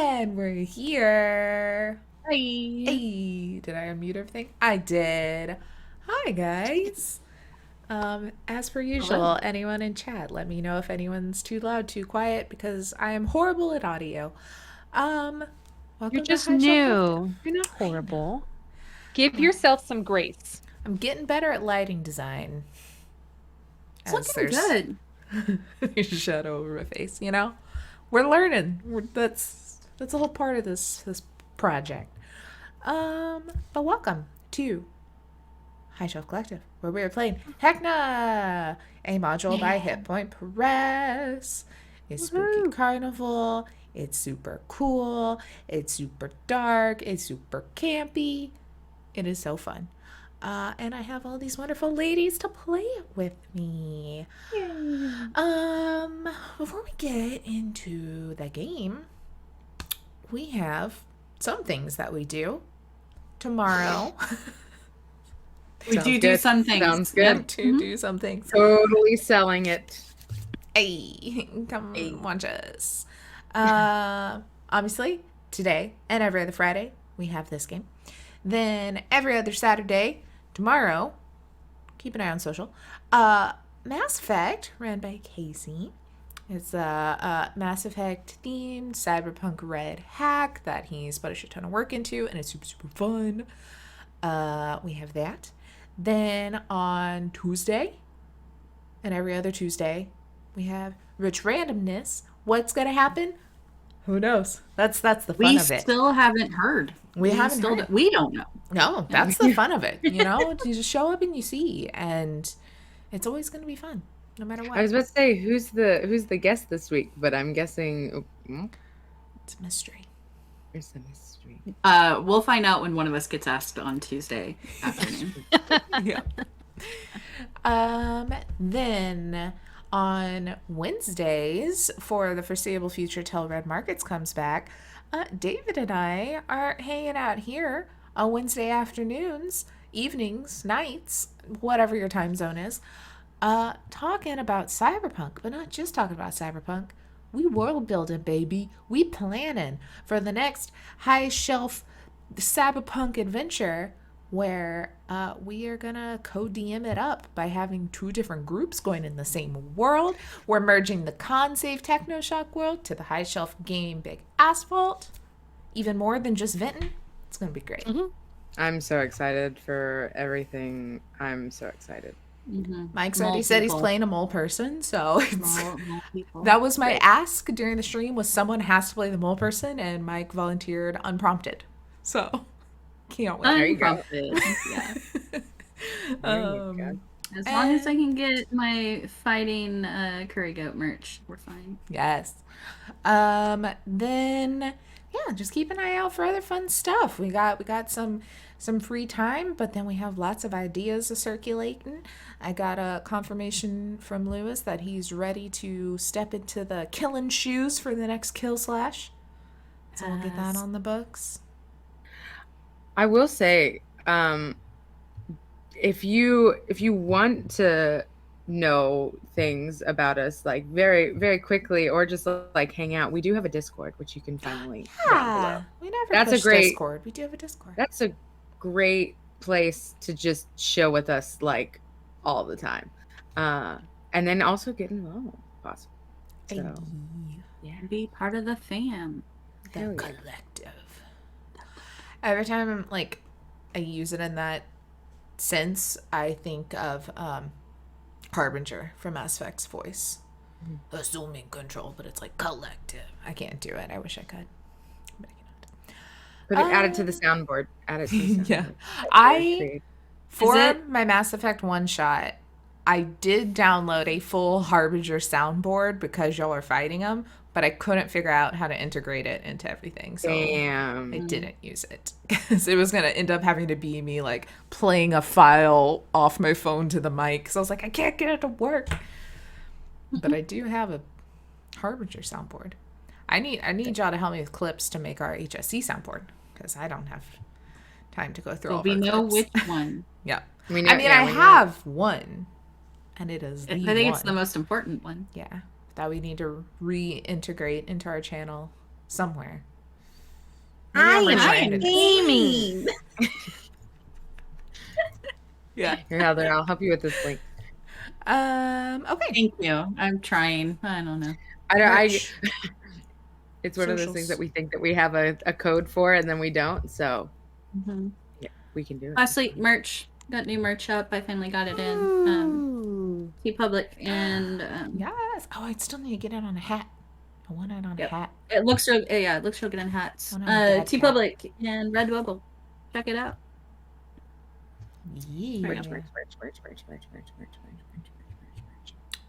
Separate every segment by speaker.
Speaker 1: And we're here.
Speaker 2: Hi.
Speaker 1: Hey, did I unmute everything? I did. Hi, guys. As per
Speaker 2: Hello.
Speaker 1: usual, anyone in chat, let me know if anyone's too loud, too quiet, because I am horrible at audio. Um,
Speaker 2: You're
Speaker 1: Welcome to
Speaker 2: just
Speaker 1: High Shelf Collective.
Speaker 2: new. You're not
Speaker 1: I know.
Speaker 2: horrible. Give yourself some grace.
Speaker 1: I'm getting better at lighting design.
Speaker 3: It's
Speaker 1: As
Speaker 3: looking
Speaker 1: there's
Speaker 3: good.
Speaker 1: a shadow over my face, We're learning. That's a whole part of this project. But welcome to High Shelf Collective, where we are playing Heckna, a module by Hit Point Press. It's spooky carnival. It's super cool. It's super dark. It's super campy. It is so fun. And I have all these wonderful ladies to play it with me. Before we get into the game, we have some things that we do tomorrow.
Speaker 3: We do some things.
Speaker 2: Sounds good.
Speaker 1: Do some things.
Speaker 2: Totally selling it.
Speaker 1: Hey, come watch us. Obviously, today and every other Friday, we have this game. Then every other Saturday, tomorrow, keep an eye on social, Mass Effect, ran by Casey. It's a Mass Effect themed cyberpunk red hack that he's put a shit ton of work into, and it's super, super fun. We have that. Then on Tuesday, and every other Tuesday, we have Rich Randomness. What's going to happen? Who knows? That's the fun
Speaker 3: We
Speaker 1: of it.
Speaker 3: still haven't heard.
Speaker 1: We haven't heard.
Speaker 3: We don't know.
Speaker 1: No, that's the fun of it. You just show up and you see, and it's always going to be fun, no matter what.
Speaker 2: I was about to say who's the guest this week, but I'm guessing
Speaker 1: It's a mystery.
Speaker 2: There's a mystery.
Speaker 3: We'll find out when one of us gets asked on Tuesday afternoon.
Speaker 1: Yeah. Then on Wednesdays, for the foreseeable future till Red Markets comes back, David and I are hanging out here on Wednesday afternoons, evenings, nights, whatever your time zone is, talking about cyberpunk, but not just talking about cyberpunk. We world building, baby. We planning for the next high shelf cyberpunk adventure where we are gonna co-DM it up by having two different groups going in the same world. We're merging the con-save Technoshock world to the high shelf game Big Asphalt. Even more than just venting. It's gonna be great.
Speaker 2: I'm so excited for everything. I'm so excited.
Speaker 1: Mike's already said he's playing a mole person, so that was my ask during the stream, was someone has to play the mole person, and Mike volunteered unprompted. So can't wait.
Speaker 2: There you go.
Speaker 3: Yeah.
Speaker 2: There you go.
Speaker 3: As long as I can get my fighting curry goat merch, we're fine.
Speaker 1: Yes. Then yeah, just keep an eye out for other fun stuff. We got some free time, but then we have lots of ideas circulating. I got a confirmation from Lewis that he's ready to step into the killing shoes for the next Kill Slash. So we'll get that on the books.
Speaker 2: I will say, if you want to know things about us, like very, very quickly, or just like hang out, we do have a Discord, which you can finally down below.
Speaker 1: We never
Speaker 2: That's
Speaker 1: pushed
Speaker 2: a great
Speaker 1: Discord. We do have a Discord.
Speaker 2: That's a great place to just chill with us like all the time, and then also get involved, possible. So
Speaker 3: Yeah, be part of the fam.
Speaker 1: The collective. Every time like I use it in that sense, I think of Harbinger from Mass Effect's voice. Assuming control, but it's like collective. I can't do it. I wish I could. But I cannot.
Speaker 2: Put it add it to the soundboard. Add it to the soundboard.
Speaker 1: Yeah. For my Mass Effect one shot, I did download a full Harbinger soundboard because y'all are fighting them, but I couldn't figure out how to integrate it into everything. So I didn't use it because it was going to end up having to be me like playing a file off my phone to the mic. So I was like, I can't get it to work. But I do have a Harbinger soundboard. I need y'all to help me with clips to make our HSC soundboard because I don't have time to go through all of our clips.
Speaker 3: We know which one.
Speaker 1: Yeah. I have one, and it is the one.
Speaker 3: I think it's the most important one.
Speaker 1: Yeah. That we need to reintegrate into our channel somewhere. Maybe I'm
Speaker 4: I
Speaker 1: right-handed.
Speaker 4: am aiming.
Speaker 1: Yeah.
Speaker 2: Here, Heather, I'll help you with this link.
Speaker 1: Okay.
Speaker 3: Thank you. I'm trying. I don't know.
Speaker 1: Merch.
Speaker 2: It's one of those things
Speaker 1: Socials.
Speaker 2: that we think that we have a code for, and then we don't. So yeah, we can do it.
Speaker 3: Lastly, merch. Got new merch up. I finally got it in.
Speaker 4: Ooh.
Speaker 3: T-Public and
Speaker 1: Yes. Oh, I still need to get it on a hat. I want it on a
Speaker 3: Yep.
Speaker 1: hat.
Speaker 3: it looks real. Yeah, it looks real good in hats.
Speaker 1: One on a bad
Speaker 3: T-Public and Redbubble. Check it out.
Speaker 1: Yeah.
Speaker 2: Merch.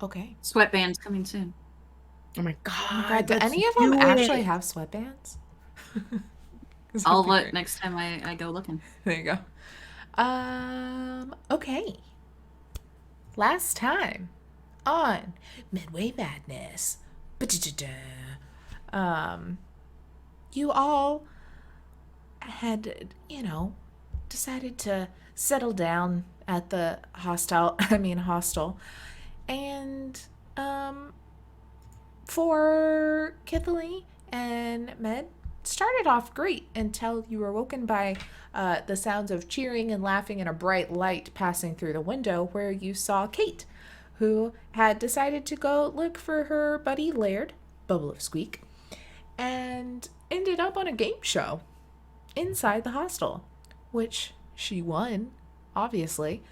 Speaker 1: Okay.
Speaker 3: Sweatbands coming soon.
Speaker 2: Oh my
Speaker 1: Oh
Speaker 2: god!
Speaker 1: my god, do
Speaker 4: let's
Speaker 1: any of them
Speaker 4: do
Speaker 1: actually
Speaker 4: it.
Speaker 1: have sweatbands? This
Speaker 3: I'll
Speaker 1: would be
Speaker 3: look
Speaker 1: great.
Speaker 3: next time I go looking.
Speaker 1: There you go. Okay. Last time on Midway Madness. You all had, decided to settle down at the hostel. And for Kythalee and Med, started off great until you were woken by the sounds of cheering and laughing and a bright light passing through the window where you saw Kate, who had decided to go look for her buddy Laird, Bubble of Squeak, and ended up on a game show inside the hostel, which she won, obviously.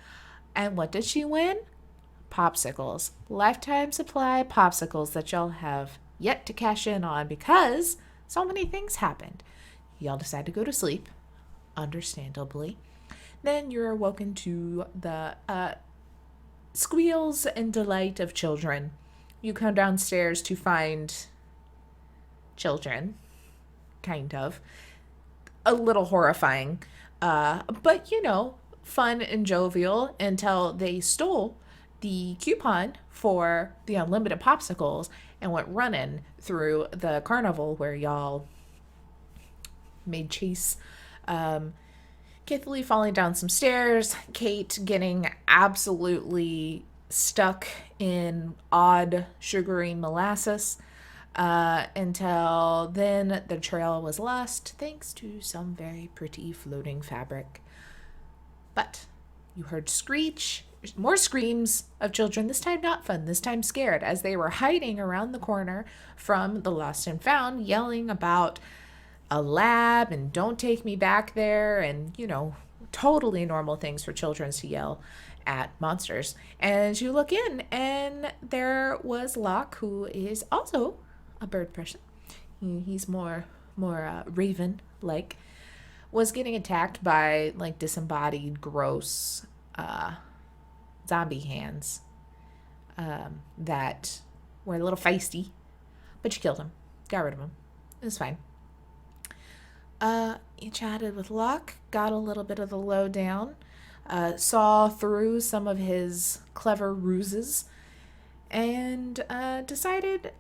Speaker 1: And what did she win? Popsicles. Lifetime supply popsicles that y'all have yet to cash in on because so many things happened. Y'all decide to go to sleep, understandably. Then you're awoken to the squeals and delight of children. You come downstairs to find children, kind of. A little horrifying, but fun and jovial until they stole the coupon for the unlimited popsicles and went running through the carnival where y'all made chase. Kythalee falling down some stairs, Kate getting absolutely stuck in odd sugary molasses, until then the trail was lost thanks to some very pretty floating fabric. But you heard more screams of children, this time not fun, this time scared, as they were hiding around the corner from the lost and found, yelling about a lab and don't take me back there, and totally normal things for children to yell at monsters. And you look in and there was Locke, who is also a bird person. He's more raven like, was getting attacked by disembodied gross zombie hands that were a little feisty, but you killed him, got rid of him. It was fine. You chatted with Locke, got a little bit of the lowdown, saw through some of his clever ruses, and decided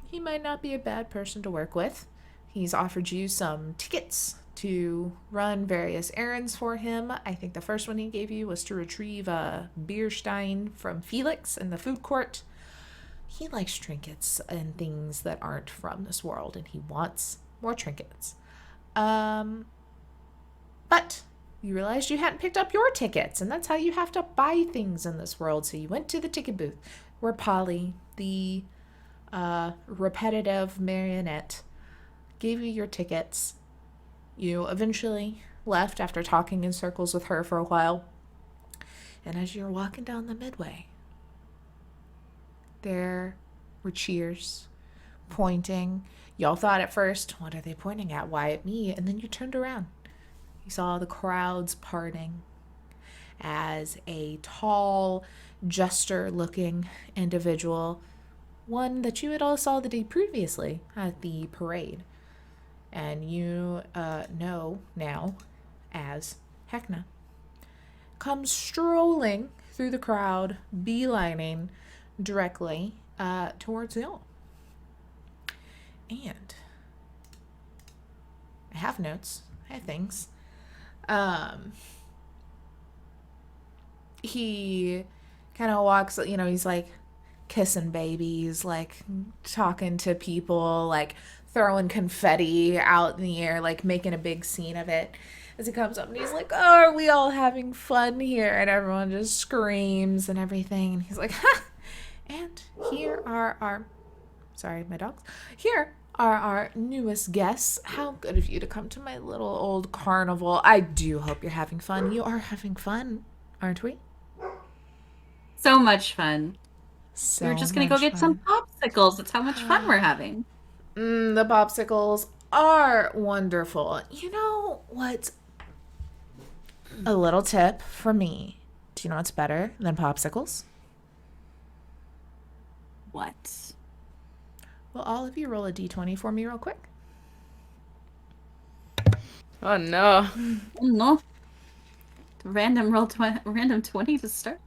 Speaker 1: he might not be a bad person to work with. He's offered you some tickets to run various errands for him. I think the first one he gave you was to retrieve a beer stein from Felix in the food court. He likes trinkets and things that aren't from this world, and he wants more trinkets. But you realized you hadn't picked up your tickets, and that's how you have to buy things in this world. So you went to the ticket booth where Polly, the repetitive marionette, gave you your tickets. You eventually left after talking in circles with her for a while. And as you're walking down the Midway, there were cheers, pointing. Y'all thought at first, what are they pointing at? Why at me? And then you turned around. You saw the crowds parting as a tall, jester-looking individual, one that you had all saw the day previously at the parade, and you know now as Heckna, comes strolling through the crowd, beelining directly towards y'all. And I have notes. I have things. He kind of walks, he's like, kissing babies, like talking to people, like throwing confetti out in the air, like making a big scene of it. As he comes up and he's like, "Oh, are we all having fun here?" And everyone just screams and everything. And he's like, "Ha! And here are our, sorry, my dogs. Here are our newest guests. How good of you to come to my little old carnival. I do hope you're having fun. You are having fun, aren't we?"
Speaker 3: So much fun.
Speaker 1: So
Speaker 3: We're just going to go get some popsicles. That's how much fun we're having.
Speaker 1: The popsicles are wonderful. You know what's a little tip for me? Do you know what's better than popsicles?
Speaker 3: What?
Speaker 1: Well, all of you roll a d20 for me real quick.
Speaker 2: Oh no.
Speaker 3: Oh, no. Random 20 to start.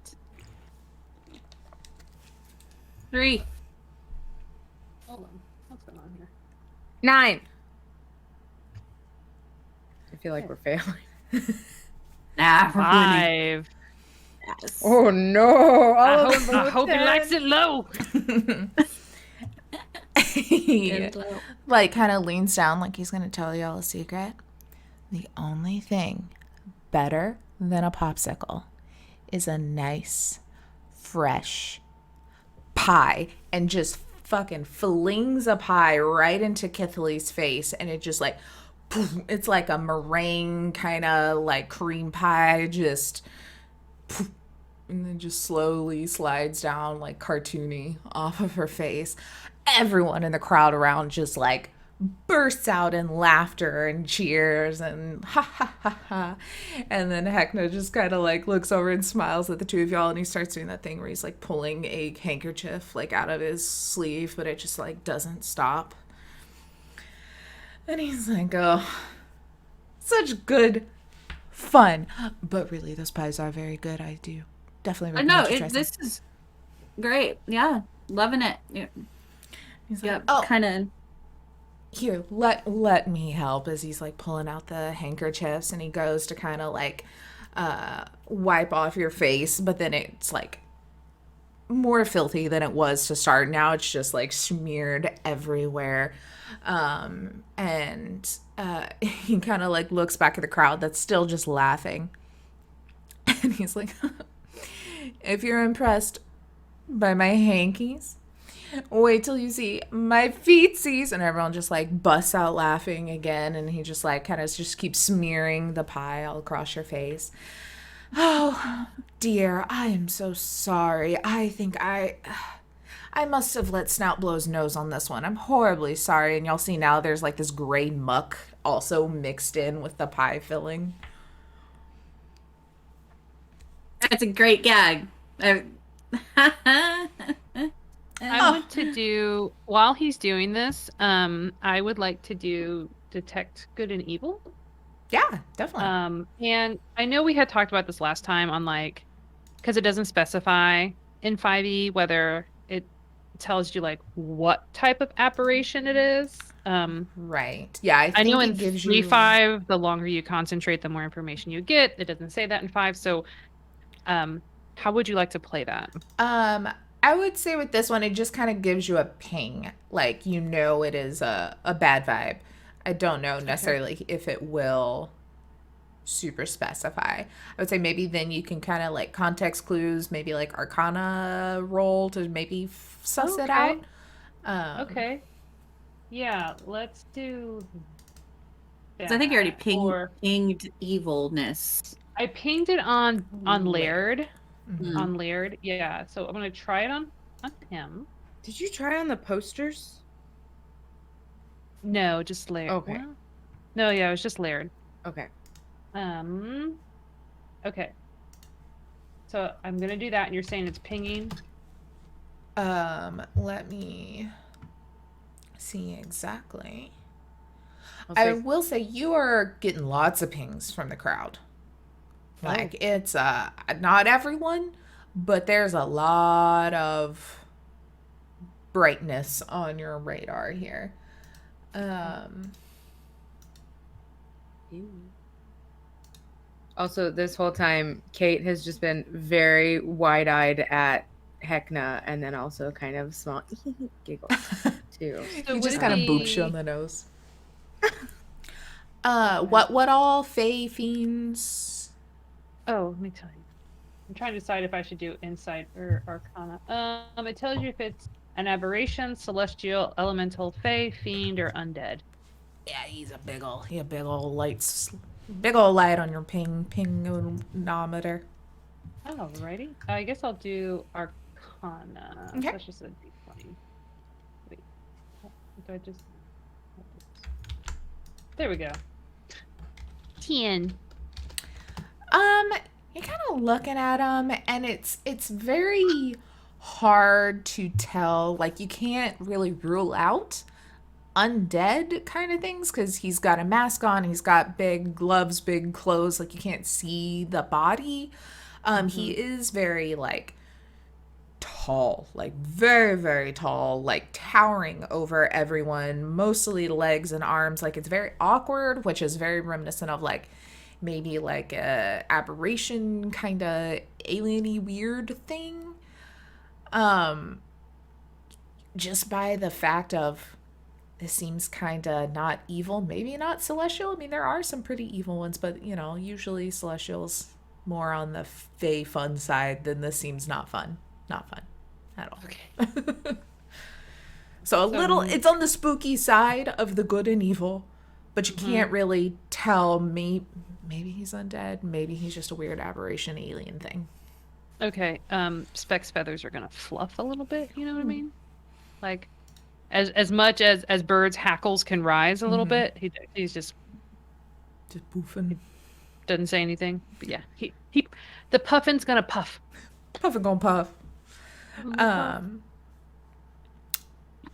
Speaker 3: 3.
Speaker 5: Hold on. What's going on here?
Speaker 2: 9. I feel like we're failing.
Speaker 3: Nah, we're winning.
Speaker 5: 5.
Speaker 3: Yes.
Speaker 2: Oh no.
Speaker 5: I hope he likes it low.
Speaker 1: He,
Speaker 3: Good low.
Speaker 1: like, kind of leans down like he's going to tell you all a secret. The only thing better than a popsicle is a nice, fresh pie, and just fucking flings a pie right into Kythalee's face, and it just like, poof, it's like a meringue kind of like cream pie, just poof, and then just slowly slides down like cartoony off of her face. Everyone in the crowd around just like bursts out in laughter and cheers and ha ha ha ha. And then Heckna just kind of like looks over and smiles at the two of y'all, and he starts doing that thing where he's like pulling a handkerchief like out of his sleeve, but it just like doesn't stop. And he's like, "Oh, such good fun." But really, those pies are very good. I do definitely
Speaker 3: I
Speaker 1: recommend
Speaker 3: know,
Speaker 1: you try some.
Speaker 3: this is great. Yeah, loving it. Yeah,
Speaker 1: He's like,
Speaker 3: yep,
Speaker 1: "Oh,
Speaker 3: kind of.
Speaker 1: here, let me help," as he's like pulling out the handkerchiefs, and he goes to kind of like wipe off your face, but then it's like more filthy than it was to start. Now it's just like smeared everywhere. And he kind of like looks back at the crowd that's still just laughing, and he's like, "If you're impressed by my hankies, wait till you see my feetsies." And everyone just like busts out laughing again, and he just like kind of just keeps smearing the pie all across your face. "Oh dear, I am so sorry. I think I must have let Snout blow his nose on this one. I'm horribly sorry." And y'all see now there's like this gray muck also mixed in with the pie filling.
Speaker 3: That's a great gag.
Speaker 5: I want to do, while he's doing this, I would like to do detect good and evil.
Speaker 1: Yeah, definitely.
Speaker 5: And I know we had talked about this last time on like, because it doesn't specify in 5e whether it tells you like what type of apparition it is.
Speaker 1: Right. Yeah, I think
Speaker 5: I know
Speaker 1: it
Speaker 5: in
Speaker 1: gives
Speaker 5: 3.5, the longer you concentrate, the more information you get. It doesn't say that in 5. So how would you like to play that?
Speaker 1: I would say with this one, it just kind of gives you a ping. Like, you know it is a bad vibe. I don't know necessarily if it will super specify. I would say maybe then you can kind of like context clues, maybe like Arcana roll to maybe suss it out.
Speaker 5: Okay. Yeah, let's do that.
Speaker 3: So I think you already
Speaker 5: Or
Speaker 3: pinged evilness.
Speaker 5: I pinged it on Laird.
Speaker 1: Mhm.
Speaker 5: On Laird, yeah. So I'm gonna try it on him.
Speaker 2: Did you try on the posters?
Speaker 5: No, just Laird.
Speaker 2: Okay.
Speaker 5: Well, no, yeah, it was just Laird.
Speaker 2: Okay.
Speaker 5: Okay. So I'm gonna do that, and you're saying it's pinging.
Speaker 1: Let me see exactly.
Speaker 2: I'll
Speaker 1: I
Speaker 2: say-
Speaker 1: will say you are getting lots of pings from the crowd. Like, it's not everyone, but there's a lot of brightness on your radar here.
Speaker 2: Also, this whole time, Kate has just been very wide-eyed at Heckna, and then also kind of small giggles too.
Speaker 5: So
Speaker 1: He
Speaker 5: would
Speaker 1: just
Speaker 5: it
Speaker 1: kind of
Speaker 5: be-
Speaker 1: boops you on the nose. What all Fey fiends?
Speaker 5: Oh, let me tell you. I'm trying to decide if I should do Insight or Arcana. It tells you if it's an aberration, celestial, elemental, fey, fiend, or undead.
Speaker 1: Yeah, he's a big ol' big ol' light on your pingometer.
Speaker 5: Alrighty. I guess I'll do Arcana. So
Speaker 1: Okay.
Speaker 5: that's just a D20. Wait. Do I just... There we go. 10.
Speaker 1: You're kind of looking at him, and it's very hard to tell. Like, you can't really rule out undead kind of things because he's got a mask on, he's got big gloves, big clothes. Like, you can't see the body. He is very like tall, like very, very tall, like towering over everyone, mostly legs and arms. Like, it's very awkward, which is very reminiscent of like maybe like a aberration kind of alien-y weird thing. Just by the fact of this seems kind of not evil, maybe not celestial. I mean, there are some pretty evil ones, but you know, usually celestials more on the fey fun side. Then this seems not fun at all.
Speaker 5: Okay.
Speaker 1: So it's on the spooky side of the good and evil, but you can't really tell. Maybe he's undead, maybe he's just a weird aberration alien thing.
Speaker 5: Okay. Specs feathers are gonna fluff a little bit. You know what I mean? Like, as much as birds' hackles can rise a little bit, he's just
Speaker 1: poofing.
Speaker 5: doesn't say anything. But yeah, he the puffin's gonna puff.
Speaker 1: Puffing gonna puff.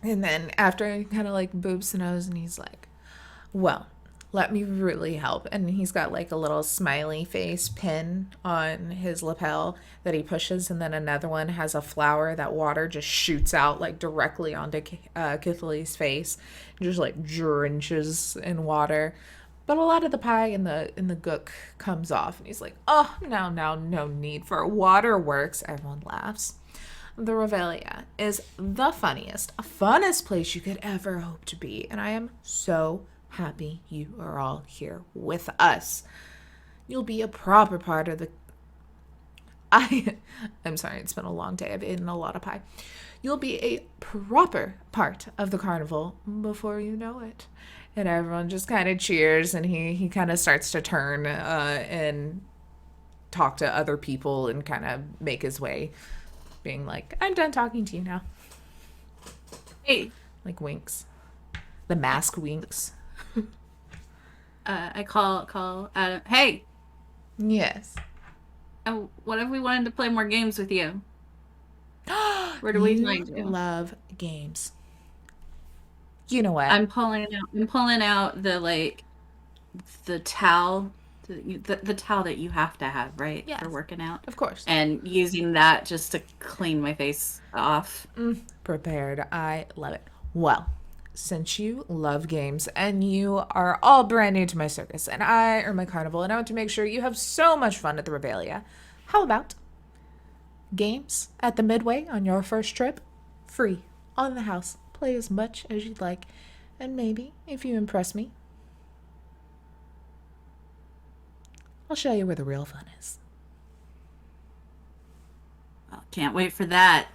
Speaker 1: And then after he kind of like boops the nose, and he's like, well, let me really help. And he's got like a little smiley face pin on his lapel that he pushes, and then another one has a flower that water just shoots out like directly onto Kythalee's face, just like drenches in water. But a lot of the pie in the gook comes off, and he's like, oh, no need for waterworks. Everyone laughs. The Revelia is the funnest place you could ever hope to be, and I am so happy you are all here with us. You'll be a proper part of the... I'm sorry, it's been a long day. I've eaten a lot of pie. You'll be a proper part of the carnival before you know it. And everyone just kind of cheers, and he kind of starts to turn and talk to other people and kind of make his way, being like, I'm done talking to you now.
Speaker 4: Hey,
Speaker 1: Like winks. The mask winks.
Speaker 4: I call Adam. Hey,
Speaker 1: Yes.
Speaker 4: what if we wanted to play more games with you? Where do we
Speaker 1: You
Speaker 4: find you?
Speaker 1: love games. You know what?
Speaker 4: I'm pulling out the towel, the towel that you have to have, right?
Speaker 1: Yes.
Speaker 4: For working out.
Speaker 1: Of course.
Speaker 4: And using that just to clean my face off.
Speaker 1: Prepared. I love it. Well, since you love games and you are all brand new to my circus and my carnival, and I want to make sure you have so much fun at the Revelia, how about games at the Midway on your first trip? Free. On the house. Play as much as you'd like. And maybe, if you impress me, I'll show you where the real fun is.
Speaker 4: Well, can't wait for that.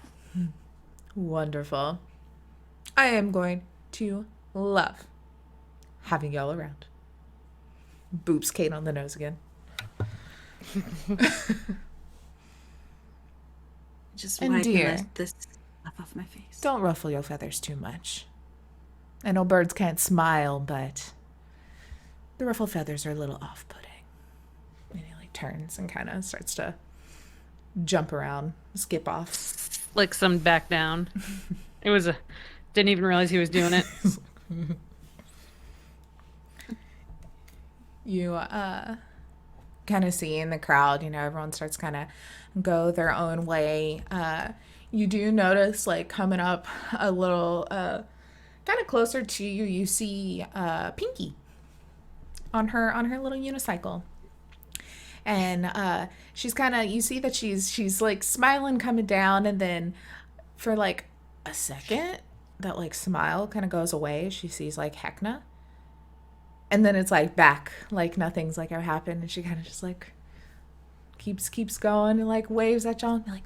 Speaker 1: Wonderful. I am going to love having y'all around. Boops Kate on the nose again.
Speaker 4: Just
Speaker 1: And
Speaker 4: wiping
Speaker 1: dear.
Speaker 4: this stuff off my face.
Speaker 1: Don't ruffle your feathers too much. I know birds can't smile, but the ruffled feathers are a little off-putting. And he like turns and kind of starts to jump around, skip off.
Speaker 5: Flicks him back down. It was didn't even realize he was doing it.
Speaker 1: You kind of see in the crowd, you know, everyone starts kind of go their own way. You do notice, like, coming up a little kind of closer to you, you see Pinky on her little unicycle. and she's kind of, you see that she's like smiling coming down, and then for like a second that like smile kind of goes away. She sees like Heckna, and then it's like back, like nothing's like ever happened, and she kind of just like keeps going and like waves at y'all and be like,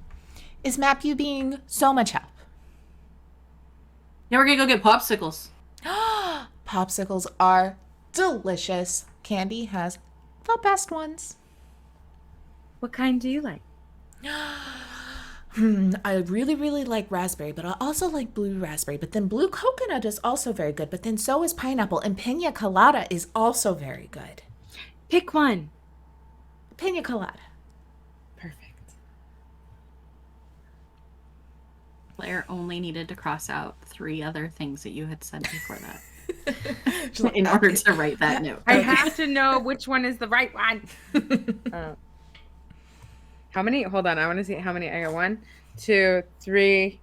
Speaker 1: is Matthew being so much help?
Speaker 4: Yeah, we're gonna go get popsicles.
Speaker 1: Popsicles are delicious. Candy has the best ones.
Speaker 2: What kind do you like?
Speaker 1: I really, really like raspberry, but I also like blue raspberry. But then blue coconut is also very good. But then so is pineapple. And pina colada is also very good.
Speaker 2: Pick one.
Speaker 1: Pina colada.
Speaker 2: Perfect.
Speaker 4: Blair only needed to cross out 3 other things that you had said before that
Speaker 1: She's like,
Speaker 4: in order to write that note.
Speaker 2: I have to know which one is the right one. How many? Hold on. I want to see how many. I got 1, 2, 3.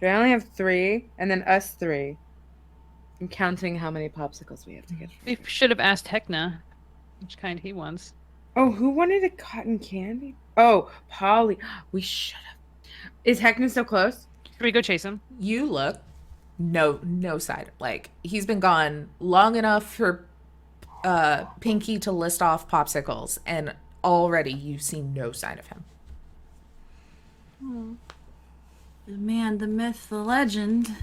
Speaker 2: Do I only have 3? And then us 3. I'm counting how many popsicles we have to get.
Speaker 5: We should have asked Heckna which kind he wants.
Speaker 2: Oh, who wanted a cotton candy? Oh, Polly. We should have. Is Heckna still close?
Speaker 5: Should we go chase him?
Speaker 1: You look, no side. Like, he's been gone long enough for Pinky to list off popsicles, and already you see no sign of him.
Speaker 4: Oh. The man, the myth, the legend.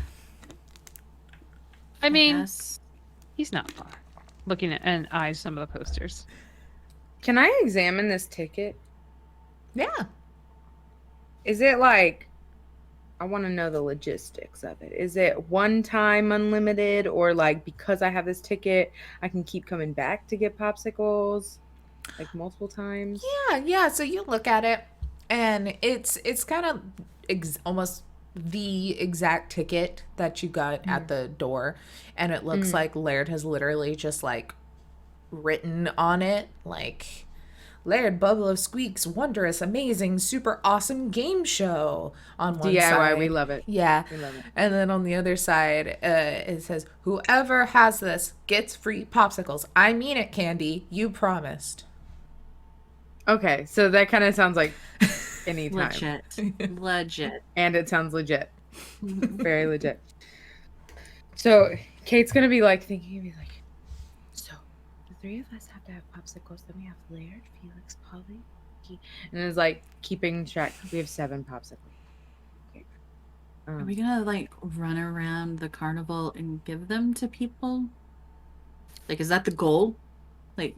Speaker 5: I mean,
Speaker 4: Yes.
Speaker 5: he's not far. Looking at and eyes some of the posters.
Speaker 2: Can I examine this ticket?
Speaker 1: Yeah.
Speaker 2: Is it like, I want to know the logistics of it. Is it one time unlimited, or like because I have this ticket, I can keep coming back to get popsicles like multiple times?
Speaker 1: Yeah. So you look at it, and it's kind of almost the exact ticket that you got at the door, and it looks like Laird has literally just like written on it like, Laird Bubble of Squeak's wondrous, amazing, super awesome game show on one
Speaker 2: DIY,
Speaker 1: side.
Speaker 2: we love it.
Speaker 1: Yeah.
Speaker 2: We love it.
Speaker 1: And then on the other side, it says, whoever has this gets free popsicles. I mean it, Candy. You promised.
Speaker 2: Okay, so that kind of sounds like anytime.
Speaker 4: Legit.
Speaker 2: And it sounds legit. Very legit. So Kate's gonna be like thinking, so the 3 of us have to have popsicles. Then we have Laird, Felix, Polly, Key, and it's like keeping track. We have 7 popsicles. Okay.
Speaker 4: Are we gonna like run around the carnival and give them to people? Like, is that the goal? Like,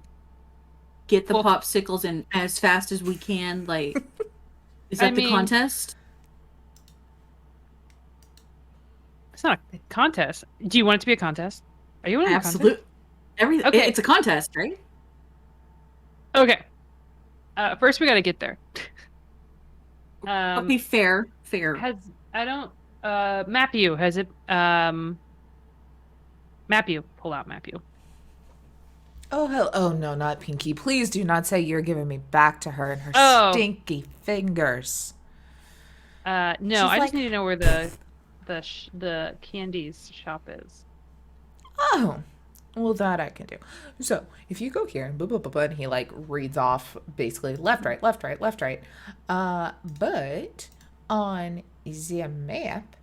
Speaker 4: get the popsicles in as fast as we can. Like, is that the contest?
Speaker 5: It's not a contest. Do you want it to be a contest? Are you in a contest?
Speaker 4: Absolutely.
Speaker 5: Okay.
Speaker 4: It's a contest, right?
Speaker 5: Okay. First we got to get there.
Speaker 4: Okay, fair.
Speaker 5: Matthew, has it, Matthew, pull out Matthew.
Speaker 1: Oh, hell. Oh, no, not Pinky. Please do not say you're giving me back to her and her stinky fingers.
Speaker 5: No,
Speaker 1: She's
Speaker 5: I
Speaker 1: like,
Speaker 5: just need to know where the candies shop is.
Speaker 1: Oh, well, that I can do. So if you go here and and he like reads off basically left, right. But on the map,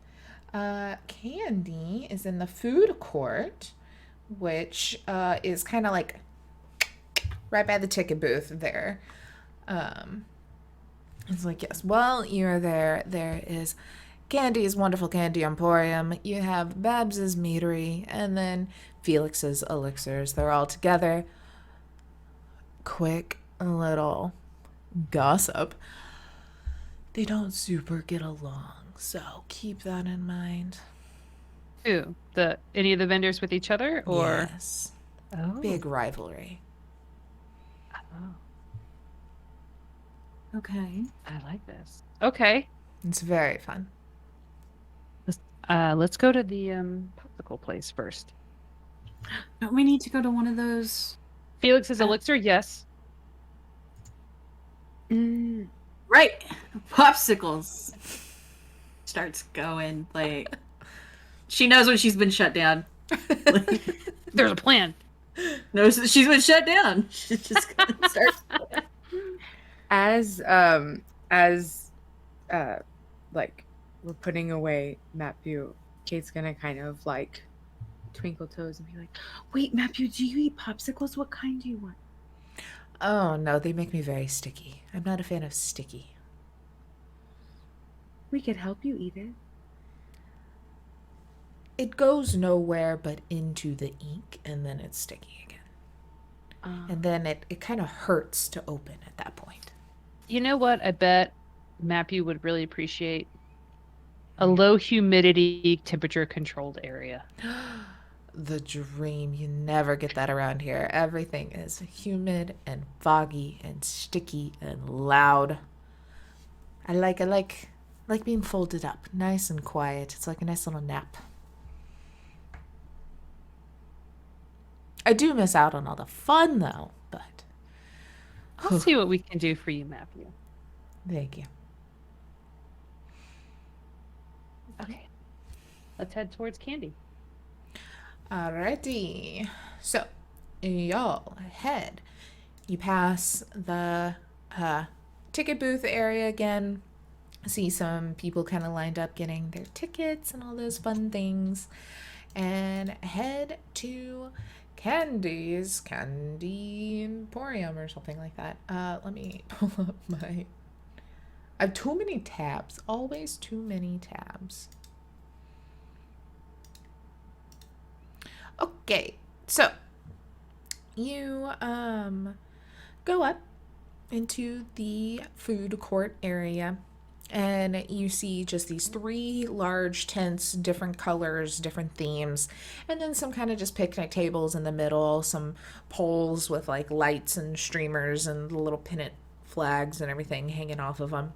Speaker 1: Candy is in the food court, which is kind of like right by the ticket booth there. It's like, yes, well, you're there. There is Candy's Wonderful Candy Emporium. You have Babs's Meadery, and then Felix's Elixirs. They're all together. Quick little gossip. They don't super get along, so keep that in mind.
Speaker 5: Who? Any of the vendors with each other, or?
Speaker 1: Yes.
Speaker 5: Oh.
Speaker 1: Big rivalry.
Speaker 5: Oh,
Speaker 4: Okay.
Speaker 5: I like this. Okay.
Speaker 1: It's very fun.
Speaker 5: Let's go to the popsicle place first.
Speaker 4: Don't we need to go to one of those?
Speaker 5: Felix's elixir, yes.
Speaker 4: Right. Popsicles. Starts going like she knows when she's been shut down.
Speaker 5: There's a plan.
Speaker 4: Knows that she's been shut down. She's just gonna
Speaker 2: as like we're putting away Matthew, Kate's gonna kind of like twinkle toes and be like, "Wait, Matthew, do you eat popsicles? What kind do you want?"
Speaker 1: Oh, no, they make me very sticky. I'm not a fan of sticky.
Speaker 2: We could help you eat it.
Speaker 1: It goes nowhere but into the ink, and then it's sticky again. And then it kind of hurts to open at that point.
Speaker 5: You know what? I bet Matthew would really appreciate a low humidity, temperature controlled area.
Speaker 1: The dream. You never get that around here. Everything is humid and foggy and sticky and loud. I like being folded up, nice and quiet. It's like a nice little nap. I do miss out on all the fun though, but
Speaker 5: We'll see what we can do for you, Matthew.
Speaker 1: thank you.
Speaker 5: Okay. Let's head towards Candy.
Speaker 1: Alrighty. So, y'all head. You pass the ticket booth area again. See some people kind of lined up getting their tickets and all those fun things. And head to Candy's Candy Emporium or something like that. Let me pull up my... I have too many tabs. Always too many tabs. Okay, so you go up into the food court area and you see just these 3 large tents, different colors, different themes, and then some kind of just picnic tables in the middle, some poles with like lights and streamers and little pennant flags and everything hanging off of them.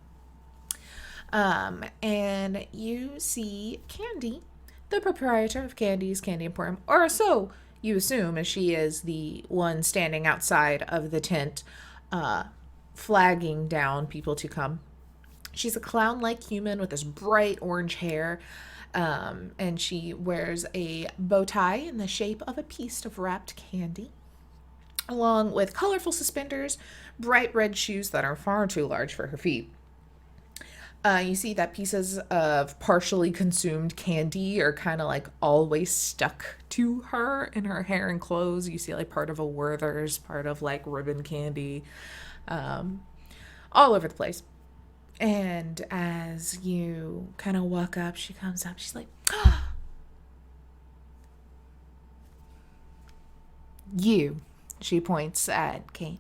Speaker 1: And you see Candy, the proprietor of Candy's Candy Emporium, or so you assume, as she is the one standing outside of the tent, flagging down people to come. She's a clown-like human with this bright orange hair, and she wears a bow tie in the shape of a piece of wrapped candy, along with colorful suspenders, bright red shoes that are far too large for her feet. You see that pieces of partially consumed candy are kind of like always stuck to her in her hair and clothes. You see like part of a Werther's, part of like ribbon candy, all over the place. And as you kind of walk up, she comes up. She's like, "You," she points at Kate.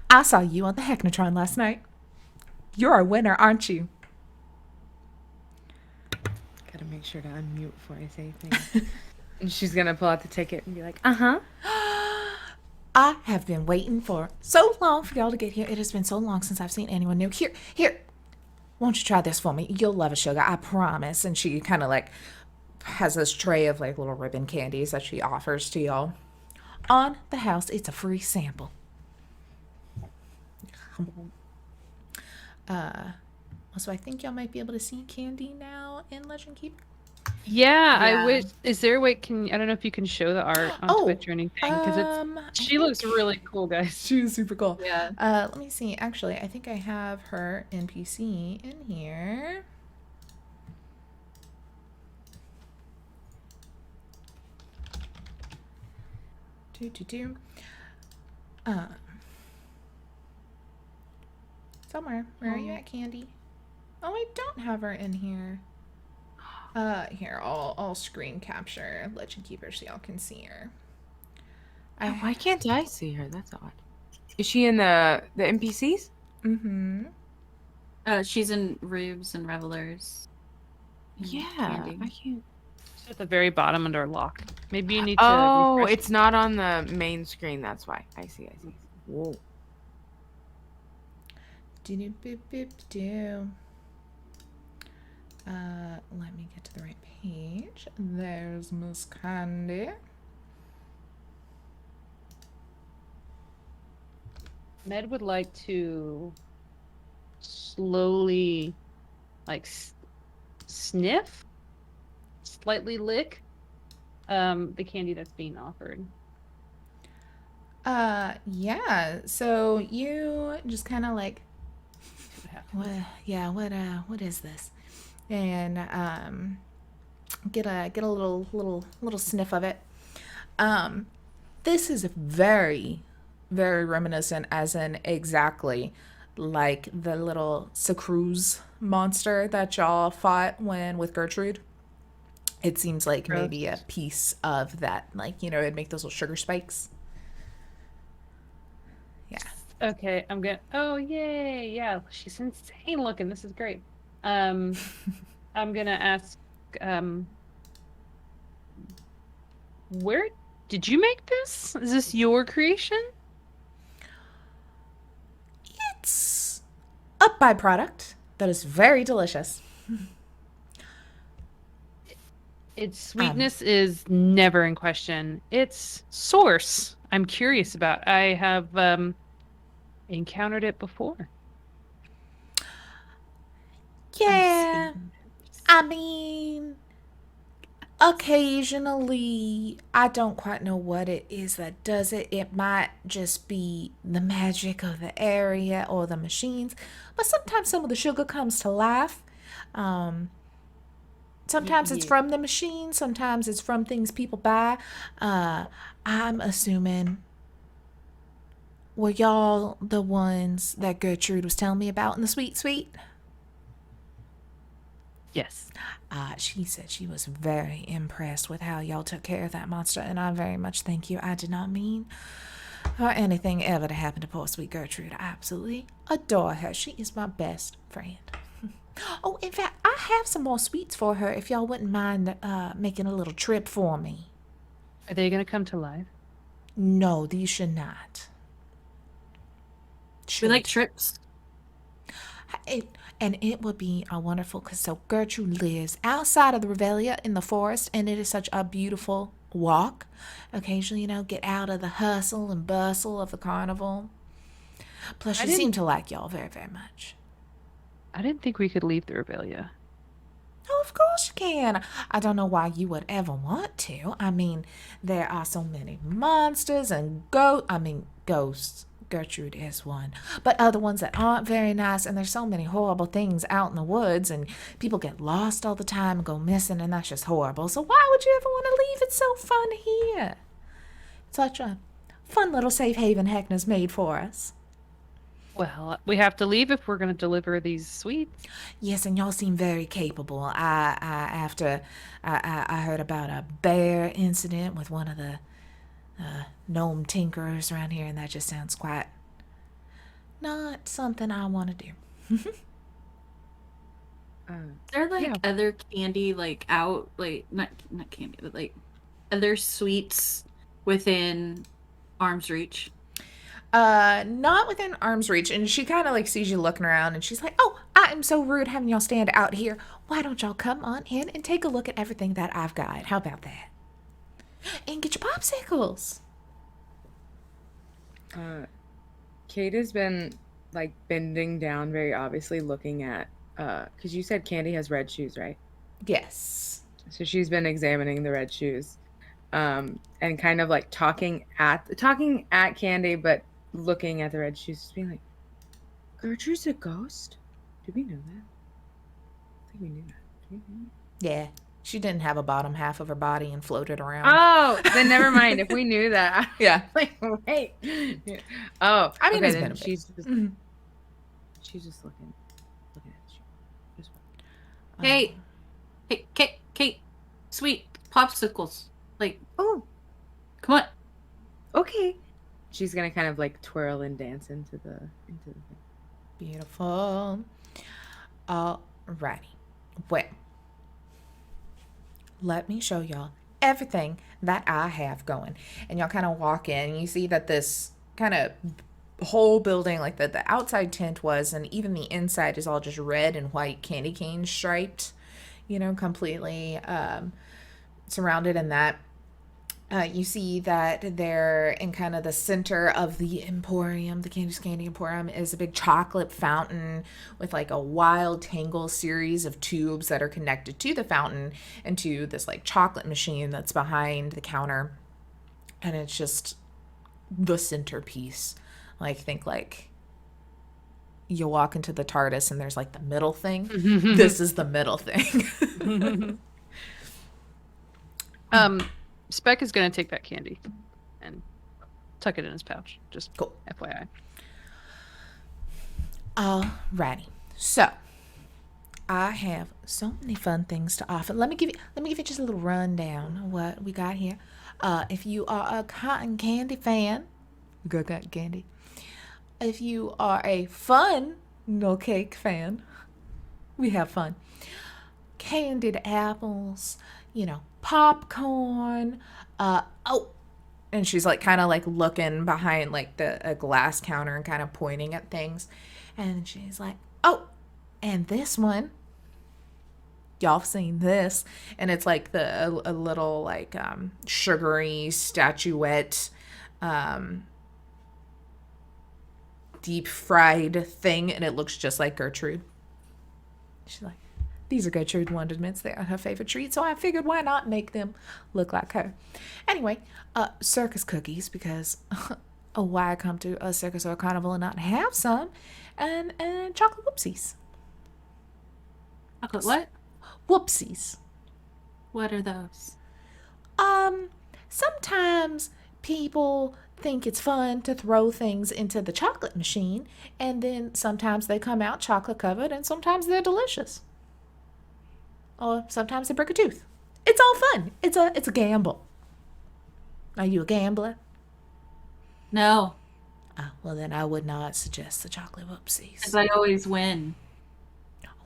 Speaker 1: "I saw you on the Hecknatron last night. You're a winner, aren't you?"
Speaker 2: Gotta make sure to unmute before I say things. And she's gonna pull out the ticket and be like, "Uh-huh.
Speaker 1: "I have been waiting for so long for y'all to get here. It has been so long since I've seen anyone new. Here. Won't you try this for me? You'll love it, sugar. I promise." And she kind of like has this tray of like little ribbon candies that she offers to y'all. On the house, it's a free sample. So I think y'all might be able to see Candy now in Legend Keep.
Speaker 5: Yeah,
Speaker 3: Yeah.
Speaker 5: I wish. Is there a way? I don't know if you can show the art on Twitch or anything because she looks really cool, guys.
Speaker 1: She was super cool.
Speaker 5: Yeah.
Speaker 1: Let me see. Actually, I think I have her NPC in here. Somewhere. Where are you at, Candy? Oh, I don't have her in here. Here, I'll screen capture Legend Keeper so y'all can see her.
Speaker 2: Why can't I see her? That's odd. Is she in the NPCs?
Speaker 1: Mm-hmm.
Speaker 3: She's in Rubes and Revelers.
Speaker 2: Yeah,
Speaker 3: Candy.
Speaker 2: I can't.
Speaker 5: She's at the very bottom under lock. Maybe you need to.
Speaker 2: Oh,
Speaker 5: refresh.
Speaker 2: it's not on the main screen. That's why. I see. Whoa.
Speaker 1: Do-do-boop-boop-do. Let me get to the right page. There's Miss Candy.
Speaker 5: Med would like to slowly, like, sniff, slightly lick, the candy that's being offered.
Speaker 1: Yeah. So you just kind of like, what is this? And get a little sniff of it. Um, this is very, very reminiscent, as in exactly like the little Sacruz monster that y'all fought when with Gertrude. It seems like
Speaker 2: Gross.
Speaker 1: maybe a piece of that, like, it'd make those little sugar spikes. Yeah.
Speaker 5: Okay, I'm gonna. Oh, yay! Yeah, she's insane looking. This is great. I'm gonna ask. Where did you make this? Is this your creation?
Speaker 1: It's a byproduct that is very delicious.
Speaker 5: Its sweetness is never in question. Its source, I'm curious about. I have encountered it before.
Speaker 1: Yeah. I mean, occasionally, I don't quite know what it is that does it. It might just be the magic of the area or the machines, but sometimes some of the sugar comes to life. Um, Sometimes it's
Speaker 2: Yeah.
Speaker 1: from the machine, sometimes it's from things people buy. I'm assuming, were y'all the ones that Gertrude was telling me about in the sweet suite?
Speaker 5: Yes.
Speaker 1: She said she was very impressed with how y'all took care of that monster, and I very much thank you. I did not mean for anything ever to happen to poor sweet Gertrude. I absolutely adore her. She is my best friend. Oh, in fact, I have some more sweets for her if y'all wouldn't mind making a little trip for me.
Speaker 5: Are they gonna come to life?
Speaker 1: No, these should not.
Speaker 4: We like trips.
Speaker 1: And it would be a wonderful, because so Gertrude lives outside of the Revelia in the forest, and it is such a beautiful walk. Occasionally, get out of the hustle and bustle of the carnival. Plus, she seemed to like y'all very, very much.
Speaker 5: I didn't think we could leave the Revelia.
Speaker 1: Oh, of course you can. I don't know why you would ever want to. I mean, there are so many monsters and ghosts. Gertrude is one. But other ones that aren't very nice, and there's so many horrible things out in the woods, and people get lost all the time and go missing, and that's just horrible. So why would you ever want to leave? It's so fun here. Such a fun little safe haven Heckna's made for us.
Speaker 5: Well, we have to leave if we're gonna deliver these sweets.
Speaker 1: Yes, and y'all seem very capable. After I heard about a bear incident with one of the gnome tinkerers around here, and that just sounds quite not something I want to do.
Speaker 4: There are
Speaker 5: Yeah.
Speaker 4: other candy out not candy, but other sweets within arm's reach.
Speaker 1: Not within arm's reach. And she kind of sees you looking around, and she's like, "Oh, I am so rude having y'all stand out here. Why don't y'all come on in and take a look at everything that I've got? How about that? And get your popsicles."
Speaker 2: Kate has been bending down, very obviously looking at because you said Candy has red shoes, right?
Speaker 1: Yes.
Speaker 2: So she's been examining the red shoes, and kind of talking at Candy, but looking at the red shoes, just being like, "Gertrude's a ghost? Did we know that? I think we knew that. Did we know that?"
Speaker 1: Yeah. She didn't have a bottom half of her body and floated around.
Speaker 2: Oh, then never mind. If we knew that,
Speaker 1: Yeah.
Speaker 2: Wait. Oh,
Speaker 1: I mean,
Speaker 2: okay,
Speaker 1: it's
Speaker 2: then
Speaker 1: been a bit.
Speaker 2: she's just
Speaker 1: Mhm.
Speaker 2: she's just looking at you. Just
Speaker 4: Hey, Kate, sweet popsicles.
Speaker 2: oh,
Speaker 4: Come on.
Speaker 2: okay. She's gonna kind of twirl and dance into the thing.
Speaker 1: Beautiful. Alrighty. Well, let me show y'all everything that I have going. And y'all kind of walk in, and you see that this kind of whole building, the outside tent was, and even the inside is all just red and white candy cane striped, completely surrounded in that. You see that there in kind of the center of the emporium, the Candy Emporium, is a big chocolate fountain with a wild tangle series of tubes that are connected to the fountain and to this chocolate machine that's behind the counter. And it's just the centerpiece. Like, think like you walk into the TARDIS and there's like the middle thing. This is the middle thing.
Speaker 5: Speck is gonna take that candy and tuck it in his pouch. Just
Speaker 1: Cool.
Speaker 5: FYI.
Speaker 1: Alrighty. So I have so many fun things to offer. Let me give you just a little rundown of what we got here. If you are a cotton candy fan, we got cotton candy. If you are a fun no cake fan, we have fun. Candied apples, popcorn. And she's like kind of like looking behind like a glass counter and kind of pointing at things. And she's like, oh, and this one. Y'all have seen this. And it's like a little like sugary statuette deep fried thing, and it looks just like Gertrude. She's like, these are Gertrude Wonderments. They are her favorite treat, so I figured why not make them look like her. Anyway, circus cookies, because why come to a circus or a carnival and not have some, and chocolate whoopsies.
Speaker 4: Chocolate what?
Speaker 1: Whoopsies.
Speaker 4: What are those?
Speaker 1: Sometimes people think it's fun to throw things into the chocolate machine, and then sometimes they come out chocolate covered, and sometimes they're delicious. Or sometimes they break a tooth. It's all fun. It's a gamble. Are you a gambler?
Speaker 4: No,
Speaker 1: Well, then I would not suggest the chocolate whoopsies.
Speaker 4: because I always win.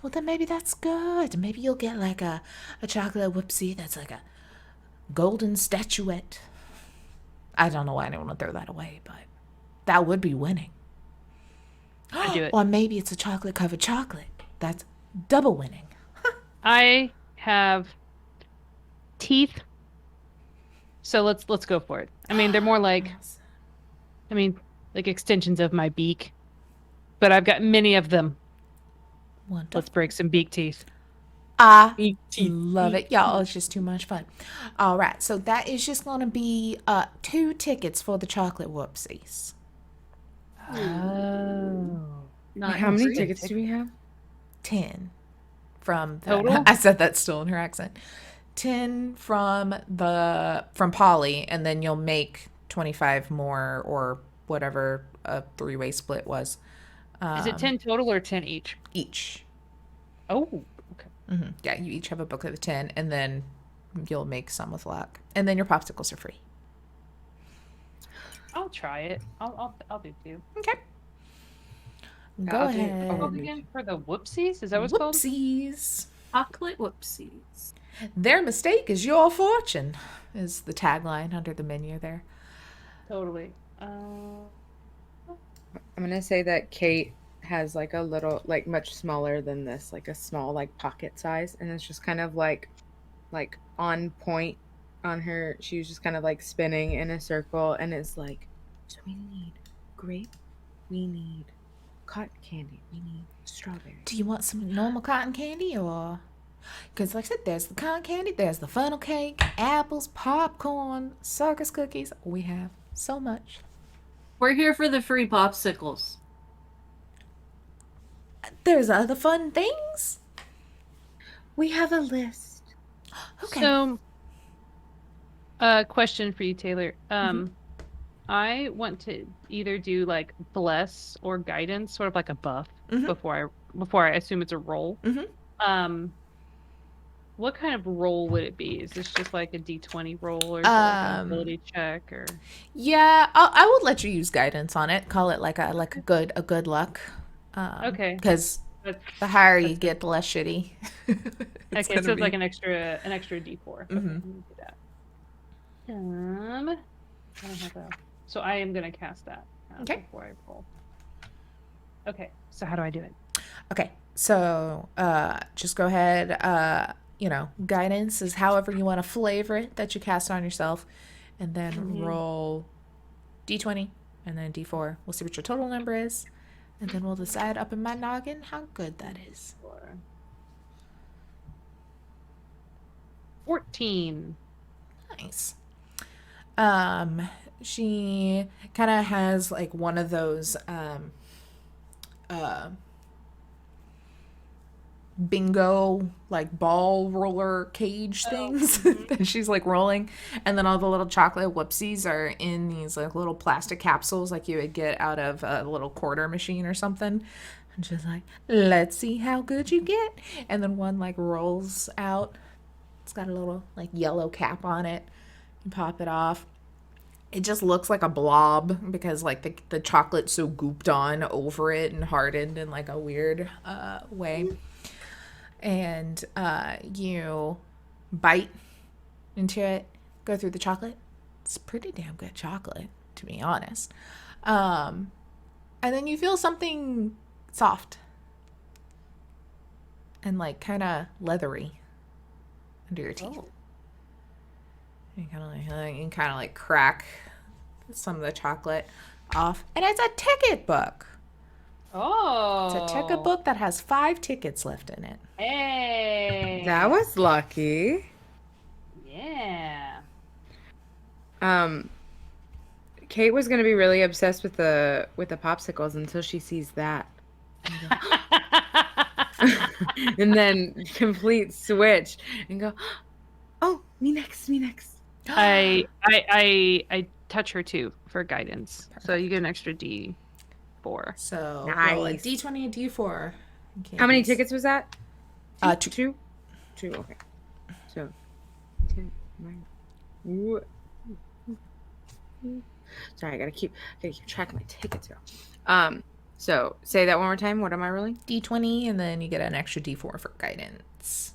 Speaker 1: Well, then maybe that's good. Maybe you'll get like a chocolate whoopsie that's like a golden statuette. I don't know why anyone would throw that away, but that would be winning.
Speaker 5: I do it.
Speaker 1: Or maybe it's a chocolate covered chocolate. That's double winning.
Speaker 5: I have teeth, so let's go for it. I mean, they're more like, like extensions of my beak, but I've got many of them.
Speaker 1: Wonderful.
Speaker 5: Let's break some beak teeth.
Speaker 1: I love it. Y'all, it's just too much fun. All right, so that is just going to be 2 tickets for the chocolate whoopsies.
Speaker 5: Oh.
Speaker 4: Not
Speaker 2: How many
Speaker 4: free.
Speaker 2: tickets do we have?
Speaker 1: 10 from the,
Speaker 5: Total?
Speaker 1: I said that still in her accent. 10 from Polly, and then you'll make 25 more or whatever a 3-way split was.
Speaker 5: Is it 10 total or 10 each?
Speaker 1: Each.
Speaker 5: Oh, okay.
Speaker 1: Yeah, you each have a booklet of 10, and then you'll make some with luck, and then your popsicles are free.
Speaker 5: I'll try it. I'll do 2.
Speaker 1: Okay. Go
Speaker 2: I'll do-
Speaker 1: ahead.
Speaker 2: I'll
Speaker 5: Called again for the whoopsies? Is that what it's called?
Speaker 1: Whoopsies.
Speaker 4: Chocolate whoopsies.
Speaker 1: Their mistake is your fortune, is the tagline under the menu there.
Speaker 5: Totally.
Speaker 2: I'm gonna say that Kate has like a little, like much smaller than this, like a small, like pocket size, and it's just kind of like on point on her. She was just kind of like spinning in a circle, and it's like, so we need grape, we need cotton candy, we need strawberry.
Speaker 1: Do you want some normal cotton candy, or? Because like I said, there's the cotton candy, there's the funnel cake, apples, popcorn, circus cookies. We have so much.
Speaker 4: We're here for the free popsicles.
Speaker 1: There's other fun things.
Speaker 2: We have a list.
Speaker 1: Okay.
Speaker 5: So, question for you, Taylor. I want to either do like bless or guidance, sort of like a buff before I assume it's a roll. What kind of roll would it be? Is this just like a D20 roll, or is it like an ability check, or?
Speaker 1: Yeah, I would let you use guidance on it. Call it like a good luck.
Speaker 5: Okay.
Speaker 1: Because
Speaker 5: That's-
Speaker 1: the higher you get, the less shitty.
Speaker 5: Okay, so it's like an extra D4. Okay, let me do that. I don't have a... So I am gonna cast that before I roll. Okay, so how do I do it?
Speaker 1: Okay, so just go ahead. Guidance is however you want to flavor it that you cast on yourself, and then roll D20 and then D4. We'll see what your total number is, and then we'll decide up in my noggin how good that is.
Speaker 5: 14.
Speaker 1: Nice. she kind of has like one of those bingo like ball roller cage things that she's like rolling, and then all the little chocolate whoopsies are in these like little plastic capsules like you would get out of a little quarter machine or something. And she's like, let's see how good you get. And then one like rolls out. It's got a little like yellow cap on it. You pop it off. It just looks like a blob because like the chocolate's so gooped on over it and hardened in like a weird way. And you bite into it, go through the chocolate. It's pretty damn good chocolate, to be honest. And then you feel something soft and like kind of leathery under your teeth. Oh. You kind of like crack some of the chocolate off, and it's a ticket book.
Speaker 5: Oh,
Speaker 1: it's a ticket book that has 5 tickets left in it.
Speaker 5: Hey,
Speaker 2: that was lucky.
Speaker 5: Yeah.
Speaker 2: Kate was gonna be really obsessed with the popsicles until she sees that. And then complete switch and go, oh, me next.
Speaker 5: I touch her too for guidance. Perfect. So you get an extra D4.
Speaker 1: So
Speaker 2: nice.
Speaker 1: Roll a D20 and D4. Okay.
Speaker 2: How many tickets was that?
Speaker 1: 2.
Speaker 2: 2, okay. So 10, 9. Sorry, I gotta keep track of my tickets here. So say that one more time. What am I rolling?
Speaker 1: D20, and then you get an extra D4 for guidance.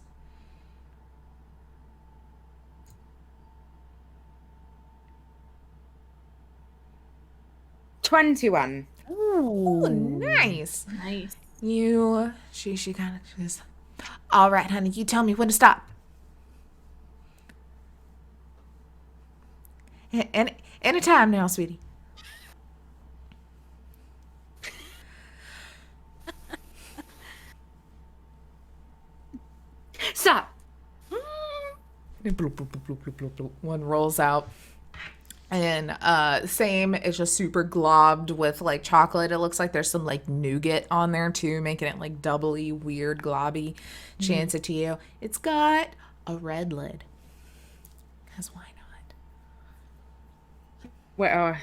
Speaker 2: $21.
Speaker 1: Ooh, nice.
Speaker 3: Nice.
Speaker 1: She kind of says, all right, honey, you tell me when to stop. Anytime now, sweetie.
Speaker 2: Stop.
Speaker 1: Bloop, bloop, bloop, bloop, bloop, bloop, bloop. One rolls out. And same, it's just super globbed with like chocolate. It looks like there's some like nougat on there too, making it like doubly weird globby. Chance it to you. It's got a red lid. Because why not?
Speaker 2: Well,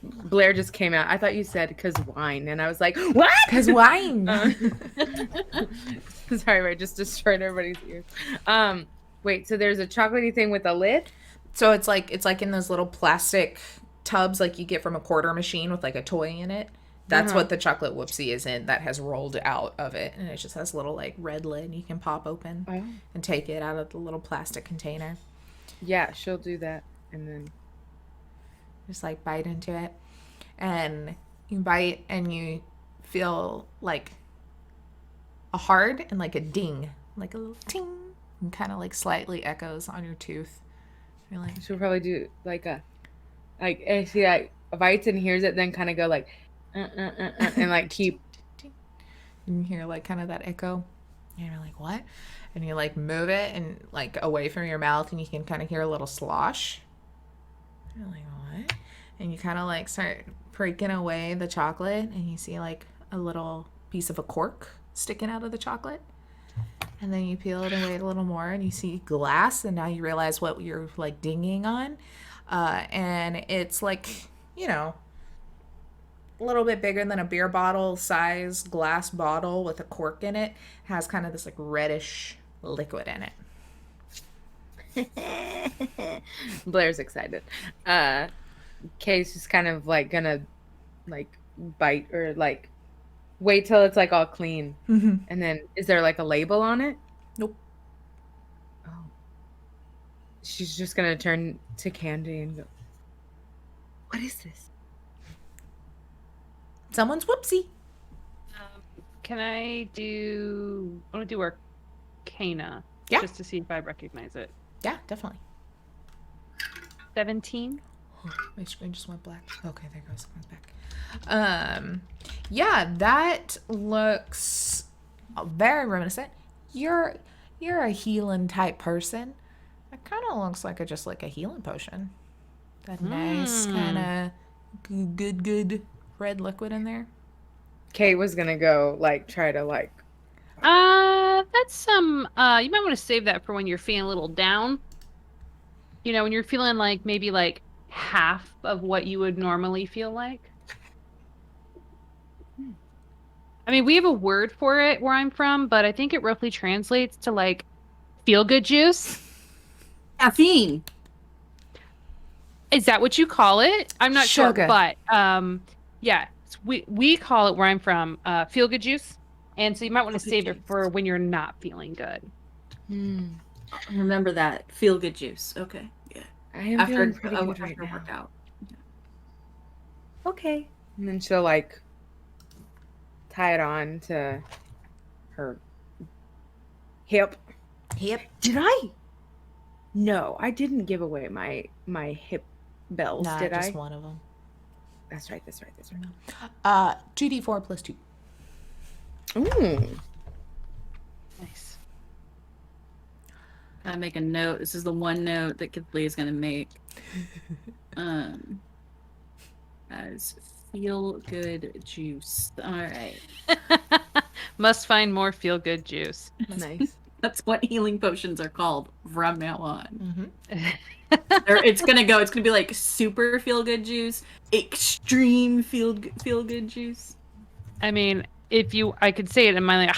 Speaker 2: Blair just came out. I thought you said because wine, and I was like, what?
Speaker 1: Because wine.
Speaker 2: Sorry, I just destroyed everybody's ears. Wait, so there's a chocolatey thing with a lid?
Speaker 1: So it's like in those little plastic tubs like you get from a quarter machine with like a toy in it. That's what the chocolate whoopsie is in that has rolled out of it, and it just has a little like red lid you can pop open and take it out of the little plastic container.
Speaker 2: Yeah, she'll do that, and then
Speaker 1: just like bite into it, and you bite and you feel like a hard and like a ding, like a little ting, and kind of like slightly echoes on your tooth. You're like,
Speaker 2: she'll probably do like if she like bites and hears it, then kind of go like and like keep.
Speaker 1: And you hear like kind of that echo, and you're like, what? And you like move it and like away from your mouth, and you can kind of hear a little slosh. You're like, what? And you kind of like start breaking away the chocolate, and you see like a little piece of a cork sticking out of the chocolate. And then you peel it away a little more, and you see glass, and now you realize what you're like dinging on. And it's like, you know, a little bit bigger than a beer bottle size glass bottle with a cork in it. It has kind of this like reddish liquid in
Speaker 2: it. Blair's excited. Kay's just kind of like gonna like bite or like wait till it's like all clean.
Speaker 1: Mm-hmm.
Speaker 2: And then is there like a label on it?
Speaker 1: Nope.
Speaker 2: Oh. She's just gonna turn to Candy and go, what is this?
Speaker 1: Someone's whoopsie.
Speaker 5: Can I do Arcana?
Speaker 1: Yeah.
Speaker 5: Just to see if I recognize it.
Speaker 1: Yeah, definitely.
Speaker 5: 17.
Speaker 1: Oh, my screen just went black. Okay, there goes. It comes back. Yeah, that looks very reminiscent. You're a healing type person. It kind of looks like just like a healing potion. That nice kind of good red liquid in there.
Speaker 2: Kate was gonna go try to
Speaker 5: That's some. You might want to save that for when you're feeling a little down. You know, when you're feeling like maybe like half of what you would normally feel like. I mean, we have a word for it where I'm from, but I think it roughly translates to like feel good juice.
Speaker 4: Caffeine.
Speaker 5: Is that what you call it? I'm not
Speaker 1: Sugar.
Speaker 5: sure, but yeah, we call it where I'm from feel good juice, and so you might want to save it for when you're not feeling good.
Speaker 4: Remember that. Feel good juice. Okay. Yeah.
Speaker 2: I am feeling pretty good right
Speaker 4: after
Speaker 2: now.
Speaker 4: workout.
Speaker 2: Okay. And then she'll tie it on to her hip.
Speaker 1: Hip.
Speaker 2: Did I? No, I didn't give away my hip bells,
Speaker 1: Nah,
Speaker 2: did
Speaker 1: just
Speaker 2: I?
Speaker 1: one of them.
Speaker 2: That's right.
Speaker 1: 2d4 plus 2.
Speaker 2: Ooh.
Speaker 5: Nice.
Speaker 4: Gotta make a note. This is the one note that Kythalee is gonna make. As feel good juice. All right.
Speaker 5: Must find more feel good juice.
Speaker 2: Nice.
Speaker 4: That's what healing potions are called from now on.
Speaker 1: Mm-hmm.
Speaker 4: It's gonna be like super feel good juice, extreme feel good juice.
Speaker 5: I mean, I could say it in my like,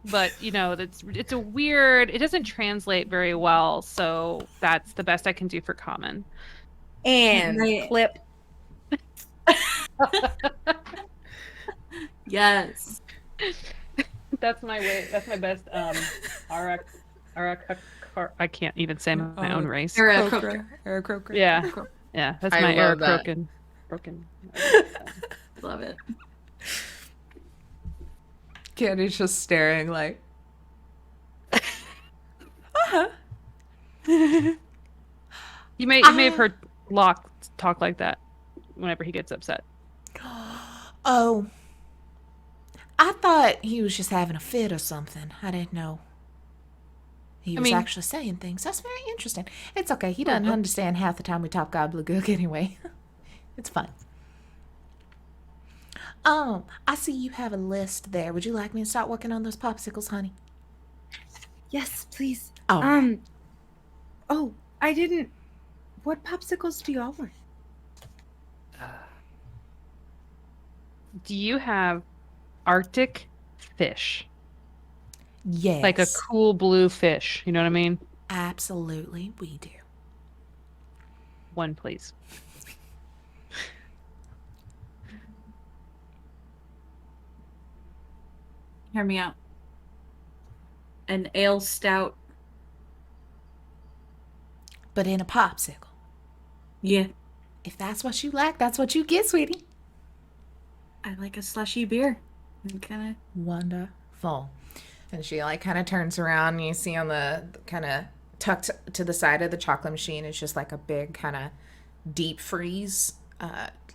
Speaker 5: but you know, it's a weird. It doesn't translate very well, so that's the best I can do for common.
Speaker 2: And
Speaker 4: Right.
Speaker 2: clip.
Speaker 4: Yes.
Speaker 5: That's my way. That's my best. Aarakocra. I can't even say my own race.
Speaker 1: Aarakocra.
Speaker 5: Yeah, yeah. That's
Speaker 2: I
Speaker 5: my
Speaker 2: love that.
Speaker 5: Aarakocra. Broken.
Speaker 4: Love it.
Speaker 1: Candy's just staring like.
Speaker 5: You may have heard Locke talk like that whenever he gets upset.
Speaker 1: Oh. I thought he was just having a fit or something. I didn't know. He was actually saying things. That's very interesting. It's okay. He doesn't understand half the time we talk gobbledygook anyway. It's fun. I see you have a list there. Would you like me to start working on those popsicles, honey?
Speaker 2: Yes, please.
Speaker 1: Oh.
Speaker 2: Oh, I didn't. What popsicles do y'all want?
Speaker 5: Do you have Arctic fish?
Speaker 1: Yes.
Speaker 5: Like a cool blue fish. You know what I mean?
Speaker 1: Absolutely, we do.
Speaker 5: One, please.
Speaker 4: Hear me out. An ale stout.
Speaker 1: But in a popsicle.
Speaker 4: Yeah.
Speaker 1: If that's what you like, that's what you get, sweetie.
Speaker 4: I like a slushy beer. Kind of.
Speaker 1: Wonderful. And she kind of turns around and you see on the kind of tucked to the side of the chocolate machine, it's just like a big kind of deep freeze,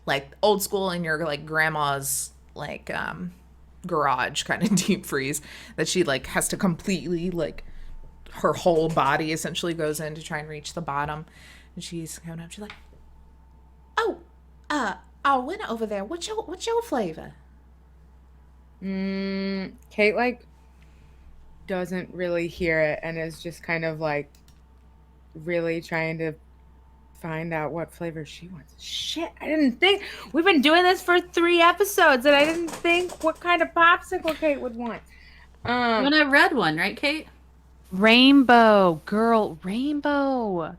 Speaker 1: like old school in your grandma's garage kind of deep freeze that she has to completely her whole body essentially goes in to try and reach the bottom. And she's coming up, she's like, our winner over there, what's your flavor?
Speaker 2: Kate doesn't really hear it and is just kind of really trying to find out what flavor she wants. Shit, I didn't think. We've been doing this for 3 episodes and I didn't think what kind of popsicle Kate would want.
Speaker 4: You want a red one, right, Kate?
Speaker 5: Rainbow, girl, rainbow.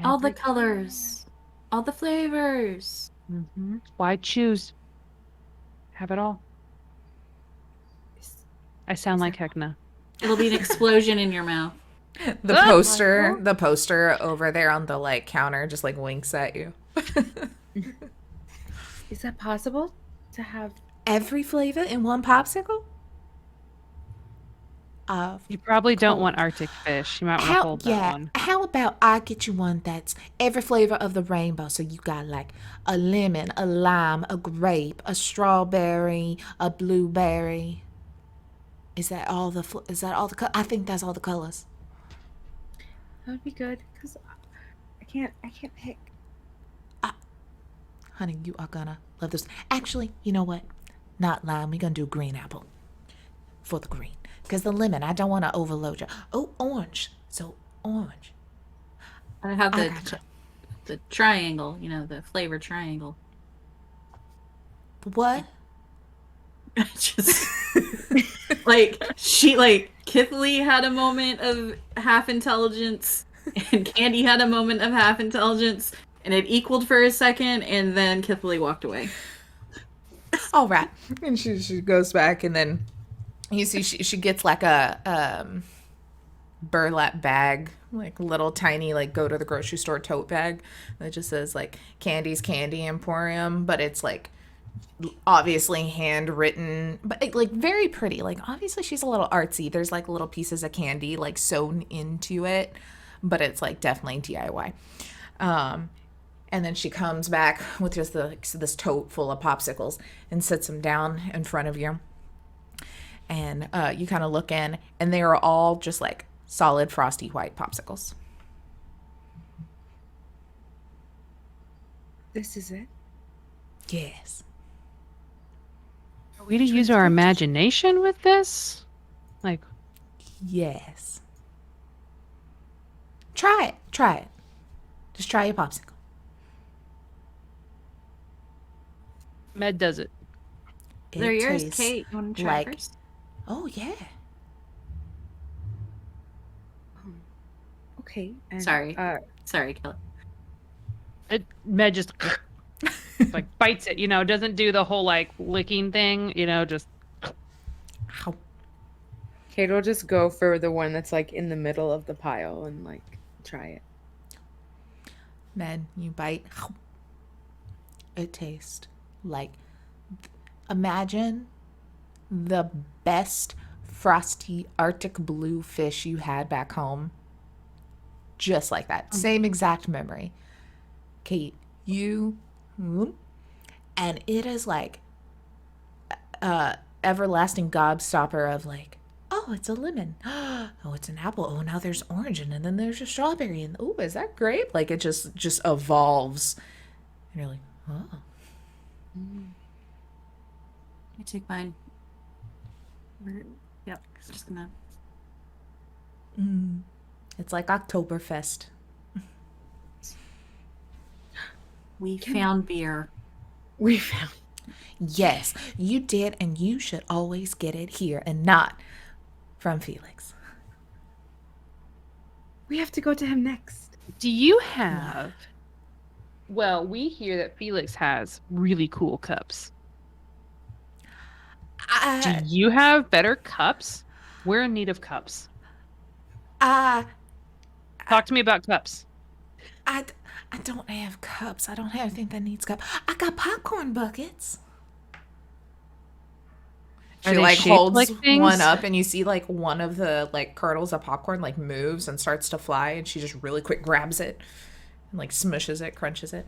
Speaker 4: All the colors, all the flavors.
Speaker 5: Mm-hmm. Why choose? Have it all. I sound like Heckna.
Speaker 4: It'll be an explosion in your mouth.
Speaker 1: The poster over there on the counter just winks at you.
Speaker 2: Is that possible to have
Speaker 1: Every flavor in one popsicle?
Speaker 5: You probably don't want Arctic fish. You might want to hold that one.
Speaker 1: How about I get you one that's every flavor of the rainbow? So you got a lemon, a lime, a grape, a strawberry, a blueberry. Is that all the I think that's all the colors.
Speaker 2: That would be good because I I can't pick.
Speaker 1: Honey, you are gonna love this. Actually, you know what? Not lime. We're gonna do green apple for the green. Because the lemon, I don't want to overload you. Oh, orange. So, orange.
Speaker 4: I have
Speaker 1: I gotcha.
Speaker 4: the triangle, the flavor triangle.
Speaker 1: What?
Speaker 4: Just Kythalee had a moment of half intelligence, and Candy had a moment of half intelligence, and it equaled for a second, and then Kythalee walked away.
Speaker 1: All right. And she goes back, and then you see she gets like a burlap bag, like little tiny, like go to the grocery store tote bag that just says like Candy's Candy Emporium, but it's like obviously handwritten, but like very pretty. Like obviously she's a little artsy. There's like little pieces of candy like sewn into it, but it's like definitely DIY. And then she comes back with just this tote full of popsicles and sits them down in front of you. And you kind of look in, and they are all just like solid frosty white popsicles.
Speaker 2: This is it?
Speaker 1: Yes.
Speaker 5: Are we to use our imagination with this? Like,
Speaker 1: Yes. Try it. Just try your popsicle.
Speaker 5: Med does it.
Speaker 4: They're yours,
Speaker 1: tastes
Speaker 4: Kate. You want to try
Speaker 1: like-
Speaker 4: first?
Speaker 1: Oh, yeah.
Speaker 2: Okay. And,
Speaker 4: Sorry. Sorry, Kelly.
Speaker 5: Med just like bites it, doesn't do the whole like licking thing, just
Speaker 1: Ow.
Speaker 2: Kate will just go for the one that's like in the middle of the pile and like try it.
Speaker 1: Man, you bite. It tastes like, imagine the best frosty Arctic blue fish you had back home. Just like that. Same exact memory. Kate, and it is like everlasting gobstopper of like, oh, it's a lemon. Oh, it's an apple. Oh, now there's orange, and then there's a strawberry, and oh, is that grape? Like it just evolves, and you're like, oh.
Speaker 4: I take mine. Yep. Just gonna.
Speaker 1: It's like Oktoberfest.
Speaker 4: We found beer.
Speaker 2: We found.
Speaker 1: Yes, you did, and you should always get it here and not from Felix.
Speaker 2: We have to go to him next.
Speaker 5: do you have well, we hear that Felix has really cool cups. Do you have better cups? We're in need of cups. Talk to me about cups.
Speaker 1: I don't have cups. I don't have anything that needs cup. I got popcorn buckets.
Speaker 5: Are
Speaker 1: She
Speaker 5: they
Speaker 1: like
Speaker 5: shaped
Speaker 1: holds
Speaker 5: like things?
Speaker 1: one up, and you see like one of the like kernels of popcorn like moves and starts to fly, and she just really quick grabs it and like smushes it, crunches it.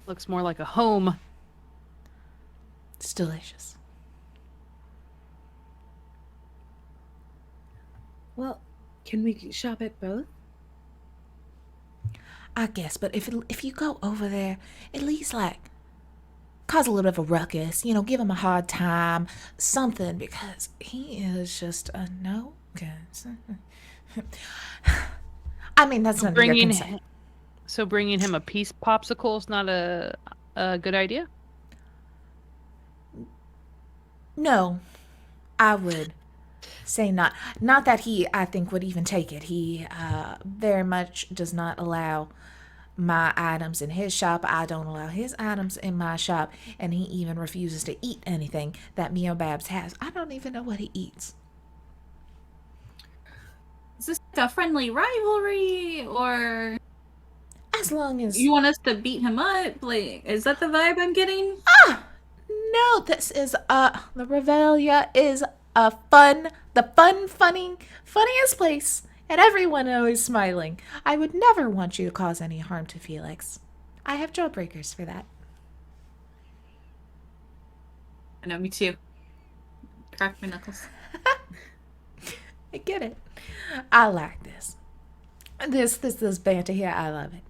Speaker 5: Looks more like a home.
Speaker 1: It's delicious.
Speaker 2: Well, can we shop at both?
Speaker 1: I guess, but if you go over there, at least like cause a little bit of a ruckus, give him a hard time, something, because he is just a no. I mean, that's not your consent.
Speaker 5: So bringing him a piece popsicle is not a good idea?
Speaker 1: No, I would say not. Not that he, I think, would even take it. He very much does not allow my items in his shop. I don't allow his items in my shop, and he even refuses to eat anything that Mio Babs has. I don't even know what he eats.
Speaker 4: Is this like a friendly rivalry, or
Speaker 1: As long as
Speaker 4: you want us to beat him up? Like, is that the vibe I'm getting?
Speaker 1: no, this is the Revelia is funniest place, and everyone always smiling. I would never want you to cause any harm to Felix. I have jawbreakers for that.
Speaker 4: I know, me too. Crack my knuckles.
Speaker 1: I get it. I like this. this banter here, I love it.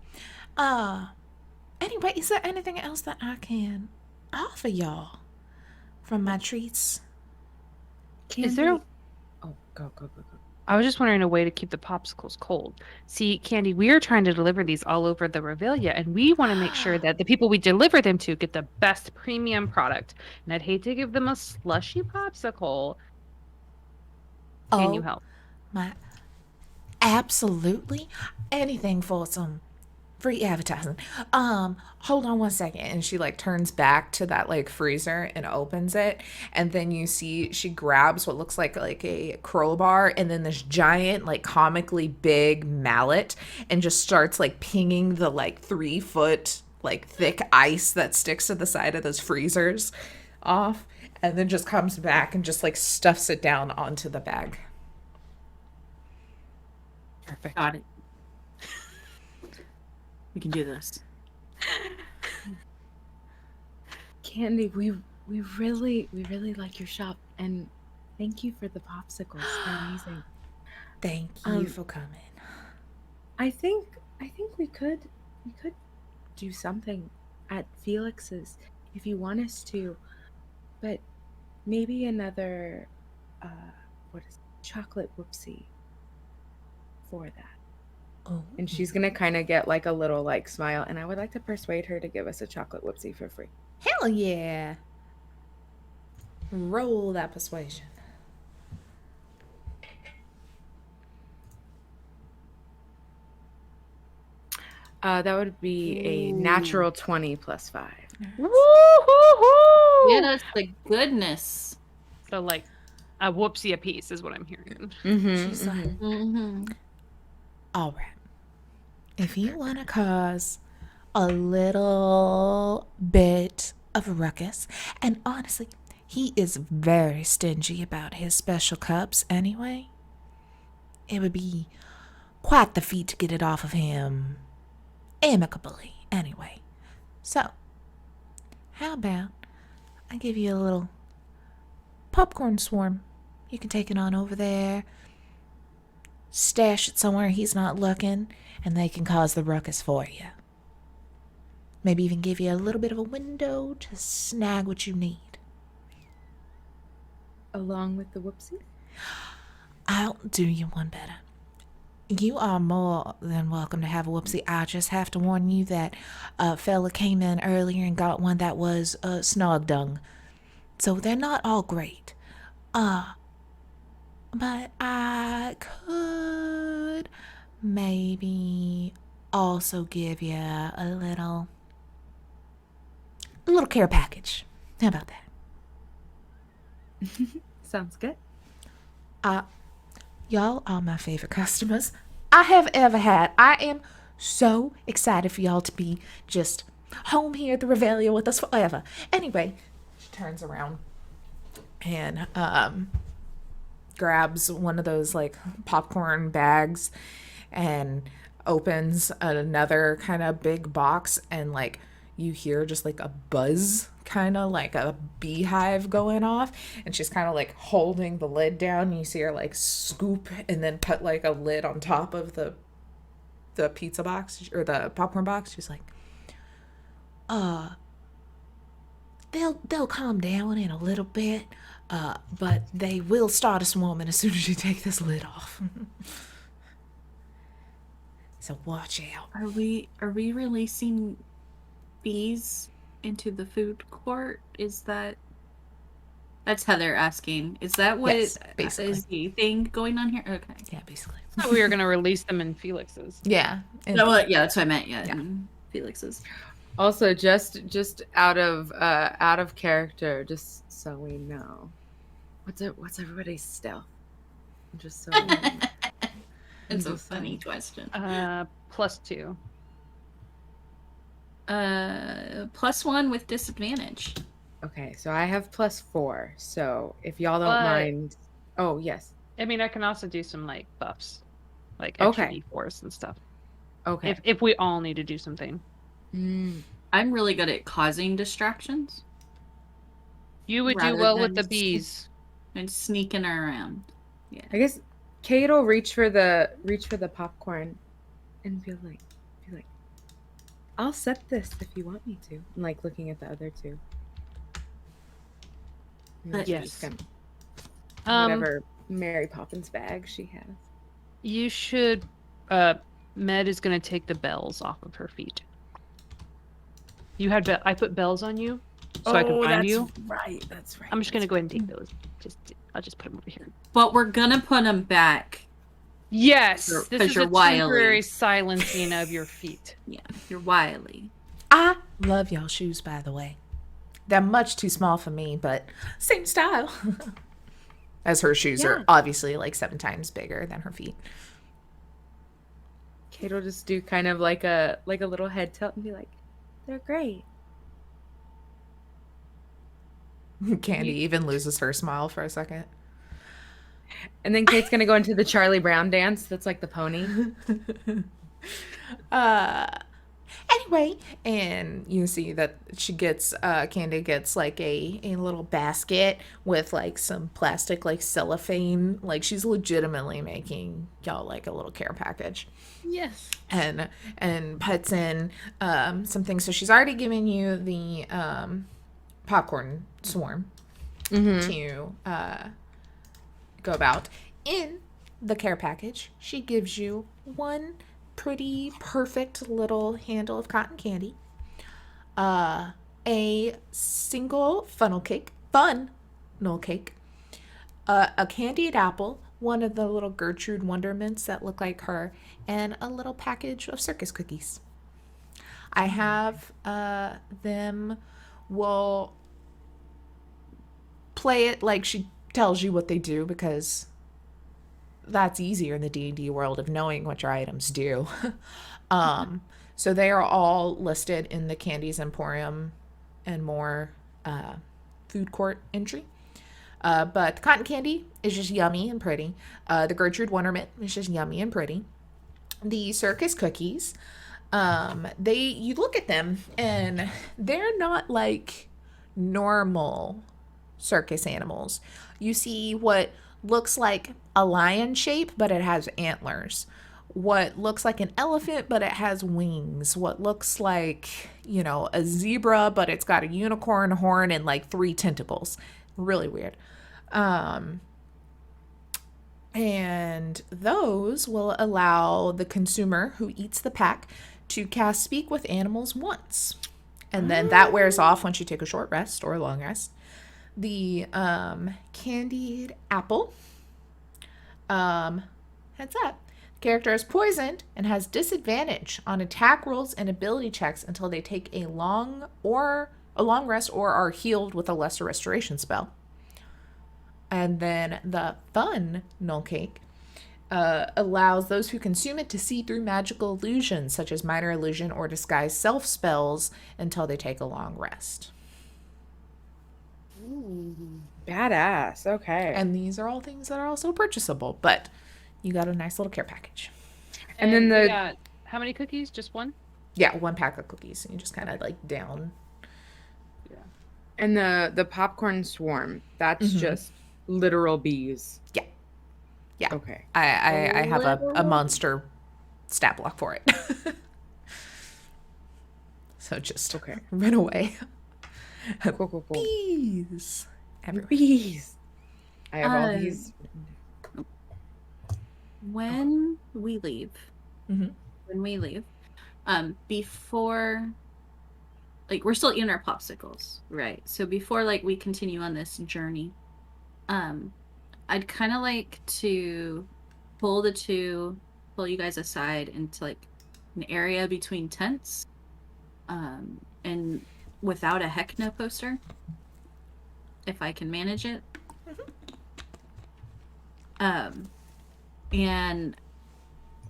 Speaker 1: Anyway, is there anything else that I can offer y'all from my treats?
Speaker 5: Is there?
Speaker 2: Oh, go.
Speaker 5: I was just wondering a way to keep the popsicles cold. See, Candy, we are trying to deliver these all over the Revelia, and we want to make sure that the people we deliver them to get the best premium product. And I'd hate to give them a slushy popsicle. Can you help?
Speaker 1: My absolutely anything for some free advertising. Hold on one second. And she like turns back to that like freezer and opens it, and then you see she grabs what looks like a crowbar and then this giant like comically big mallet and just starts like pinging the like 3-foot like thick ice that sticks to the side of those freezers off, and then just comes back and just like stuffs it down onto the bag.
Speaker 5: Perfect.
Speaker 4: Got it. We can do this.
Speaker 2: Candy, we really like your shop, and thank you for the popsicles. They're amazing.
Speaker 1: Thank you for coming.
Speaker 2: I think we could do something at Felix's if you want us to, but maybe another chocolate whoopsie for that.
Speaker 1: Oh.
Speaker 2: And she's gonna kind of get like a little like smile, and I would like to persuade her to give us a chocolate whoopsie for free.
Speaker 1: Hell yeah. Roll that persuasion.
Speaker 2: That would be a natural 20 plus 5.
Speaker 5: Woo-hoo-hoo!
Speaker 4: Get us the goodness.
Speaker 5: So like a whoopsie a piece is what I'm hearing.
Speaker 1: She's like,
Speaker 4: Mm-hmm.
Speaker 1: all right. If you want to cause a little bit of a ruckus, and honestly, he is very stingy about his special cups anyway, it would be quite the feat to get it off of him amicably anyway. So, how about I give you a little popcorn swarm? You can take it on over there, stash it somewhere he's not looking, and they can cause the ruckus for you. Maybe even give you a little bit of a window to snag what you need.
Speaker 2: Along with the whoopsie?
Speaker 1: I'll do you one better. You are more than welcome to have a whoopsie. I just have to warn you that a fella came in earlier and got one that was snog dung. So they're not all great. But I could maybe also give you a little care package. How about that?
Speaker 2: Sounds good.
Speaker 1: Y'all are my favorite customers I have ever had. I am so excited for y'all to be just home here at the Revelia with us forever. Anyway, she turns around and grabs one of those like popcorn bags and opens another kind of big box, and like you hear just like a buzz, kind of like a beehive going off, and she's kind of like holding the lid down, and you see her like scoop and then put like a lid on top of the pizza box or the popcorn box. She's like, they'll calm down in a little bit, but they will start swarming as soon as you take this lid off. So watch out.
Speaker 4: Are we releasing bees into the food court? That's Heather asking. Is that what
Speaker 1: Yes, basically.
Speaker 4: is the thing going on here? Okay.
Speaker 1: Yeah, basically.
Speaker 5: So we were gonna release them in Felix's.
Speaker 1: Yeah. And
Speaker 4: No, well, yeah, that's what I meant. Yeah, in Felix's.
Speaker 2: Also, just out of character, just so we know, what's everybody's stealth? Just so we know.
Speaker 4: It's a funny question.
Speaker 5: +2.
Speaker 4: +1 with disadvantage.
Speaker 2: Okay, so I have +4. So if y'all don't
Speaker 5: But-
Speaker 2: mind, oh yes,
Speaker 5: I mean, I can also do some like buffs, like extra
Speaker 2: Okay.
Speaker 5: D4s and stuff.
Speaker 2: okay.
Speaker 5: If we all need to do something,
Speaker 4: I'm really good at causing distractions
Speaker 5: you would do
Speaker 4: Rather
Speaker 5: well with
Speaker 4: than
Speaker 5: the bees.
Speaker 4: and sneaking around. Yeah.
Speaker 2: I guess Kate will reach for the popcorn, and be like, I'll set this if you want me to. And like looking at the other two.
Speaker 4: But
Speaker 5: yes.
Speaker 2: Whatever Mary Poppins bag she has.
Speaker 5: You should. Med is gonna take the bells off of her feet. You had I put bells on you, so I could find you.
Speaker 2: Right. That's right.
Speaker 5: I'm just gonna go ahead and take those. I'll just put them over here.
Speaker 4: But we're gonna put them back.
Speaker 5: Yes,
Speaker 4: You're-
Speaker 5: this
Speaker 4: 'cause
Speaker 5: is
Speaker 4: you're
Speaker 5: a
Speaker 4: wily.
Speaker 5: temporary silencing of your feet.
Speaker 4: Yeah, you're wily.
Speaker 1: I love y'all shoes, by the way. They're much too small for me, but same style. As her shoes are obviously like 7 times bigger than her feet.
Speaker 2: Kate will just do kind of like a little head tilt and be like, they're great.
Speaker 1: Candy even loses her smile for a second.
Speaker 2: And then Kate's gonna go into the Charlie Brown dance. That's like the pony.
Speaker 1: Anyway, and you see that she gets Candy gets like a little basket with like some plastic like cellophane. Like she's legitimately making y'all like a little care package.
Speaker 5: Yes.
Speaker 1: And puts in some things. So she's already given you the popcorn swarm to go about. In the care package, she gives you one pretty perfect little handle of cotton candy, a single funnel cake, a candied apple, one of the little Gertrude Wondermints that look like her, and a little package of circus cookies. I have them will play it like she tells you what they do, because that's easier in the D&D world of knowing what your items do. So they are all listed in the Candies Emporium and More food court entry. But cotton candy is just yummy and pretty. The Gertrude Wondermint is just yummy and pretty. The circus cookies, you look at them and they're not like normal circus animals. You see what looks like a lion shape, but it has antlers. What looks like an elephant, but it has wings. What looks like, a zebra, but it's got a unicorn horn and like 3 tentacles. Really weird. And those will allow the consumer who eats the pack to cast Speak with Animals once. And then that wears off once you take a short rest or a long rest. The candied apple, heads up. Character is poisoned and has disadvantage on attack rolls and ability checks until they take a long rest or are healed with a lesser restoration spell. And then the fun null cake allows those who consume it to see through magical illusions such as minor illusion or disguise self spells until they take a long rest.
Speaker 2: Ooh, badass. Okay.
Speaker 1: And these are all things that are also purchasable, but you got a nice little care package.
Speaker 2: And then
Speaker 5: we got how many cookies? Just one?
Speaker 1: Yeah, 1 pack of cookies. And you just kind of like down.
Speaker 2: And the popcorn swarm, that's just literal bees.
Speaker 1: Yeah.
Speaker 2: Okay.
Speaker 1: I have a monster stat block for it. So just run away.
Speaker 2: Cool.
Speaker 1: Bees. Everywhere.
Speaker 2: Bees. I have all these.
Speaker 4: When we leave, before, like, we're still eating our popsicles, right? So before, like, we continue on this journey, I'd kind of like to pull you guys aside into, like, an area between tents, and without a Heckna poster, if I can manage it. And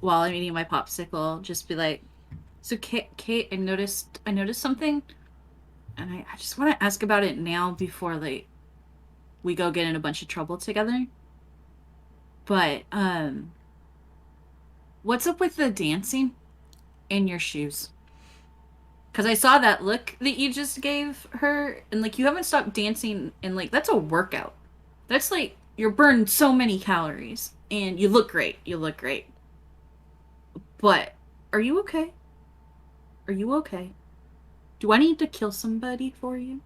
Speaker 4: while I'm eating my popsicle, just be like, so Kate, I noticed something, and I just want to ask about it now before, like, we go get in a bunch of trouble together. But what's up with the dancing in your shoes? Because I saw that look that you just gave her, and like you haven't stopped dancing, and like that's a workout. That's like you're burning so many calories, and you look great. But Are you okay? Are you okay? Do I need to kill somebody for you?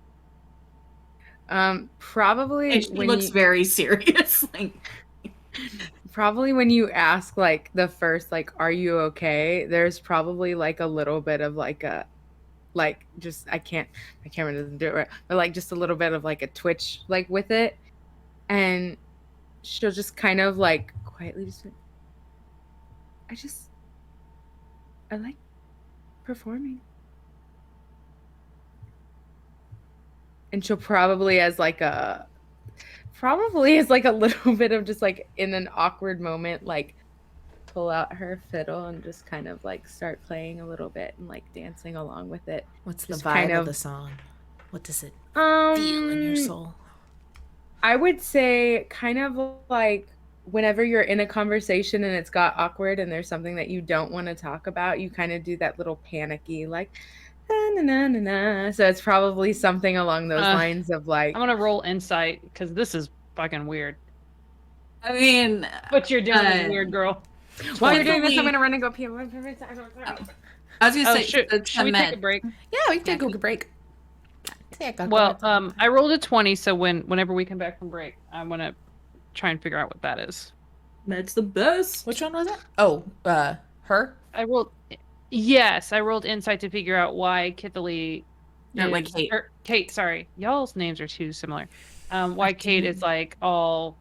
Speaker 2: Probably
Speaker 4: And she
Speaker 2: when
Speaker 4: looks
Speaker 2: you,
Speaker 4: very serious. Like,
Speaker 2: probably when you ask like the first like, "Are you okay?" There's probably like a little bit of like a, like just my camera doesn't do it right, but like just a little bit of like a twitch like with it, and she'll just kind of like quietly just, I like performing. And she'll probably as like a little bit of just like in an awkward moment, like pull out her fiddle and just kind of like start playing a little bit and like dancing along with it.
Speaker 1: What's the
Speaker 2: Just
Speaker 1: vibe
Speaker 2: kind
Speaker 1: of
Speaker 2: of-
Speaker 1: the song? What does it feel in your soul?
Speaker 2: I would say kind of like whenever you're in a conversation and it's got awkward and there's something that you don't want to talk about, you kind of do that little panicky like na na na na. So it's probably something along those lines of like,
Speaker 5: I'm gonna roll insight because this is fucking weird.
Speaker 4: I mean,
Speaker 5: What you're doing is weird, girl.
Speaker 2: while you're doing this, I'm
Speaker 4: Kythalee-
Speaker 2: gonna run and go pee.
Speaker 4: I was gonna say,
Speaker 5: Should we take a break?
Speaker 1: Yeah, we can take a break.
Speaker 5: Well, I rolled a 20, so whenever we come back from break, I'm gonna try and figure out what that is.
Speaker 4: Med's the best.
Speaker 1: Which one was it? Oh, her?
Speaker 5: I rolled insight to figure out why Kythalee
Speaker 4: Not like
Speaker 5: is-
Speaker 4: Kate.
Speaker 5: or Kate, sorry. Y'all's names are too similar. Why Kate is like all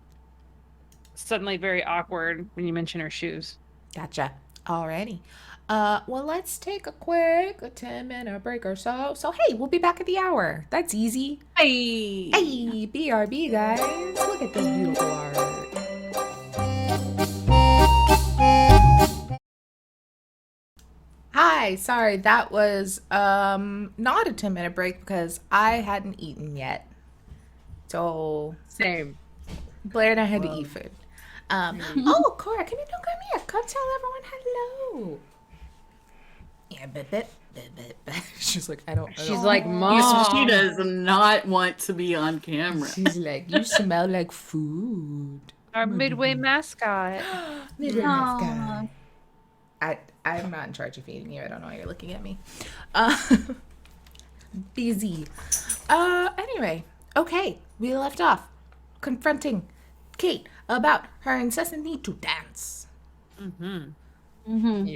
Speaker 5: suddenly very awkward when you mention her shoes.
Speaker 1: Gotcha. Alrighty. Well, let's take a quick 10-minute break or so. So, hey, we'll be back at the hour. That's easy.
Speaker 4: Hey.
Speaker 1: Hey, BRB, guys. Look at this beautiful art. Hi, sorry, that was not a 10-minute break because I hadn't eaten yet. So
Speaker 2: same.
Speaker 1: Blair and I had to eat food. Oh, Cora, come here. Come tell everyone hello. Yeah, bit. She's like, I don't.
Speaker 2: She's like,
Speaker 4: She
Speaker 2: Mom.
Speaker 4: does not want to be on camera.
Speaker 1: She's like, you smell like food.
Speaker 5: Our Midway mascot.
Speaker 1: Midway
Speaker 3: Aw.
Speaker 1: mascot. I'm not in charge of feeding you. I don't know why you're looking at me. Busy. Anyway, okay, we left off confronting Kate about her incessant need to dance.
Speaker 2: You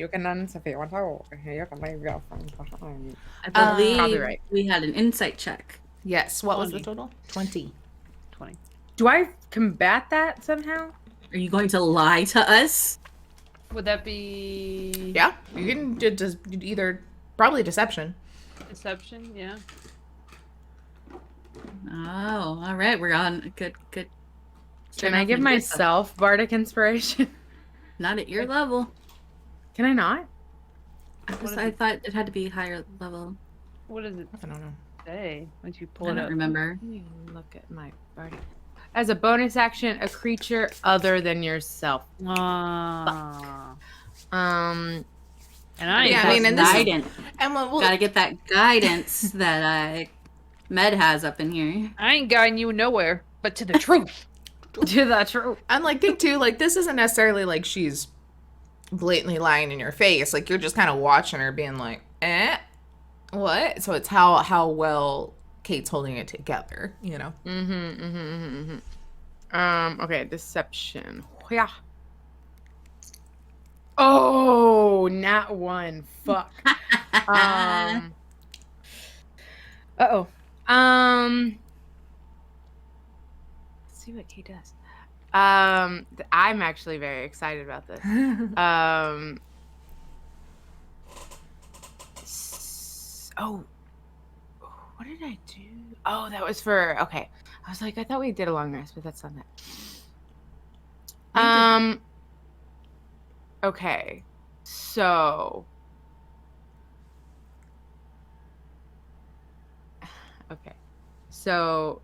Speaker 2: can dance if you want to. You can leave your friends behind.
Speaker 4: I believe
Speaker 2: Copyright.
Speaker 4: we had an insight check.
Speaker 1: Yes, what was the
Speaker 5: 20.
Speaker 1: total? 20.
Speaker 5: 20.
Speaker 2: Do I combat that somehow?
Speaker 4: Are you going to lie to us?
Speaker 5: Would that be
Speaker 1: Yeah, you can just either, probably deception.
Speaker 5: deception? Yeah.
Speaker 4: Oh, all right. We're on good.
Speaker 2: Can I give myself bardic inspiration?
Speaker 4: Not at your level.
Speaker 2: Can I not?
Speaker 4: I thought it had to be higher level.
Speaker 5: What does it
Speaker 1: I don't know.
Speaker 5: say once you pull
Speaker 4: I
Speaker 5: it
Speaker 4: don't
Speaker 5: up?
Speaker 4: remember.
Speaker 2: Let me look at my bardic. As a bonus action, a creature other than yourself.
Speaker 5: Ah.
Speaker 2: Um,
Speaker 5: And I ain't
Speaker 1: Yeah, I
Speaker 5: got
Speaker 1: mean, and this is-
Speaker 4: guidance.
Speaker 1: And we'll
Speaker 4: Gotta get that guidance that Med has up in here.
Speaker 5: I ain't guiding you nowhere, but to the truth.
Speaker 2: to the truth.
Speaker 1: and like think too, like this isn't necessarily like she's blatantly lying in your face. Like you're just kind of watching her being like, what? So it's how well Kate's holding it together, you know?
Speaker 2: Okay, deception. Yeah. Oh, not one. Fuck. Uh-oh. Let's see what Kate does. I'm actually very excited about this. Oh, what did I do? Oh, that was for, okay. I was like, I thought we did a long rest, but that's not that. Okay. So. Okay. So,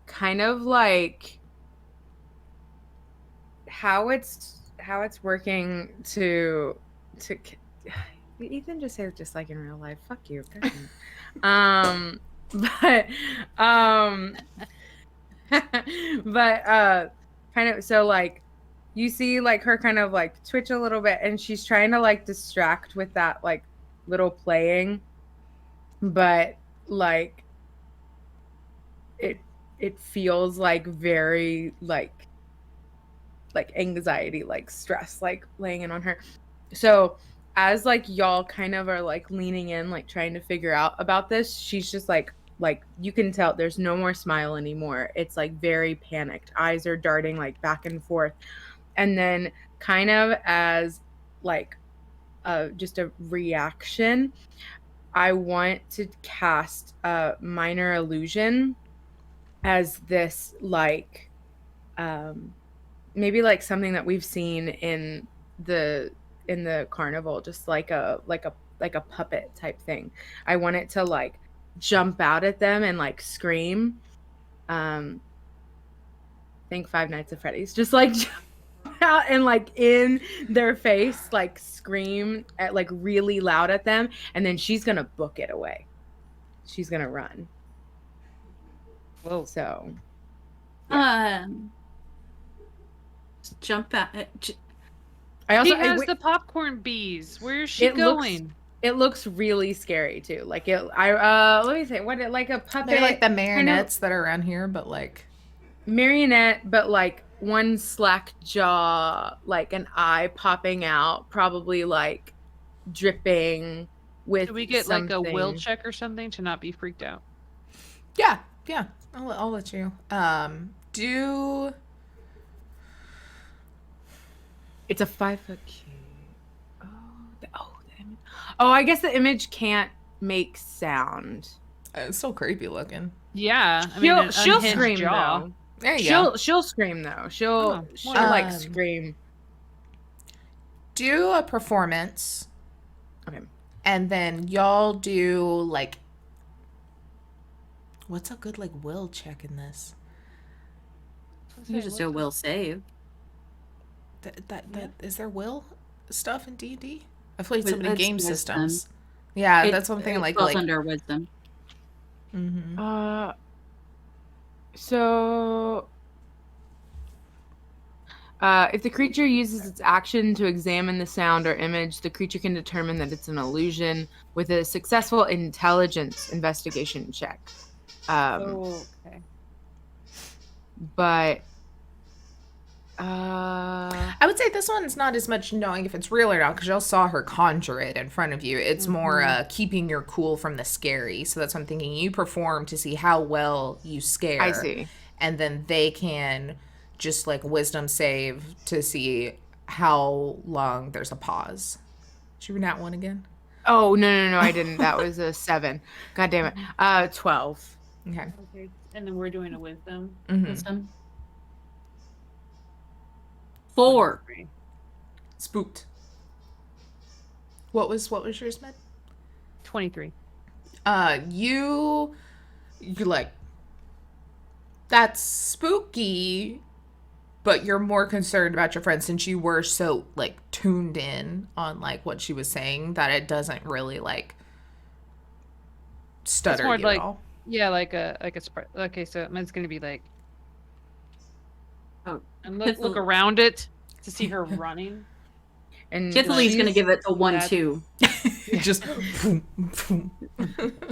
Speaker 2: kind of like how it's working to Ethan just said just like in real life, fuck you. But but kind of so like you see like her kind of like twitch a little bit, and she's trying to like distract with that like little playing, but like it feels like very like anxiety, like stress, like laying in on her. So as like y'all kind of are like leaning in, like trying to figure out about this, she's just like you can tell there's no more smile anymore. It's like very panicked. Eyes are darting like back and forth. And then kind of as like just a reaction, I want to cast a minor illusion as this like maybe like something that we've seen in the carnival, just like a puppet type thing. I want it to like jump out at them and like scream. Think Five Nights at Freddy's, just like jump out and like in their face, like scream at like really loud at them, and then she's gonna book it away. She's gonna run.
Speaker 5: Whoa.
Speaker 2: So
Speaker 4: jump out.
Speaker 2: I also
Speaker 5: She has the popcorn bees. Where is she
Speaker 2: It looks-
Speaker 5: going?
Speaker 2: it looks really scary too. Like let me say, what it like a puppet,
Speaker 1: They're like the
Speaker 2: kind of
Speaker 1: marionettes that are around here, but like
Speaker 2: marionette, but like one slack jaw, like an eye popping out, probably like dripping with.
Speaker 5: Do we get like a will
Speaker 2: something.
Speaker 5: check or something to not be freaked out?
Speaker 1: yeah. I'll let you. Do
Speaker 2: It's a 5-foot cube. Oh, I guess the image can't make sound.
Speaker 1: it's still creepy looking.
Speaker 5: Yeah, I mean,
Speaker 2: She'll
Speaker 5: an unhinged
Speaker 2: scream
Speaker 5: jaw.
Speaker 2: though.
Speaker 1: There you go.
Speaker 2: She'll scream though. She'll
Speaker 5: Oh,
Speaker 2: like
Speaker 1: um,
Speaker 2: scream.
Speaker 1: Do a performance,
Speaker 2: Okay.
Speaker 1: and then y'all do like what's a good like will check in this?
Speaker 4: You just do a will save.
Speaker 1: That is there will stuff in D&D? I've played so
Speaker 4: With-
Speaker 1: many
Speaker 4: it's
Speaker 1: game
Speaker 4: wisdom.
Speaker 1: systems. Yeah, that's one thing.
Speaker 4: It
Speaker 1: Like
Speaker 4: falls under wisdom.
Speaker 1: Mhm.
Speaker 2: So if the creature uses its action to examine the sound or image, the creature can determine that it's an illusion with a successful intelligence investigation check.
Speaker 5: Okay.
Speaker 2: But
Speaker 1: I would say this one's not as much knowing if it's real or not, because y'all saw her conjure it in front of you. It's more keeping your cool from the scary. So that's what I'm thinking. You perform to see how well you scare.
Speaker 2: I see.
Speaker 1: And then they can just like wisdom save to see how long there's a pause. Should we not one again?
Speaker 2: Oh, no, I didn't. That was a 7. God damn it. 12.
Speaker 1: Okay.
Speaker 5: Okay. And then we're doing a wisdom.
Speaker 1: Mhm.
Speaker 4: Wisdom. 4.
Speaker 1: Spooked. What was yours, Med?
Speaker 5: 23.
Speaker 1: You're like, that's spooky, but you're more concerned about your friend since you were so like tuned in on like what she was saying that it doesn't really like stutter
Speaker 5: more
Speaker 1: you
Speaker 5: like-
Speaker 1: at all.
Speaker 5: Yeah, like a surprise. Okay, so it's gonna be like,
Speaker 4: Oh,
Speaker 5: and look around it to see her running.
Speaker 2: And
Speaker 4: Kythalee's gonna give it a 1-2.
Speaker 1: Just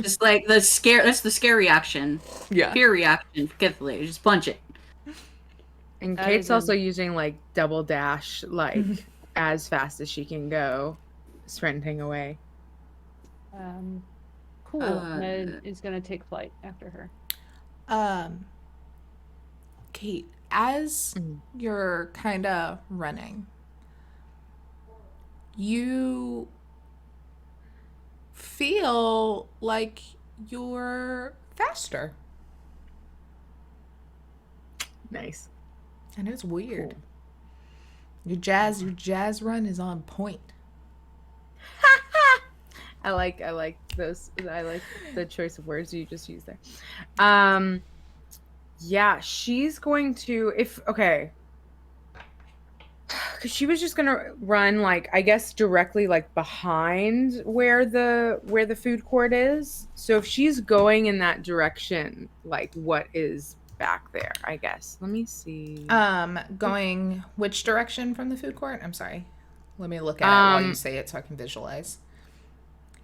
Speaker 4: Just like the scare. That's the scare reaction.
Speaker 1: yeah.
Speaker 4: Fear reaction. For Kythalee. Just punch it.
Speaker 2: And
Speaker 5: That
Speaker 2: Kate's
Speaker 5: is
Speaker 2: also using like double dash, like as fast as she can go, sprinting away.
Speaker 5: Cool. Ned is gonna take flight after her.
Speaker 1: Kate, as
Speaker 2: Mhm.
Speaker 1: you're kind of running, you feel like you're faster.
Speaker 2: Nice.
Speaker 1: And it's weird. Your jazz run is on point.
Speaker 2: I like those. I like the choice of words you just used there. Yeah, she's going to because she was just gonna run like I guess directly like behind where the food court is. So if she's going in that direction, like what is back there, I guess. Let me see.
Speaker 1: Going which direction from the food court? I'm sorry. Let me look at it while you say it so I can visualize.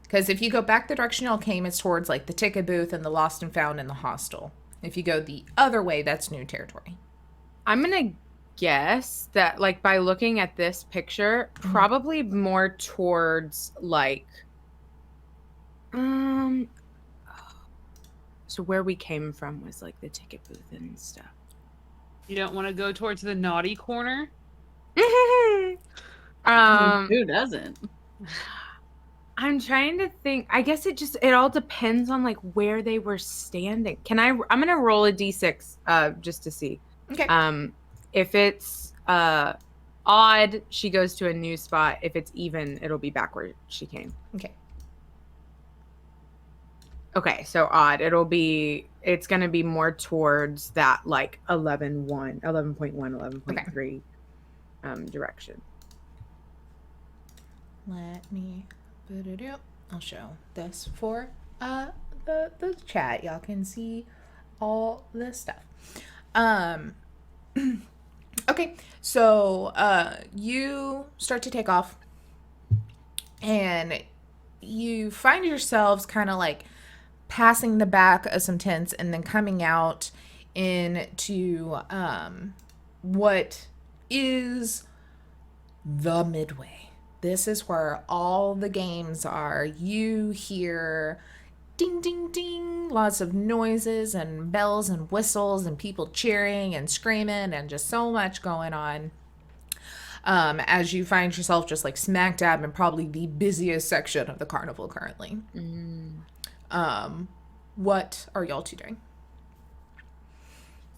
Speaker 1: Because if you go back the direction y'all came, it's towards like the ticket booth and the lost and found and the hostel. If you go the other way, that's new territory.
Speaker 2: I'm gonna guess that, like, by looking at this picture, probably more towards like, so where we came from was like the ticket booth and stuff.
Speaker 5: You don't want to go towards the naughty corner?
Speaker 4: Who doesn't?
Speaker 2: I'm trying to think. I guess it all depends on like where they were standing. I'm gonna roll a d6 just to see.
Speaker 1: Okay.
Speaker 2: If it's odd, she goes to a new spot. If it's even, it'll be back where she came.
Speaker 1: Okay.
Speaker 2: Okay, so odd. It's gonna be more towards that like 11.1, 11.3 direction.
Speaker 1: Let me put it up. I'll show this for the chat. Y'all can see all this stuff. Okay, so you start to take off, and you find yourselves kind of like passing the back of some tents and then coming out into what is the Midway. This is where all the games are. You hear ding, ding, ding, lots of noises and bells and whistles and people cheering and screaming and just so much going on. As you find yourself just like smack dab in probably the busiest section of the carnival currently. What are y'all two doing?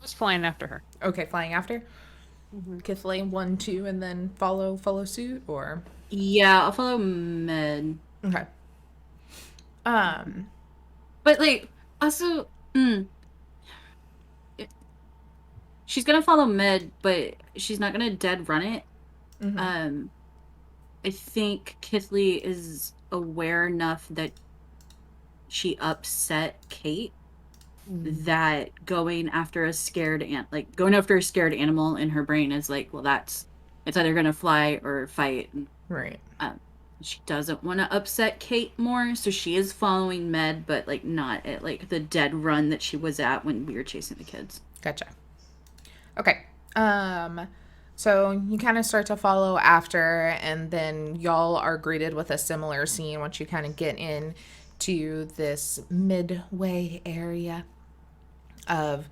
Speaker 5: Just flying after her.
Speaker 1: Okay, flying after? Kythalee, 1, 2, and then follow suit, or?
Speaker 4: Yeah, I'll follow Med.
Speaker 1: Okay.
Speaker 4: But like, also, she's gonna follow Med, but she's not gonna dead run it. I think Kythalee is aware enough that she upset Kate that going after a scared animal in her brain is like, well, it's either gonna fly or fight.
Speaker 1: Right.
Speaker 4: She doesn't want to upset Kate more, so she is following Med, but like not at like the dead run that she was at when we were chasing the kids.
Speaker 1: Gotcha. Okay. So you kind of start to follow after, and then y'all are greeted with a similar scene once you kind of get in to this Midway area of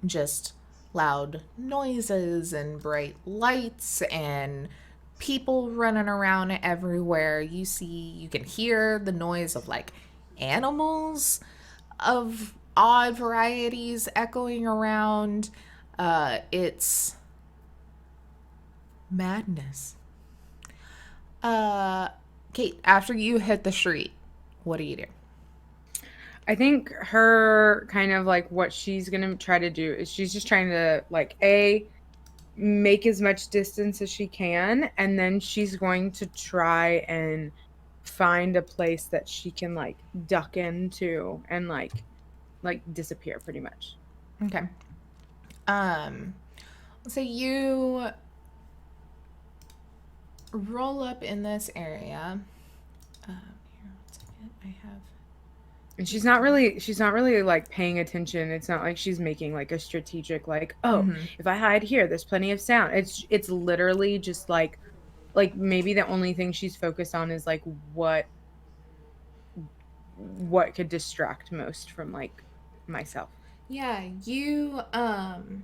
Speaker 1: just loud noises and bright lights and people running around everywhere. You can hear the noise of like animals of odd varieties echoing around. It's madness. Kate, after you hit the street, what do you do?
Speaker 2: I think her kind of like what she's gonna try to do is she's just trying to like make as much distance as she can, and then she's going to try and find a place that she can like duck into and like disappear pretty much.
Speaker 1: Okay. So you roll up in this area. Here, 1 second. I have.
Speaker 2: And she's not really like paying attention. It's not like she's making like a strategic like, if I hide here, there's plenty of sound. It's literally just like maybe the only thing she's focused on is like what could distract most from like myself.
Speaker 1: Yeah, you kind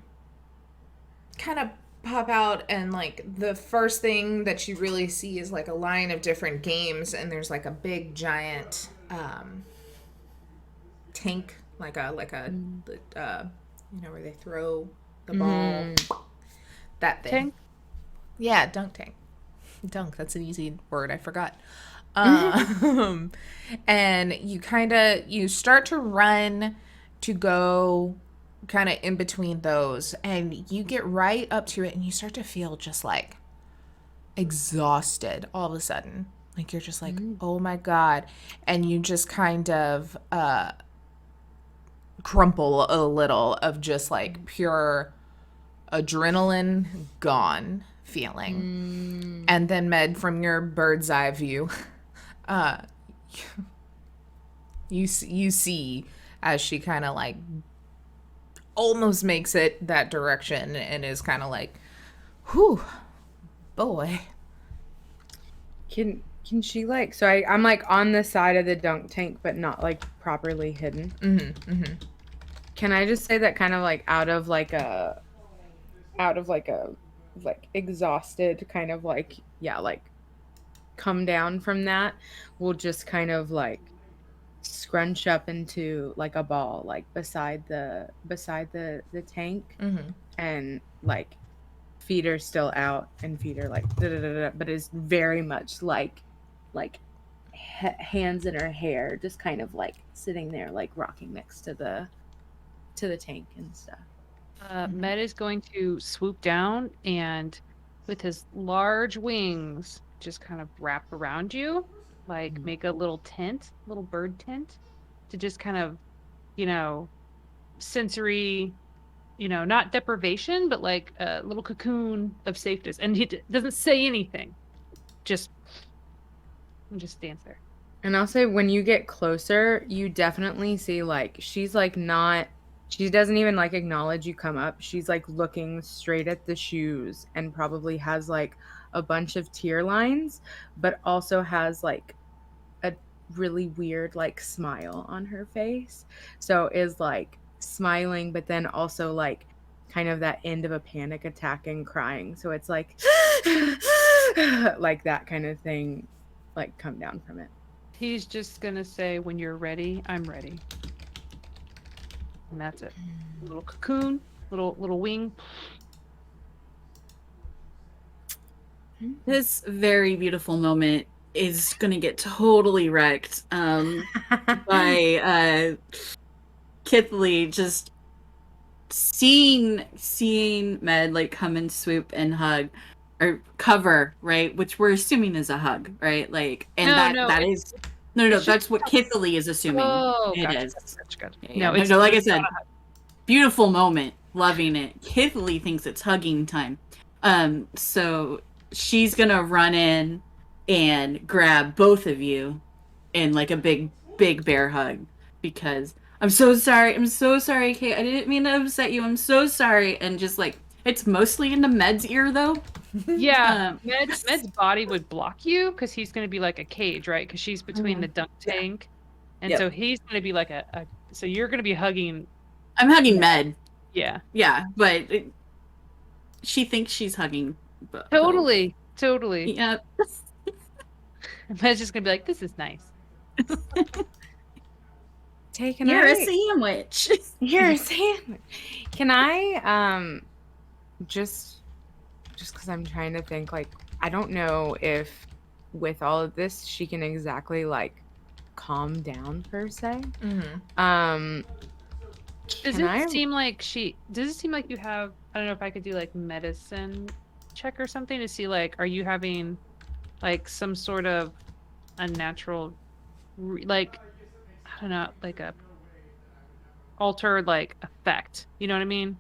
Speaker 1: of pop out, and like the first thing that you really see is like a line of different games, and there's like a big giant tank, like a where they throw the ball, that thing.
Speaker 5: Tank?
Speaker 1: Yeah, dunk tank. Dunk, that's an easy word, I forgot. And you start to run to go kind of in between those, and you get right up to it, and you start to feel just like exhausted all of a sudden. Like you're just like, oh my God. And you just kind of crumple a little of just like pure adrenaline gone feeling. And then Med, from your bird's eye view, you see as she kind of like almost makes it that direction and is kind of like, whew, boy.
Speaker 2: Can she like, so I'm like on the side of the dunk tank but not like properly hidden. Can I just say that kind of like out of like a exhausted kind of like, yeah, like come down from that, we'll just kind of like scrunch up into like a ball like beside the tank, and like feet are still out and feet are like but is very much like hands in her hair, just kind of like sitting there like rocking next to the tank and stuff.
Speaker 5: Med is going to swoop down and with his large wings just kind of wrap around you, like make a little tent, little bird tent, to just kind of, sensory, not deprivation, but like a little cocoon of safety. And he doesn't say anything, just stands there.
Speaker 2: And I'll say when you get closer, you definitely see like she's like not, she doesn't even like acknowledge you come up. She's like looking straight at the shoes and probably has like a bunch of tear lines, but also has like a really weird like smile on her face. So is like smiling, but then also like kind of that end of a panic attack and crying. So it's like like that kind of thing, like come down from it.
Speaker 5: He's just gonna say, when you're ready, I'm ready. And that's it. A little cocoon, little wing.
Speaker 4: This very beautiful moment is gonna get totally wrecked by Kythalee just seeing Med like come and swoop and hug or cover, right? Which we're assuming is a hug, right? Like, and that's what Kythalee is assuming.
Speaker 5: Oh,
Speaker 4: it
Speaker 5: gotcha.
Speaker 4: is.
Speaker 5: That's good.
Speaker 4: Yeah, no, like I said, beautiful moment, loving it. Kythalee thinks it's hugging time, so she's gonna run in and grab both of you in like a big bear hug, because I'm so sorry, Kate. I didn't mean to upset you. I'm so sorry. And just like, it's mostly into Med's ear though.
Speaker 5: Yeah, Med's body would block you because he's going to be like a cage, right? Because she's between the dunk tank, and so he's going to be like so you're going to be hugging.
Speaker 4: I'm hugging Med.
Speaker 5: Yeah,
Speaker 4: but she thinks she's hugging.
Speaker 5: Totally.
Speaker 4: Yeah.
Speaker 5: Med's just going to be like, this is nice.
Speaker 4: You're a sandwich.
Speaker 2: You're a sandwich. Can I just because I'm trying to think, like, I don't know if with all of this she can exactly like calm down per se.
Speaker 5: Does it seem like you have, I don't know if I could do like medicine check or something to see like, are you having like some sort of unnatural like, I don't know, like a altered like effect, you know what I mean,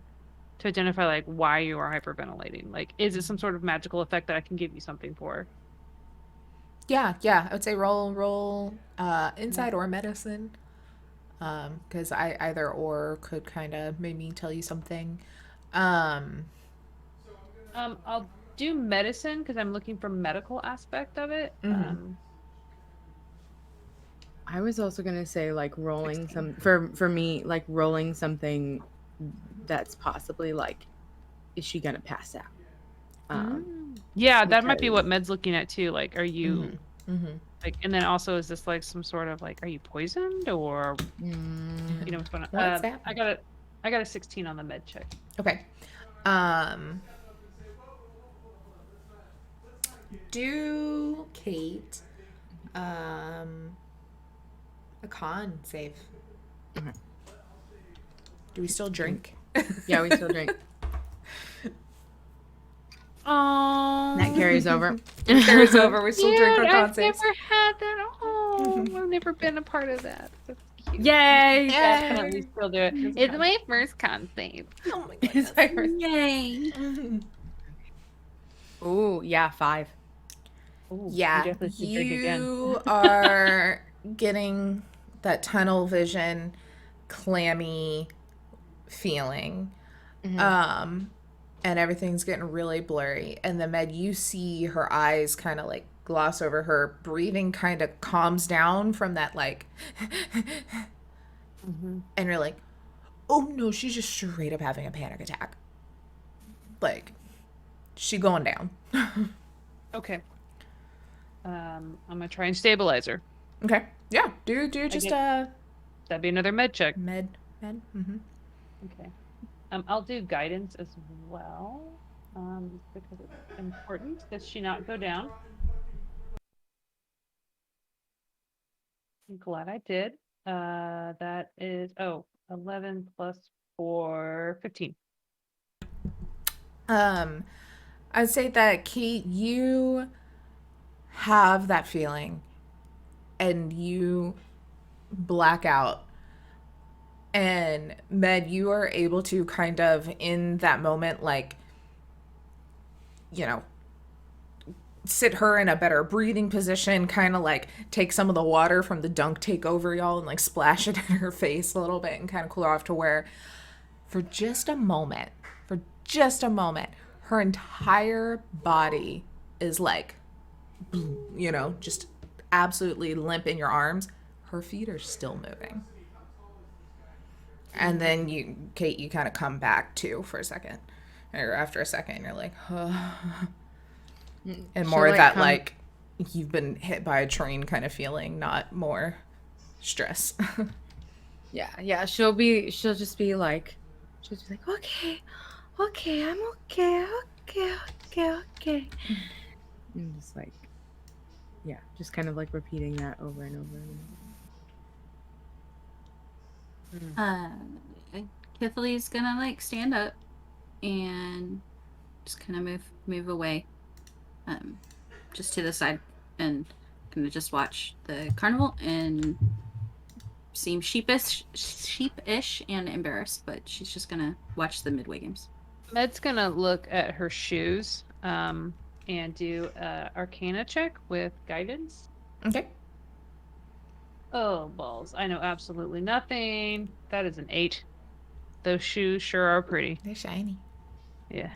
Speaker 5: to identify like why you are hyperventilating? Like, is it some sort of magical effect that I can give you something for?
Speaker 1: Yeah, I would say roll insight or medicine, because I either or could kind of maybe tell you something.
Speaker 5: I'll do medicine because I'm looking for medical aspect of it.
Speaker 2: I was also gonna say like rolling some for me, like rolling something that's possibly like, is she gonna pass out?
Speaker 5: Yeah, that might be what Med's looking at too. Like, are you like, and then also is this like some sort of like, are you poisoned or you know what's going on?
Speaker 1: What's that?
Speaker 5: I got a 16 on the med check.
Speaker 1: Okay. Do Kate a con save.
Speaker 2: Okay.
Speaker 1: Do we still drink?
Speaker 2: Yeah, we still drink.
Speaker 5: Oh,
Speaker 2: That carries over.
Speaker 1: Carries over. We still drink our con
Speaker 5: I've
Speaker 1: saves.
Speaker 5: never had that. Oh, I've never been a part of that. That's cute.
Speaker 2: Yay!
Speaker 5: Definitely still do it. It's my first con save.
Speaker 1: Oh my
Speaker 2: It's
Speaker 1: goodness.
Speaker 2: my first-
Speaker 3: Yay.
Speaker 2: Ooh, yeah, 5.
Speaker 5: Ooh,
Speaker 1: Yeah,
Speaker 5: definitely should drink again.
Speaker 1: you are getting that tunnel vision, clammy feeling.
Speaker 2: Mhm.
Speaker 1: And everything's getting really blurry. And then Med, you see her eyes kind of like gloss over, her breathing kind of calms down from that like
Speaker 5: Mhm.
Speaker 1: and you're like, oh no, she's just straight up having a panic attack. Like, she going down.
Speaker 5: Okay. I'm gonna try and stabilize her.
Speaker 1: Okay. Yeah. Do just
Speaker 5: That'd be another med check.
Speaker 1: med. Mm-hmm.
Speaker 5: Okay. I'll do guidance as well. Because it's important. Does she not go down? I'm glad I did. That is 11 plus 4, 15.
Speaker 1: I'd say that Kate, you have that feeling and you black out. And Med, you are able to kind of in that moment, like, you know, sit her in a better breathing position, kind of like take some of the water from the dunk take over y'all and like splash it in her face a little bit and kind of cool her off to where for just a moment, her entire body is like, you know, just absolutely limp in your arms. Her feet are still moving. And then you, Kate, you kind of come back to for a second. Or after a second, you're like, and more of that, like, you've been hit by a train kind of feeling, not more stress.
Speaker 2: Yeah. She'll just be like, okay, I'm okay. And just like, yeah, just kind of like repeating that over and over again.
Speaker 3: Kythalee's gonna like stand up and just kind of move away, just to the side, and kind of just watch the carnival and seem sheepish and embarrassed, but she's just gonna watch the Midway games.
Speaker 5: Med's gonna look at her shoes and do a Arcana check with guidance.
Speaker 1: Okay.
Speaker 5: Oh, balls. I know absolutely nothing. That is an 8. Those shoes sure are pretty.
Speaker 1: They're shiny.
Speaker 5: Yeah.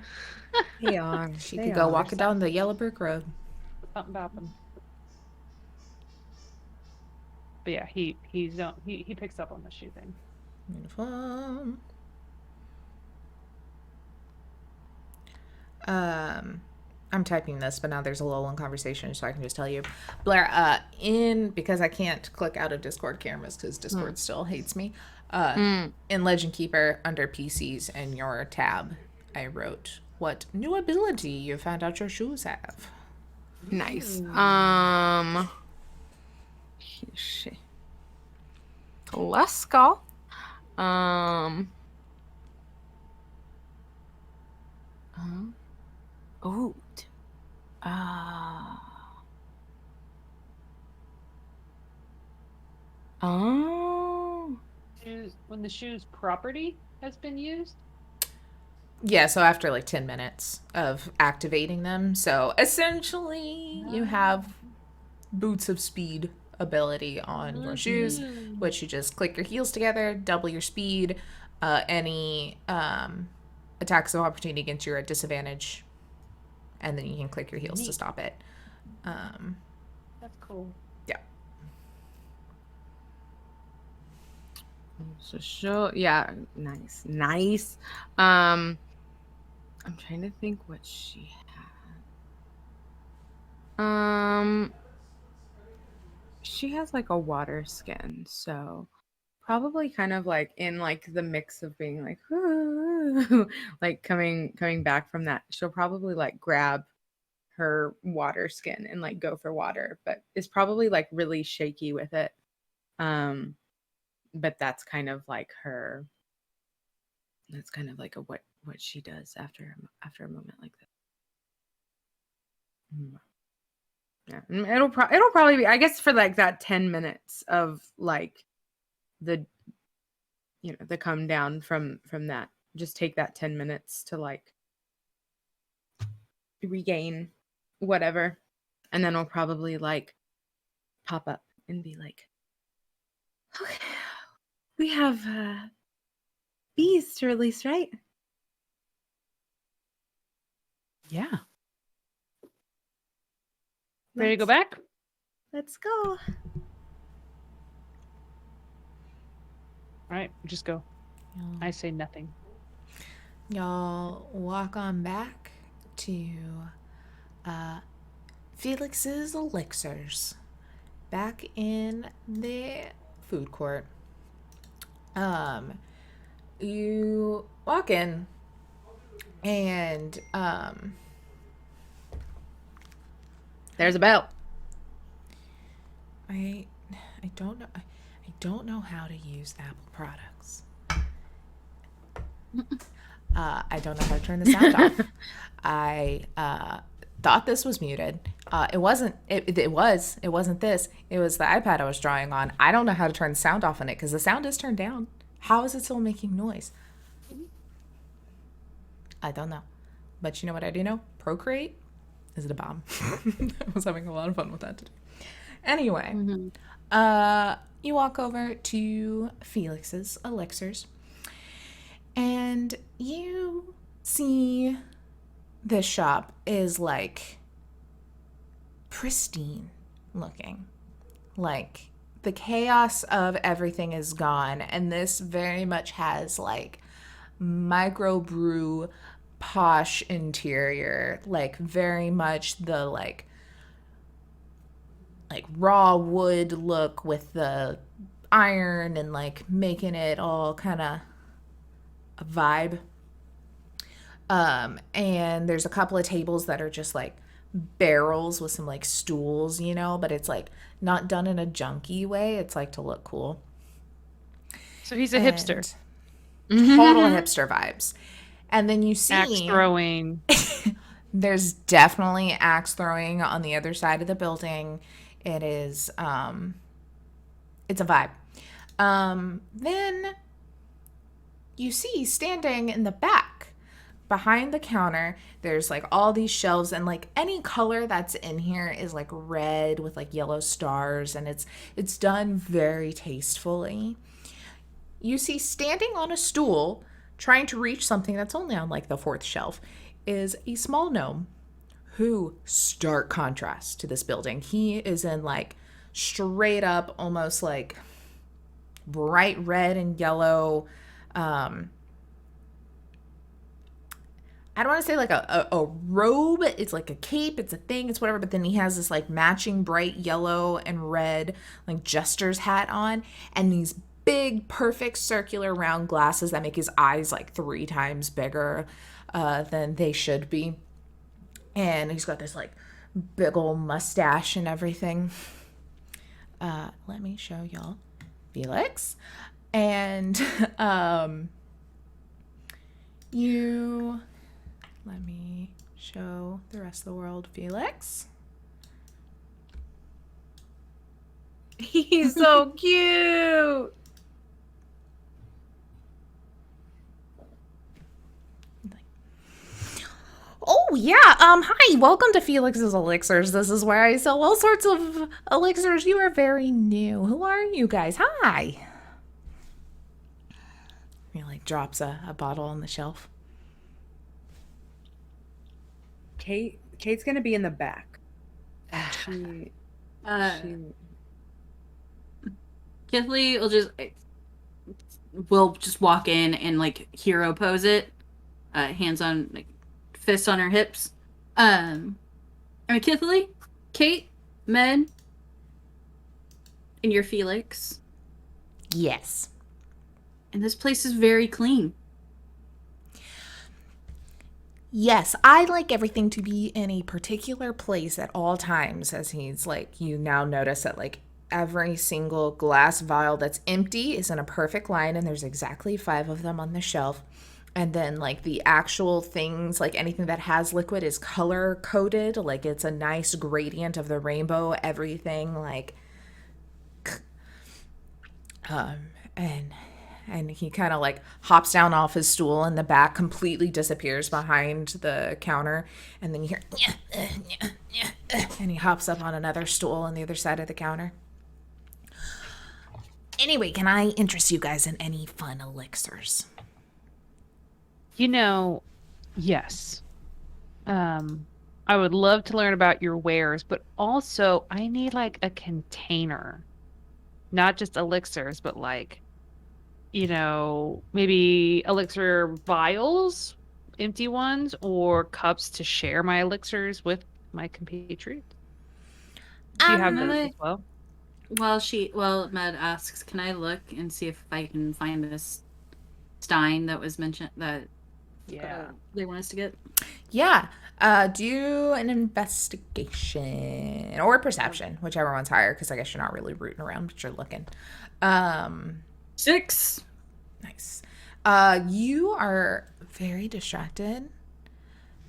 Speaker 2: They are.
Speaker 1: She could go walking down the yellow brick road.
Speaker 5: Something about them. But yeah, he picks up on the shoe thing.
Speaker 1: Beautiful. I'm typing this, but now there's a lull in conversation, so I can just tell you, Blair. Because I can't click out of Discord cameras because Discord still hates me. In Legend Keeper, under PCs and your tab, I wrote what new ability you found out your shoes have.
Speaker 2: Nice. Let's go. Oh. Oh.
Speaker 5: When the shoe's property has been used?
Speaker 1: Yeah, so after like 10 minutes of activating them. So essentially, you have Boots of Speed ability on your shoes, which you just click your heels together, double your speed. Any attacks of opportunity against you are at disadvantage, and then you can click your heels to stop it.
Speaker 5: That's cool.
Speaker 1: Yeah.
Speaker 2: So sure, yeah, nice. I'm trying to think what she had. She has like a water skin, so probably kind of like in like the mix of being like like coming back from that, she'll probably like grab her water skin and like go for water, but is probably like really shaky with it. But that's kind of like her. That's kind of like what she does after a moment like that. Yeah, it'll probably be, I guess, for like that 10 minutes of like the the come down from that. Just take that 10 minutes to like regain whatever, and then we'll probably like pop up and be like, okay, we have bees to release, right?
Speaker 5: Yeah. Ready to go back?
Speaker 2: Let's go.
Speaker 5: All right, just go. I say nothing.
Speaker 1: Y'all walk on back to Felix's Elixirs, back in the food court. You walk in, and
Speaker 2: There's a bell.
Speaker 1: I don't know. I don't know how to use Apple products. I don't know how to turn the sound off. I thought this was muted. It wasn't. It wasn't this. It was the iPad I was drawing on. I don't know how to turn the sound off on it because the sound is turned down. How is it still making noise? I don't know. But you know what I do know? Procreate is the bomb. I was having a lot of fun with that today. Anyway, you walk over to Felix's Elixirs, and you see this shop is like pristine looking. Like the chaos of everything is gone, and this very much has like microbrew posh interior, like very much the like raw wood look with the iron and like making it all kind of a vibe. And there's a couple of tables that are just like barrels with some like stools, but it's like not done in a junky way. It's like to look cool.
Speaker 5: So he's a hipster.
Speaker 1: Total hipster vibes. And then you see
Speaker 5: Axe throwing.
Speaker 1: There's definitely axe throwing on the other side of the building. It is it's a vibe. Then you see standing in the back behind the counter, there's like all these shelves, and like any color that's in here is like red with like yellow stars, and it's done very tastefully. You see standing on a stool trying to reach something that's only on like the fourth shelf is a small gnome who, stark contrast to this building. He is in like straight up almost like bright red and yellow, I don't want to say like a robe. It's like a cape. It's a thing. It's whatever. But then he has this like matching bright yellow and red like jester's hat on, and these big, perfect circular round glasses that make his eyes like 3 times bigger than they should be. And he's got this like big old mustache and everything. Let me show y'all Felix. And let me show the rest of the world Felix.
Speaker 2: He's so cute.
Speaker 1: Oh yeah, hi, welcome to Felix's Elixirs. This is where I sell all sorts of elixirs. You are very new. Who are you guys? Hi. He like drops a bottle on the shelf.
Speaker 2: Kate's gonna be in the back.
Speaker 3: Kythalee will just walk in and like hero pose it, hands on like fists on her hips. Kythalee, Kate, Med, and your Felix.
Speaker 1: Yes.
Speaker 3: And this place is very clean.
Speaker 1: Yes, I like everything to be in a particular place at all times, as he's like, you now notice that like every single glass vial that's empty is in a perfect line, and there's exactly 5 of them on the shelf. And then like the actual things, like anything that has liquid is color coded, like it's a nice gradient of the rainbow, everything like And he kind of like hops down off his stool in the back, completely disappears behind the counter, and then you hear and he hops up on another stool on the other side of the counter. Anyway, can I interest you guys in any fun elixirs?
Speaker 5: Yes. I would love to learn about your wares, but also I need like a container. Not just elixirs, but like, maybe elixir vials, empty ones, or cups to share my elixirs with my compatriots. Do you have those as well?
Speaker 3: While Med asks, can I look and see if I can find this stein that was mentioned that they want us to get?
Speaker 1: Yeah. Do an investigation or perception, whichever one's higher, because I guess you're not really rooting around, but you're looking.
Speaker 3: 6.
Speaker 1: Nice. You are very distracted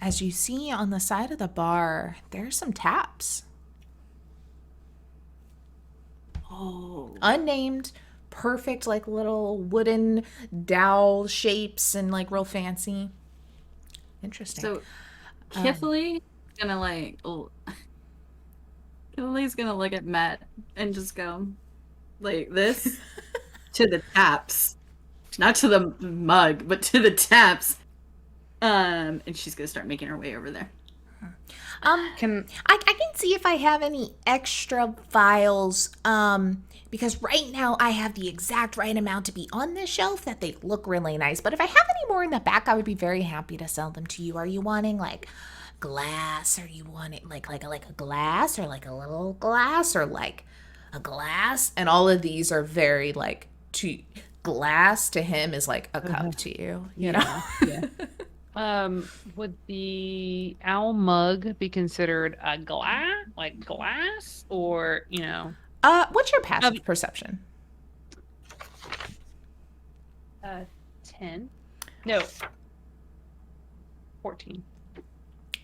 Speaker 1: as you see on the side of the bar, there's some taps.
Speaker 3: Oh.
Speaker 1: Unnamed, perfect, like little wooden dowel shapes and like real fancy. Interesting.
Speaker 3: So, Kythalee gonna like, Kythalee's gonna look at Matt and just go like this to the taps, not to the mug, but to the taps. And she's gonna start making her way over there.
Speaker 1: I can see if I have any extra vials, because right now I have the exact right amount to be on this shelf that they look really nice. But if I have any more in the back, I would be very happy to sell them to you. Are you wanting like glass, or you want it like a glass, or like a little glass, or like a glass? And all of these are very like, to glass to him is like a cup to you, you know?
Speaker 5: Yeah. Would the owl mug be considered a glass, or
Speaker 1: what's your passive perception?
Speaker 5: 10? No, 14.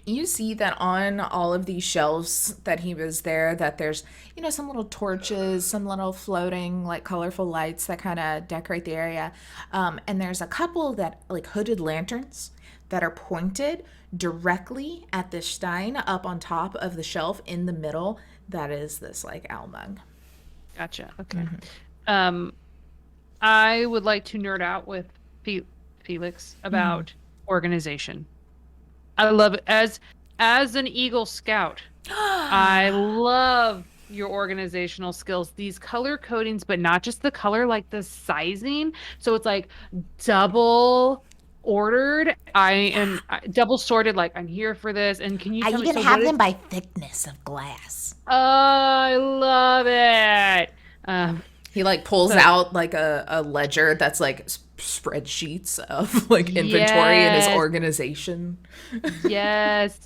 Speaker 1: You see that on all of these shelves that he was there, that there's, some little torches, some little floating, like, colorful lights that kind of decorate the area. And there's a couple that, like, hooded lanterns that are pointed directly at this stein up on top of the shelf in the middle. That is this, like, owl mug.
Speaker 5: Gotcha. Okay. Mm-hmm. I would like to nerd out with Felix about organization. I love it. As an Eagle Scout, I love your organizational skills. These color codings, but not just the color, like the sizing. So it's like double ordered. I am double sorted. Like, I'm here for this. And can you tell me?
Speaker 1: You can have them by thickness of glass.
Speaker 5: Oh, I love it.
Speaker 1: He like pulls out like a ledger that's like spreadsheets of like inventory and his organization.
Speaker 5: Yes.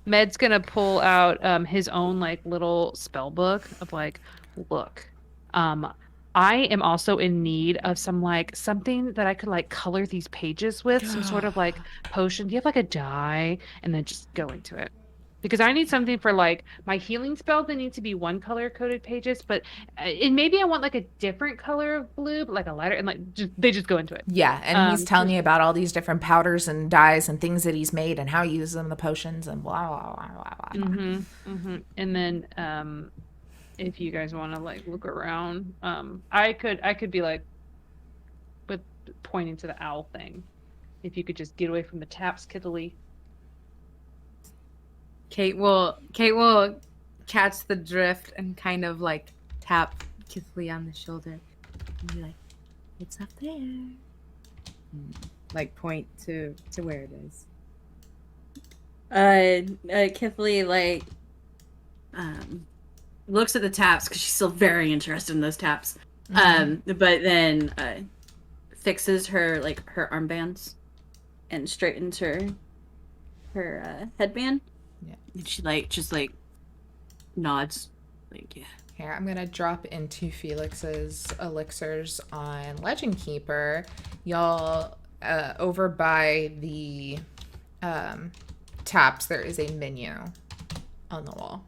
Speaker 5: Med's gonna pull out his own like little spell book of like, look, I am also in need of something that I could like color these pages with, some sort of like potion. Do you have like a dye? And then just go into it. Because I need something for like my healing spells. They need to be one color coded pages, but and maybe I want like a different color of blue, but like a lighter, and like they just go into it.
Speaker 1: Yeah, and he's telling you about all these different powders and dyes and things that he's made and how he uses them, the potions and blah blah blah blah blah.
Speaker 5: Mm-hmm. And then if you guys want to like look around, I could be like, with pointing to the owl thing. If you could just get away from the taps, Kythalee.
Speaker 2: Kate will catch the drift and kind of like tap Kythalee on the shoulder and be like, "It's up there." And, like point to where it is.
Speaker 3: Kythalee like looks at the taps because she's still very interested in those taps. But then fixes her armbands and straightens her headband.
Speaker 1: Yeah.
Speaker 3: And she just nods. Like, yeah.
Speaker 1: Here, I'm gonna drop into Felix's elixirs on Legend Keeper. Y'all, over by the taps, there is a menu on the wall.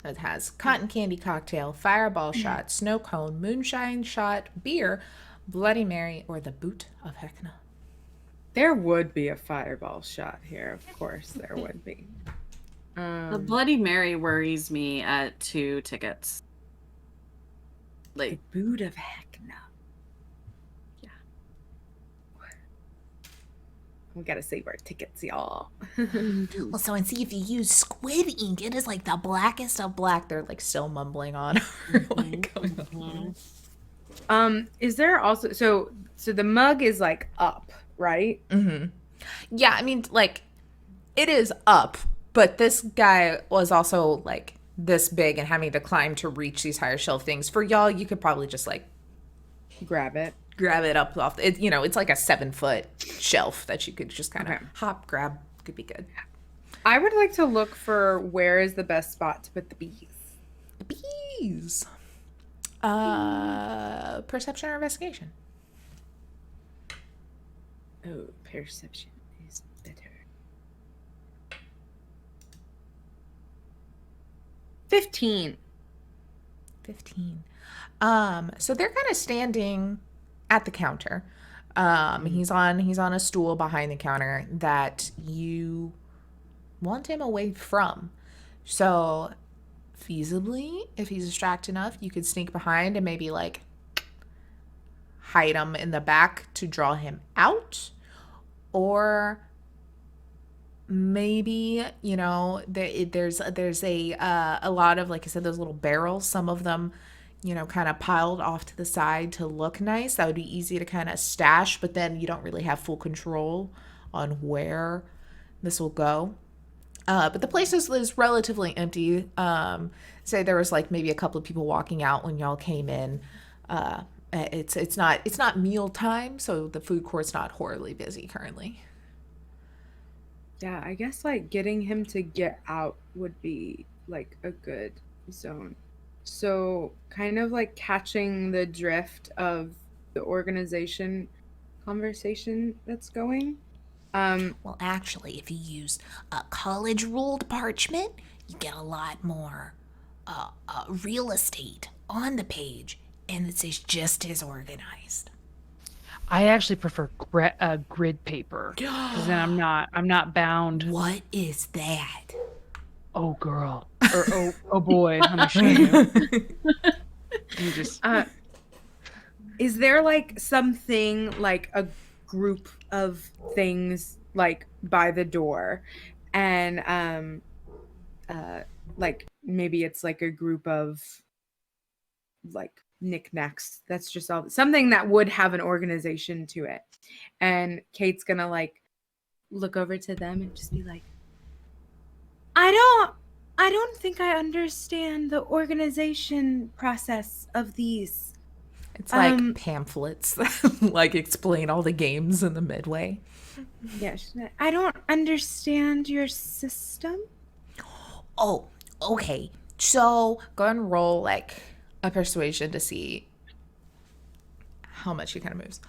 Speaker 1: It has cotton candy cocktail, fireball shot, snow cone, moonshine shot, beer, Bloody Mary, or the boot of Heckna.
Speaker 2: There would be a fireball shot here. Of course there would be.
Speaker 4: The Bloody Mary worries me at 2 tickets.
Speaker 2: The
Speaker 4: Like,
Speaker 2: boot of Heckna.
Speaker 4: Yeah.
Speaker 2: We gotta save our tickets, y'all.
Speaker 1: Well, so and see if you use squid ink, it is like the blackest of black. They're like still mumbling on. Like, coming up.
Speaker 2: Is there also so the mug is like up, right?
Speaker 1: Mm-hmm. Yeah, I mean, like, it is up, but this guy was also like this big and having to climb to reach these higher shelf things. For y'all, you could probably just like
Speaker 2: Grab it.
Speaker 1: up off it. You know, it's like a 7-foot shelf that you could just kind of
Speaker 2: Okay.
Speaker 1: hop, grab. Could be good.
Speaker 2: I would like to look for where is the best spot to put the bees.
Speaker 1: Bees. Perception or investigation?
Speaker 2: Oh, perception is better. 15.
Speaker 1: 15. So they're kind of standing at the counter. He's on a stool behind the counter that you want him away from. So feasibly, if he's distracted enough, you could sneak behind and maybe like hide him in the back to draw him out. Or maybe, you know, there's a lot of, like I said, those little barrels, some of them, you know, kind of piled off to the side to look nice. That would be easy to kind of stash, but then you don't really have full control on where this will go. But the place is relatively empty. Say there was like maybe a couple of people walking out when y'all came in. It's not meal time, so the food court's not horribly busy currently.
Speaker 2: Yeah, I guess like getting him to get out would be like a good zone. So kind of like catching the drift of the organization conversation that's going.
Speaker 6: Well, actually, if you use college ruled parchment, you get a lot more real estate on the page, and it's just as organized.
Speaker 5: I actually prefer grid paper because then I'm not bound.
Speaker 6: What is that?
Speaker 5: Oh girl, or oh boy, let me show you. You just
Speaker 2: Is there like something like a group of things like by the door, and like maybe it's like a group of like knickknacks that's just all something that would have an organization to it, and Kate's gonna like look over to them and just be like, I don't think I understand the organization process of these.
Speaker 1: It's like pamphlets that like explain all the games in the Midway.
Speaker 2: Yeah, I don't understand your system.
Speaker 6: Oh, okay. So,
Speaker 1: Go ahead and roll like a persuasion to see how much he kind of moves.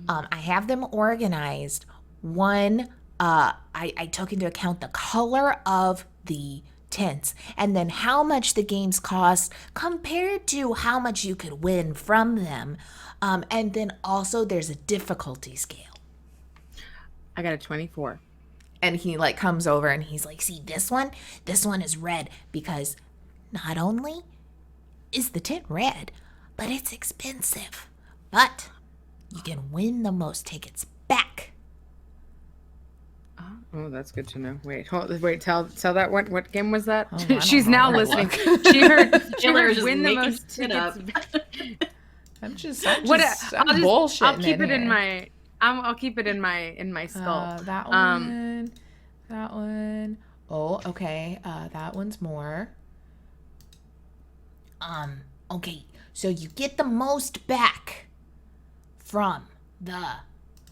Speaker 6: I have them organized. One, I took into account the color of the tints and then how much the games cost compared to how much you could win from them. And then also there's a difficulty scale.
Speaker 2: I got a 24.
Speaker 1: And he like comes over and he's like,
Speaker 6: See, this one is red because not only is the tint red, but it's expensive. But you can win the most tickets back.
Speaker 2: Oh, that's good to know. Wait, tell that what game was that?
Speaker 1: I don't
Speaker 2: She's
Speaker 1: know.
Speaker 2: now
Speaker 1: Let me
Speaker 2: listening.
Speaker 1: look.
Speaker 2: She heard
Speaker 4: Taylor is just
Speaker 2: win the
Speaker 4: making
Speaker 2: most
Speaker 4: shit
Speaker 2: tickets.
Speaker 4: up.
Speaker 1: I'm bullshitting.
Speaker 2: I'll keep it in
Speaker 1: here.
Speaker 2: my I'll keep it in my skull.
Speaker 1: That one. That one. Oh, okay. That one's more.
Speaker 6: Okay, so you get the most back from the,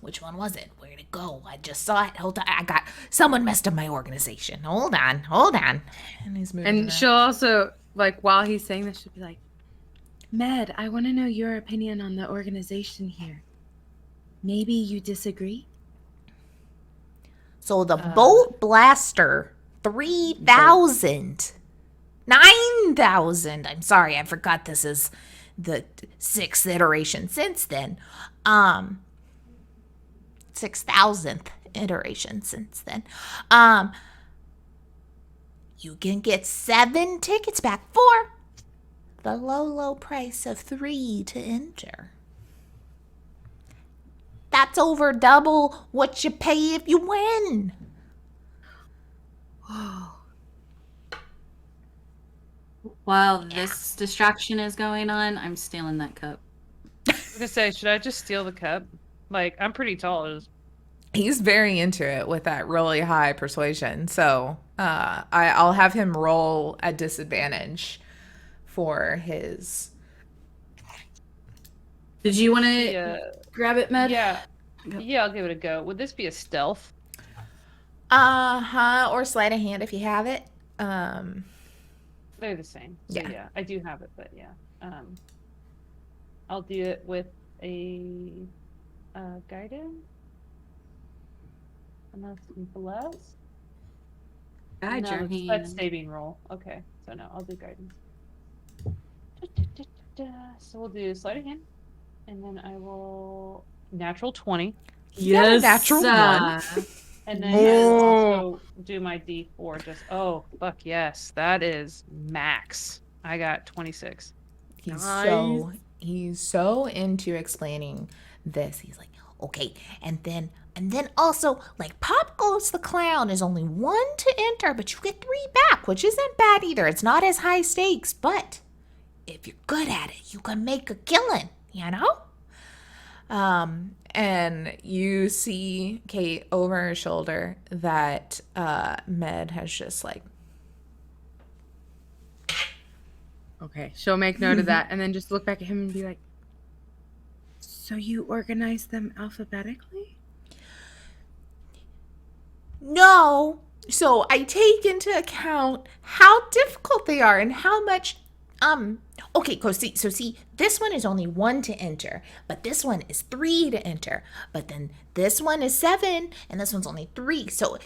Speaker 6: which one was it? Where'd it go? I just saw it. Hold on, someone messed up my organization. Hold on.
Speaker 1: And he's moving.
Speaker 2: And she'll also like while he's saying this, she'll be like, Med, I want to know your opinion on the organization here. Maybe you disagree?
Speaker 6: So the bolt blaster, 3,000. 9,000. I'm sorry, I forgot this is the 6th iteration since then. 6,000th iteration since then. You can get 7 tickets back for the low price of 3 to enter. That's over double what you pay if you win.
Speaker 3: While this distraction is going on, I'm stealing that cup.
Speaker 5: I was gonna say, should I just steal the cup? Like, I'm pretty tall.
Speaker 1: He's very into it with that really high persuasion. So I'll have him roll at disadvantage for his.
Speaker 3: Did you want to
Speaker 5: Yeah.
Speaker 3: grab it, Med?
Speaker 5: Yeah. Yeah, I'll give it a go. Would this be a stealth?
Speaker 1: Or sleight of hand if you have it.
Speaker 5: They're the same. So
Speaker 1: Yeah.
Speaker 5: yeah, I do have it, but yeah. I'll do it with a guidance. Unless bless.
Speaker 3: Guide your
Speaker 5: No,
Speaker 3: hand.
Speaker 5: that's saving roll. Okay, so no, I'll do guidance. So we'll do sleight of hand, and then I will natural 20,
Speaker 3: Yes.
Speaker 1: natural one.
Speaker 5: and then I will also do my D4. Fuck yes, that is max. I got 26.
Speaker 1: He's so into explaining this. He's like, okay, and then also, like, Pop Goes the Clown is only 1 to enter, but you get 3 back, which isn't bad either. It's not as high stakes, but if you're good at it, you can make a killing, you know? And you see Kate over her shoulder that Med has just like.
Speaker 2: Okay, she'll make note of that and then just look back at him and be like, so you organize them alphabetically?
Speaker 6: No.
Speaker 1: So I take into account how difficult they are and how much.
Speaker 6: Okay, see, this one is only 1 to enter, but this one is 3 to enter. But then this one is 7, and this one's only 3. So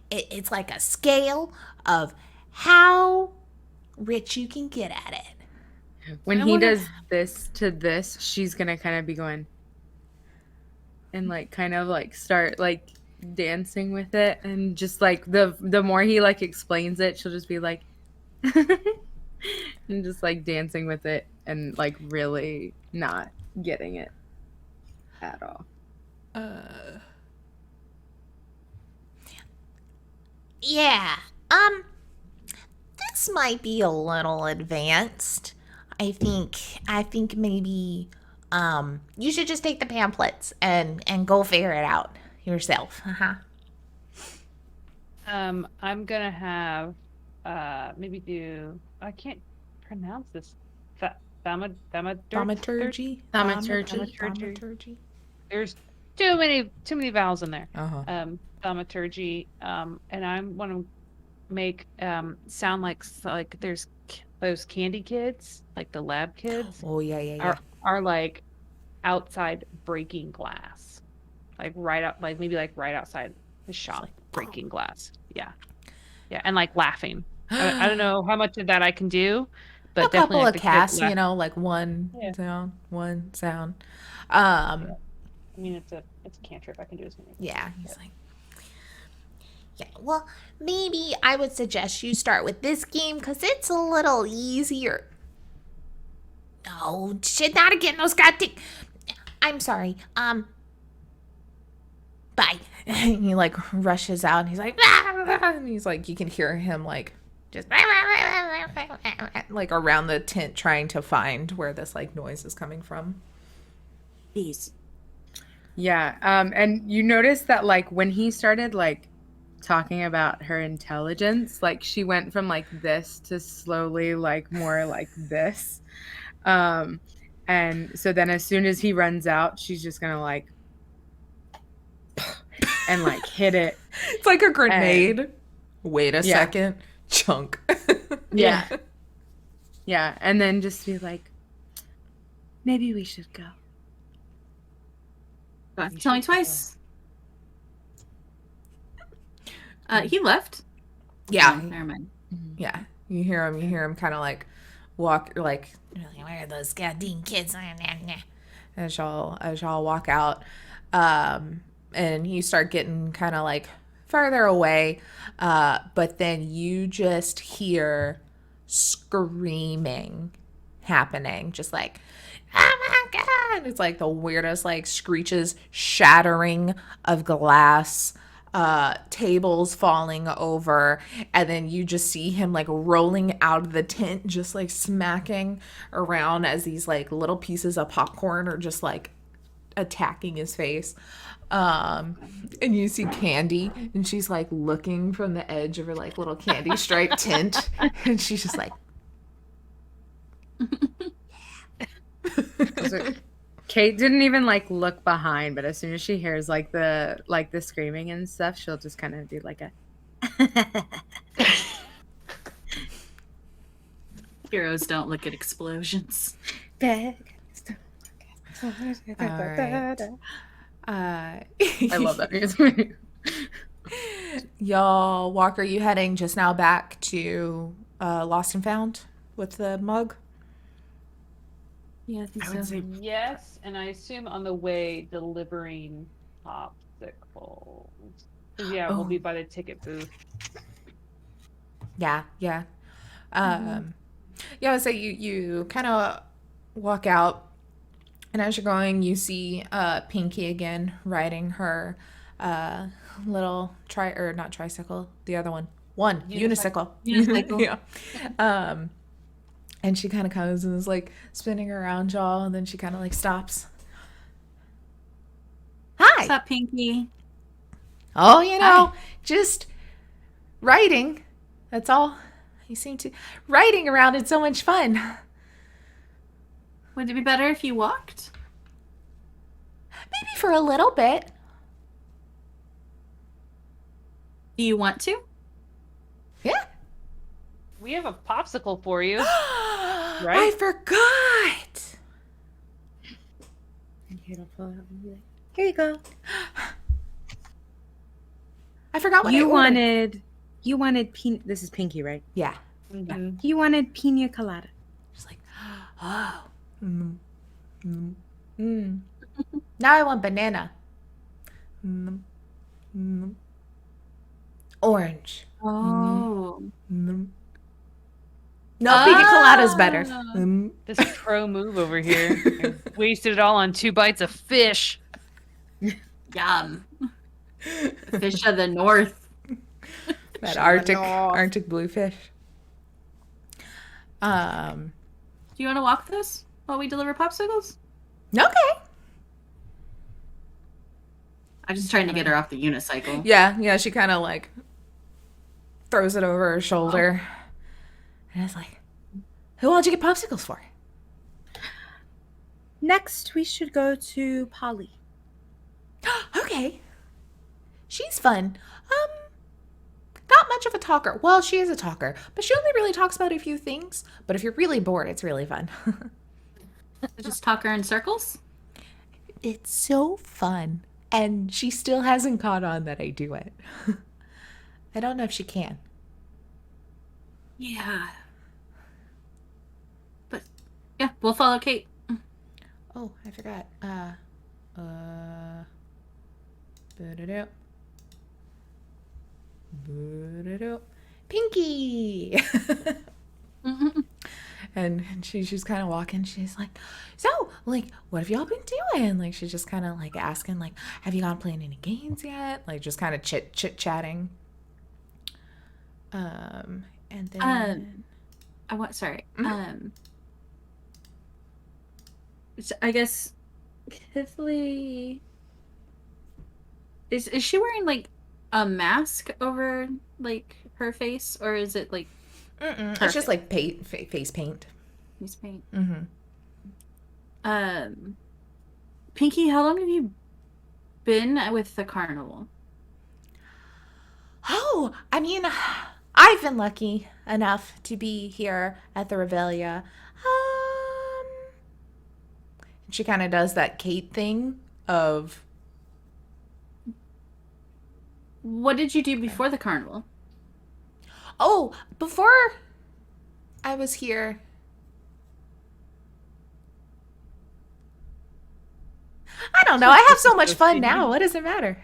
Speaker 6: it's like a scale of how rich you can get at it.
Speaker 2: When he does this to this, she's gonna kind of be going and like kind of like start like dancing with it, and just like the more he like explains it, she'll just be like and just like dancing with it and like really not getting it at all.
Speaker 6: Yeah. This might be a little advanced. I think maybe you should just take the pamphlets and go figure it out yourself.
Speaker 5: I'm gonna have maybe do. I can't pronounce this.
Speaker 1: Thaumaturgy.
Speaker 2: Thaumaturgy.
Speaker 5: There's too many vowels in there. Thaumaturgy. And I want to make sound like there's those candy kids, like the lab kids.
Speaker 1: Oh yeah.
Speaker 5: Are like outside breaking glass, like right outside the shop, breaking glass. Yeah, and like laughing. I don't know how much of that I can do, but
Speaker 1: a couple
Speaker 5: definitely
Speaker 1: of casts, like one sound.
Speaker 5: I mean, it's a cantrip. I can do as many.
Speaker 1: Yeah, he's like.
Speaker 6: Yeah, well, maybe I would suggest you start with this game because it's a little easier. No, shit, not again. Those goddamn. I'm sorry. Bye.
Speaker 1: He like rushes out and he's like, and he's like, you can hear him like just like around the tent trying to find where this like noise is coming from.
Speaker 3: Please.
Speaker 2: Yeah. And you notice that like when he started like talking about her intelligence, like she went from like this to slowly like more like this. And so then as soon as he runs out, she's just gonna like and like hit it.
Speaker 1: It's like a grenade. And, wait a second. Chunk.
Speaker 2: Yeah. Yeah. And then just be like, maybe we should go.
Speaker 3: Tell me twice. He left.
Speaker 1: Yeah.
Speaker 3: Oh, never mind.
Speaker 1: Yeah. You hear him kind of like walk, like,
Speaker 6: Where are those goddamn kids?
Speaker 1: as y'all walk out, and you start getting kind of like further away, but then you just hear screaming happening, just like, oh my god! It's like the weirdest like screeches, shattering of glass, tables falling over, and then you just see him like rolling out of the tent, just like smacking around as these like little pieces of popcorn are just like attacking his face. And you see Candy, and she's like looking from the edge of her like little candy striped tent, and she's just like,
Speaker 2: So Kate didn't even like look behind, but as soon as she hears like the screaming and stuff, she'll just kind of do like a
Speaker 3: Heroes don't look at explosions.
Speaker 2: bag.
Speaker 1: all right.
Speaker 2: I love that music.
Speaker 1: Y'all, Walker, you heading just now back to Lost and Found with the mug?
Speaker 3: Yeah, I think
Speaker 2: I would
Speaker 3: so.
Speaker 2: say
Speaker 5: Yes, and I assume on the way delivering popsicles. 'Cause, yeah, we'll be by the ticket booth.
Speaker 1: Yeah. Yeah, so you kind of walk out, and as you're going, you see Pinky again riding her little not tricycle, the other one, unicycle.
Speaker 3: Unicycle.
Speaker 1: Yeah. And she kind of comes and is like spinning around y'all, and then she kind of like stops. Hi.
Speaker 3: What's up, Pinky?
Speaker 1: Oh, just writing. That's all. You seem to riding around. It's so much fun.
Speaker 3: Would it be better if you walked?
Speaker 1: Maybe for a little bit.
Speaker 3: Do you want to?
Speaker 1: Yeah.
Speaker 5: We have a popsicle for you.
Speaker 1: I
Speaker 5: Right?
Speaker 1: forgot.
Speaker 2: Here you go.
Speaker 1: I forgot what
Speaker 2: You
Speaker 1: I ordered.
Speaker 2: wanted this is Pinky, right?
Speaker 1: Yeah.
Speaker 5: Mhm.
Speaker 2: You wanted pina colada.
Speaker 1: Just like, oh. Now I want banana. Orange.
Speaker 3: Oh.
Speaker 1: No, pina colada's better.
Speaker 5: This pro move over here. I wasted it all on 2 bites of fish.
Speaker 3: Yum. Fish of the north.
Speaker 1: That Arctic bluefish.
Speaker 3: Do you want to walk with us while we deliver popsicles?
Speaker 1: Okay.
Speaker 3: I'm just trying to get her off the unicycle.
Speaker 1: Yeah, she kind of like throws it over her shoulder. And it's like, who wants you get popsicles for?
Speaker 2: Next, we should go to Polly.
Speaker 1: Okay. She's fun. Not much of a talker. Well, she is a talker, but she only really talks about a few things. But if you're really bored, it's really fun.
Speaker 3: Just talk her in circles?
Speaker 1: It's so fun. And she still hasn't caught on that I do it. I don't know if she can.
Speaker 3: Yeah. But, yeah, we'll follow Kate.
Speaker 1: Oh, I forgot. Boo-doo-doo. Boo-doo-doo. Pinky! And she's just kind of walking. She's like, so, like, what have y'all been doing? Like, she's just kind of, like, asking, like, have you gone playing any games yet? Like, just kind of chit-chatting. And then...
Speaker 3: Sorry. So I guess Kythalee... Is she wearing, like, a mask over, like, her face? Or is it, like...
Speaker 1: It's just, like, face paint.
Speaker 3: Face paint?
Speaker 1: Mm-hmm.
Speaker 3: Pinky, how long have you been with the carnival?
Speaker 1: Oh, I mean, I've been lucky enough to be here at the Revelia. She kind of does that Kate thing of...
Speaker 3: What did you do before the carnival?
Speaker 1: Oh, before I was here. I don't know. I have so much fun now. What does it matter?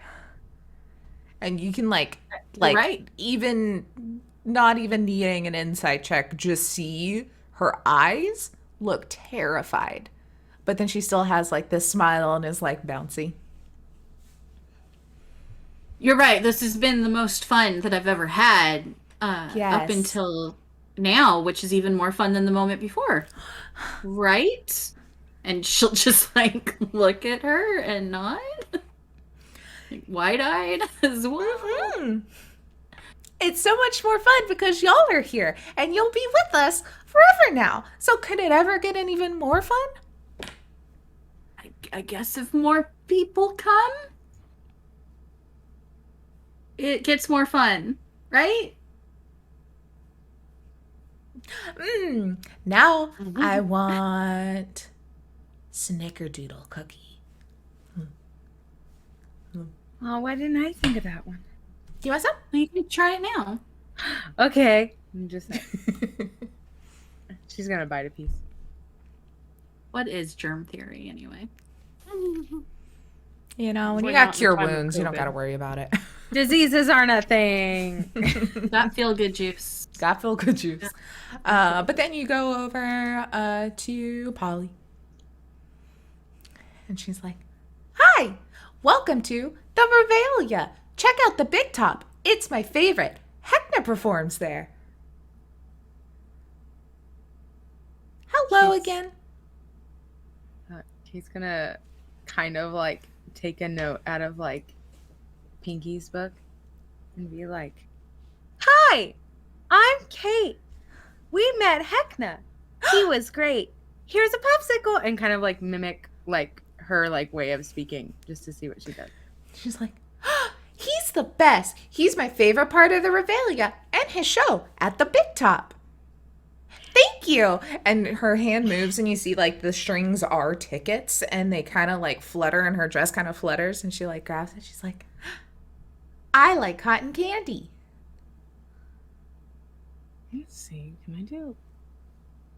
Speaker 1: And you can like
Speaker 4: right.
Speaker 1: even not even needing an insight check, just see her eyes look terrified. But then she still has like this smile and is like bouncy.
Speaker 4: You're right. This has been the most fun that I've ever had up
Speaker 1: Yes.
Speaker 4: until now, which is even more fun than the moment before. Right? And she'll just like look at her and nod. Like, wide-eyed as well.
Speaker 1: Mhm. It's so much more fun because y'all are here and you'll be with us forever now. So could it ever get an even more fun?
Speaker 4: I guess if more people come, it gets more fun, right?
Speaker 1: Now I want Snickerdoodle Cookie.
Speaker 2: Oh, why didn't I think of that one?
Speaker 1: Do you want some?
Speaker 4: You can try it now.
Speaker 2: Okay. I'm just she's gonna bite a piece.
Speaker 4: What is germ theory anyway?
Speaker 1: You know, when
Speaker 5: We're
Speaker 1: you
Speaker 5: not
Speaker 1: got
Speaker 5: in
Speaker 1: cure
Speaker 5: time of
Speaker 1: wounds, you don't
Speaker 5: COVID.
Speaker 1: got to worry about it.
Speaker 2: Diseases aren't a thing.
Speaker 4: That feel good juice.
Speaker 1: Got feel good juice. But then you go over to Polly. And she's like, "Hi, welcome to the Revelia. Check out the big top. It's my favorite. Heckna performs there." Hello
Speaker 2: Yes.
Speaker 1: again.
Speaker 2: He's gonna kind of like take a note out of like Pinky's book and be like, "Hi, I'm Kate. We met Heckna. He was great. Here's a popsicle," and kind of like mimic like her like way of speaking just to see what she does.
Speaker 1: She's like, "He's the best. He's my favorite part of the Revelia and his show at the big top. Thank you." And her hand moves and you see like the strings are tickets and they kind of like flutter and her dress kind of flutters and she like grabs it. She's like, "I like cotton candy."
Speaker 2: Let's see.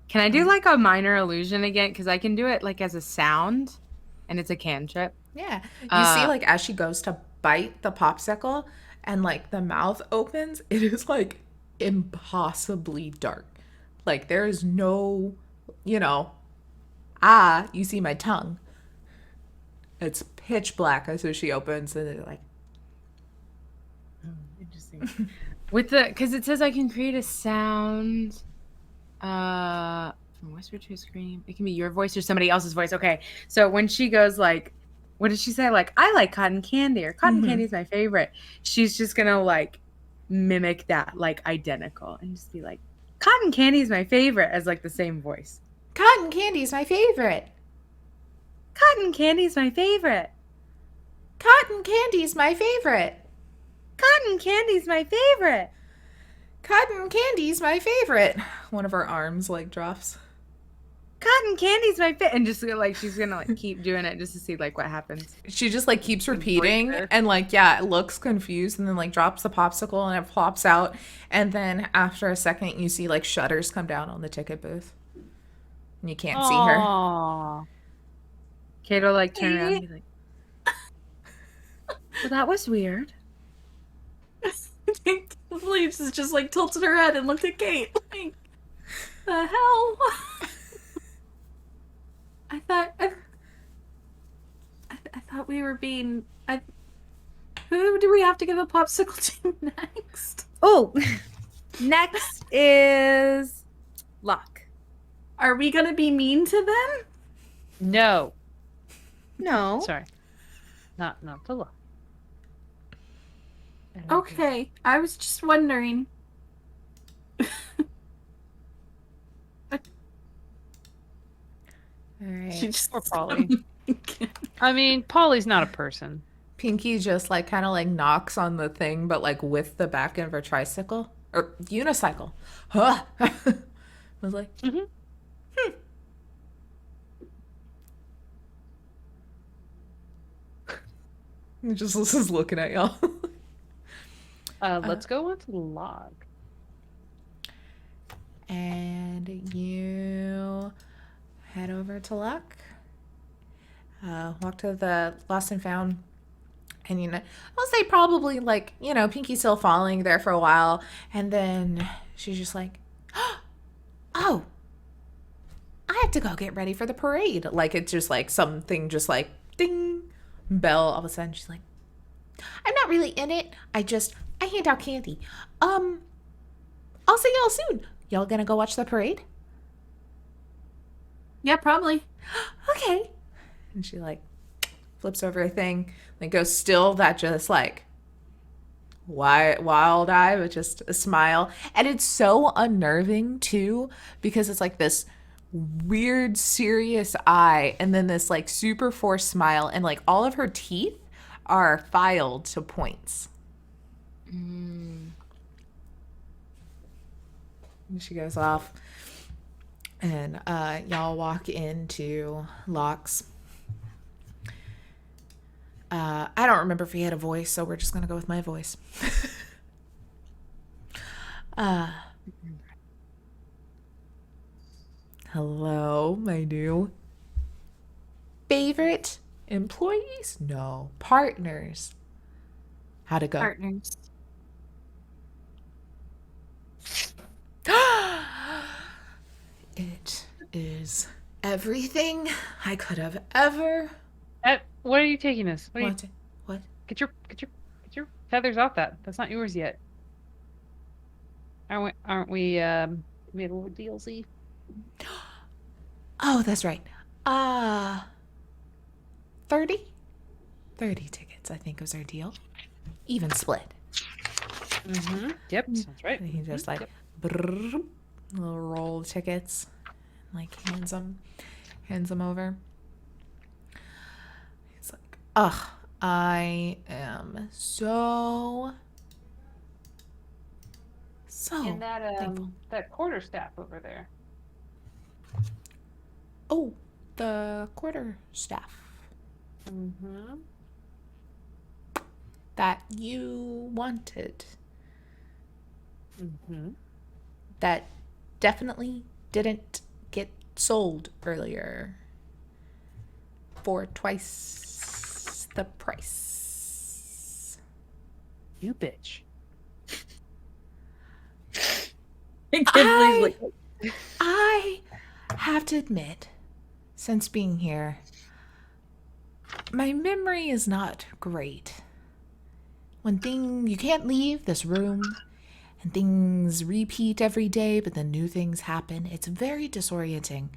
Speaker 2: Can I do like a minor illusion again? Because I can do it like as a sound, and it's a cantrip.
Speaker 1: Yeah. You see like as she goes to bite the popsicle and like the mouth opens, it is like impossibly dark. Like there is no, you see my tongue. It's pitch black as she opens and it's like,
Speaker 2: Interesting. With the, because it says I can create a sound from whisper to a scream. It can be your voice or somebody else's voice. Okay. So when she goes like, what did she say? Like, "I like cotton candy," or "Cotton candy is my favorite." She's just gonna like mimic that like identical and just be like, "Cotton candy is my favorite," as like the same voice.
Speaker 1: "Cotton candy's my favorite.
Speaker 2: "Cotton candy is my favorite.
Speaker 1: Cotton candy's my favorite.
Speaker 2: Cotton candy is my favorite."
Speaker 1: Cotton candy's my favorite." One of her arms like drops.
Speaker 2: "Cotton candy's my favorite," and just like she's gonna like keep doing it just to see like what happens.
Speaker 1: She just like keeps repeating
Speaker 5: there.
Speaker 1: and like, yeah, it looks confused and then like drops the popsicle and it plops out. And then after a second, you see like shutters come down on the ticket booth. And you can't see her.
Speaker 5: Aw.
Speaker 2: Kate will like turn around and be like, "Well, that was weird."
Speaker 4: Felix just like tilted her head and looked at Kate. Like, the hell? I thought we were being. Who do we have to give a popsicle to next?
Speaker 2: Oh, next is Locke.
Speaker 4: Are we gonna be mean to them?
Speaker 5: No.
Speaker 2: No.
Speaker 5: Sorry. Not the law.
Speaker 4: Okay, I was just wondering.
Speaker 1: All right.
Speaker 4: She just
Speaker 5: Poor Polly. I mean, Polly's not a person.
Speaker 1: Pinky just like kind of like knocks on the thing, but like with the back end of her tricycle or unicycle. Huh. I was like, It just is looking at y'all.
Speaker 5: Let's go on to the log.
Speaker 1: and you head over to Luck. Walk to the lost and found. And, I'll say probably, like, Pinky's still falling there for a while. And then she's just like, oh, I have to go get ready for the parade. Like, it's just like something just like, ding, bell. All of a sudden, she's like, I'm not really in it. I hand out candy. I'll see y'all soon. Y'all gonna go watch the parade?
Speaker 3: Yeah, probably.
Speaker 1: Okay. And she, like, flips over a thing, like, goes still, that just, like, wild eye with just a smile. And it's so unnerving, too, because it's, like, this weird, serious eye, and then this, like, super forced smile, and, like, all of her teeth are filed to points. And she goes off, and y'all walk into Locke's. I don't remember if he had a voice, so we're just going to go with my voice. Hello, my new favorite employees? No, partners. How'd it go?
Speaker 3: Partners.
Speaker 1: It is everything I could have ever.
Speaker 5: What are you taking us?
Speaker 1: What?
Speaker 5: Get your feathers off that. That's not yours yet. Aren't we made a little DLC?
Speaker 1: Oh, that's right. 30 tickets, I think, was our deal. Even split.
Speaker 5: Mm-hmm. Yep, sounds right.
Speaker 1: And he just like brrr, little roll of tickets, like hands them over. He's like, ugh, I am so
Speaker 5: And
Speaker 1: thankful.
Speaker 5: that quarterstaff over there.
Speaker 1: Oh, the quarter staff
Speaker 5: Mm-hmm.
Speaker 1: that you wanted.
Speaker 5: Mm-hmm.
Speaker 1: That definitely didn't get sold earlier for twice the price.
Speaker 5: You bitch.
Speaker 1: I have to admit, since being here, my memory is not great. When you can't leave this room, and things repeat every day, but then new things happen, it's very disorienting.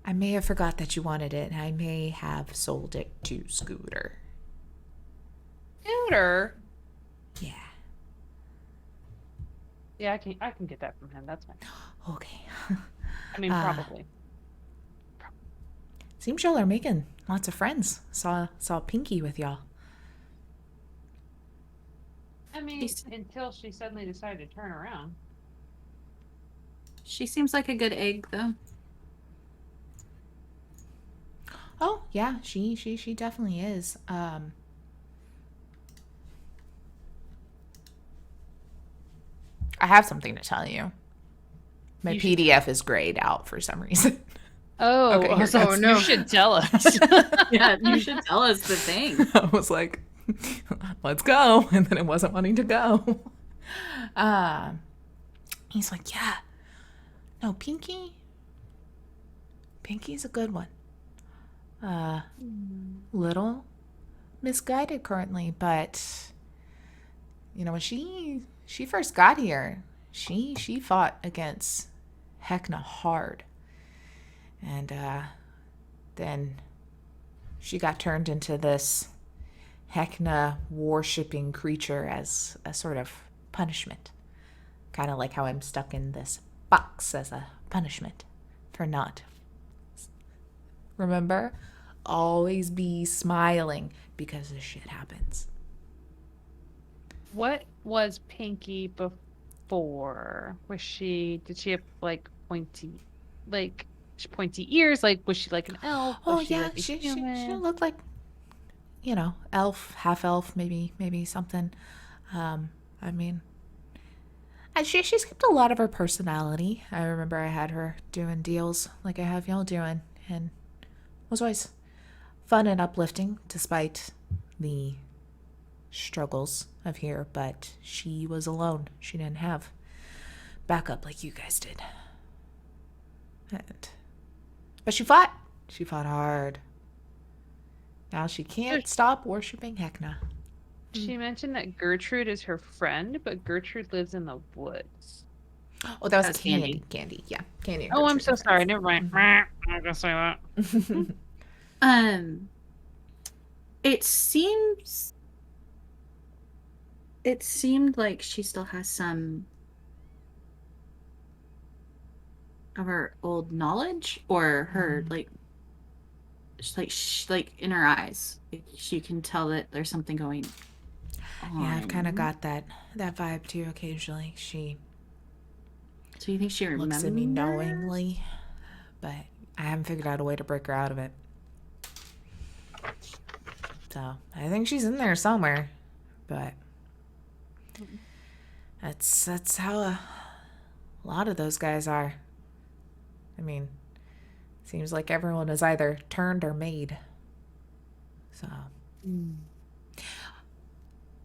Speaker 1: I may have forgot that you wanted it, and I may have sold it to Scooter.
Speaker 5: Scooter?
Speaker 1: Yeah.
Speaker 5: Yeah, I can get that from him. That's fine.
Speaker 1: Okay.
Speaker 5: I mean, probably.
Speaker 1: Seems y'all are making lots of friends. Saw Pinky with y'all.
Speaker 5: I mean, until she suddenly decided to turn around.
Speaker 3: She seems like a good egg, though.
Speaker 1: Oh, yeah, she definitely is. I have something to tell you. My PDF is grayed out for some reason.
Speaker 5: Oh,
Speaker 1: Okay,
Speaker 5: no. You should tell us.
Speaker 3: Yeah, you should tell us the thing.
Speaker 1: I was like, let's go. And then it wasn't wanting to go. He's like, yeah. No, Pinky's a good one. Little misguided currently, but when she first got here, she fought against Heckna hard. And then she got turned into this Heckna worshipping creature as a sort of punishment. Kind of like how I'm stuck in this box as a punishment for not. Remember? Always be smiling because this shit happens.
Speaker 5: What was Pinky before? Did she have like pointy ears? Like, was she like an elf?
Speaker 1: Oh,
Speaker 5: Was she
Speaker 1: yeah,
Speaker 5: like a
Speaker 1: she
Speaker 5: human?
Speaker 1: looked like, elf, half elf, maybe something. I mean,
Speaker 6: She's kept a lot of her personality. I remember I had her doing deals like I have y'all doing, and it was always fun and uplifting despite the struggles of here, but she was alone. She didn't have backup like you guys did. But she fought. She fought hard. Now she can't stop worshiping Heckna.
Speaker 5: She mentioned that Gertrude is her friend, but Gertrude lives in the woods.
Speaker 6: Oh, that was
Speaker 3: That's
Speaker 6: Candy. Candy, yeah. Candy.
Speaker 5: Oh, I'm so sorry. Never mind. I'm gonna say that.
Speaker 3: It seemed like she still has some of her old knowledge, or her like in her eyes, she can tell that there's something going on.
Speaker 6: Yeah, I've kind of got that vibe too. Occasionally, she
Speaker 3: So you think she remembers?
Speaker 6: looks at me knowingly, but I haven't figured out a way to break her out of it. So I think she's in there somewhere, but that's how a lot of those guys are. I mean, seems like everyone is either turned or made. So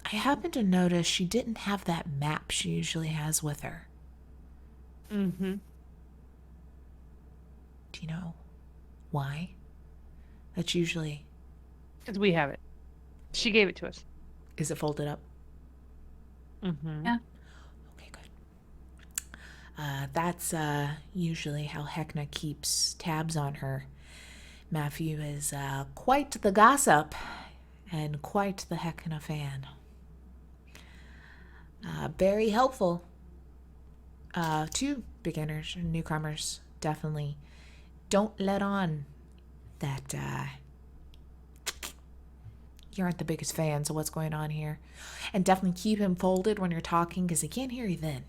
Speaker 6: I happened to notice she didn't have that map she usually has with her.
Speaker 5: Mm-hmm.
Speaker 6: Do you know why? That's usually...
Speaker 5: Because we have it. She gave it to us.
Speaker 6: Is it folded up?
Speaker 5: Mm-hmm.
Speaker 3: Yeah.
Speaker 6: Okay, good. That's usually how Heckna keeps tabs on her. Matthew is quite the gossip and quite the Heckna fan. Very helpful to beginners and newcomers. Definitely don't let on that you aren't the biggest fans of what's going on here. And definitely keep him folded when you're talking, because he can't hear you then.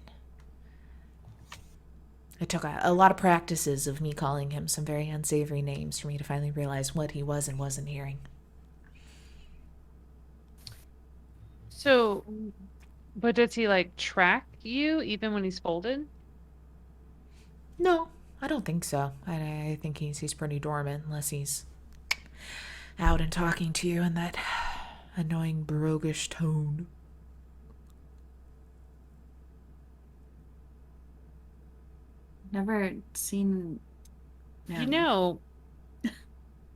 Speaker 6: It took a lot of practices of me calling him some very unsavory names for me to finally realize what he was and wasn't hearing.
Speaker 5: So, but does he like track you even when he's folded?
Speaker 6: No, I don't think so. I think he's pretty dormant unless he's out and talking to you in that annoying broguish tone.
Speaker 3: Never seen.
Speaker 5: You know,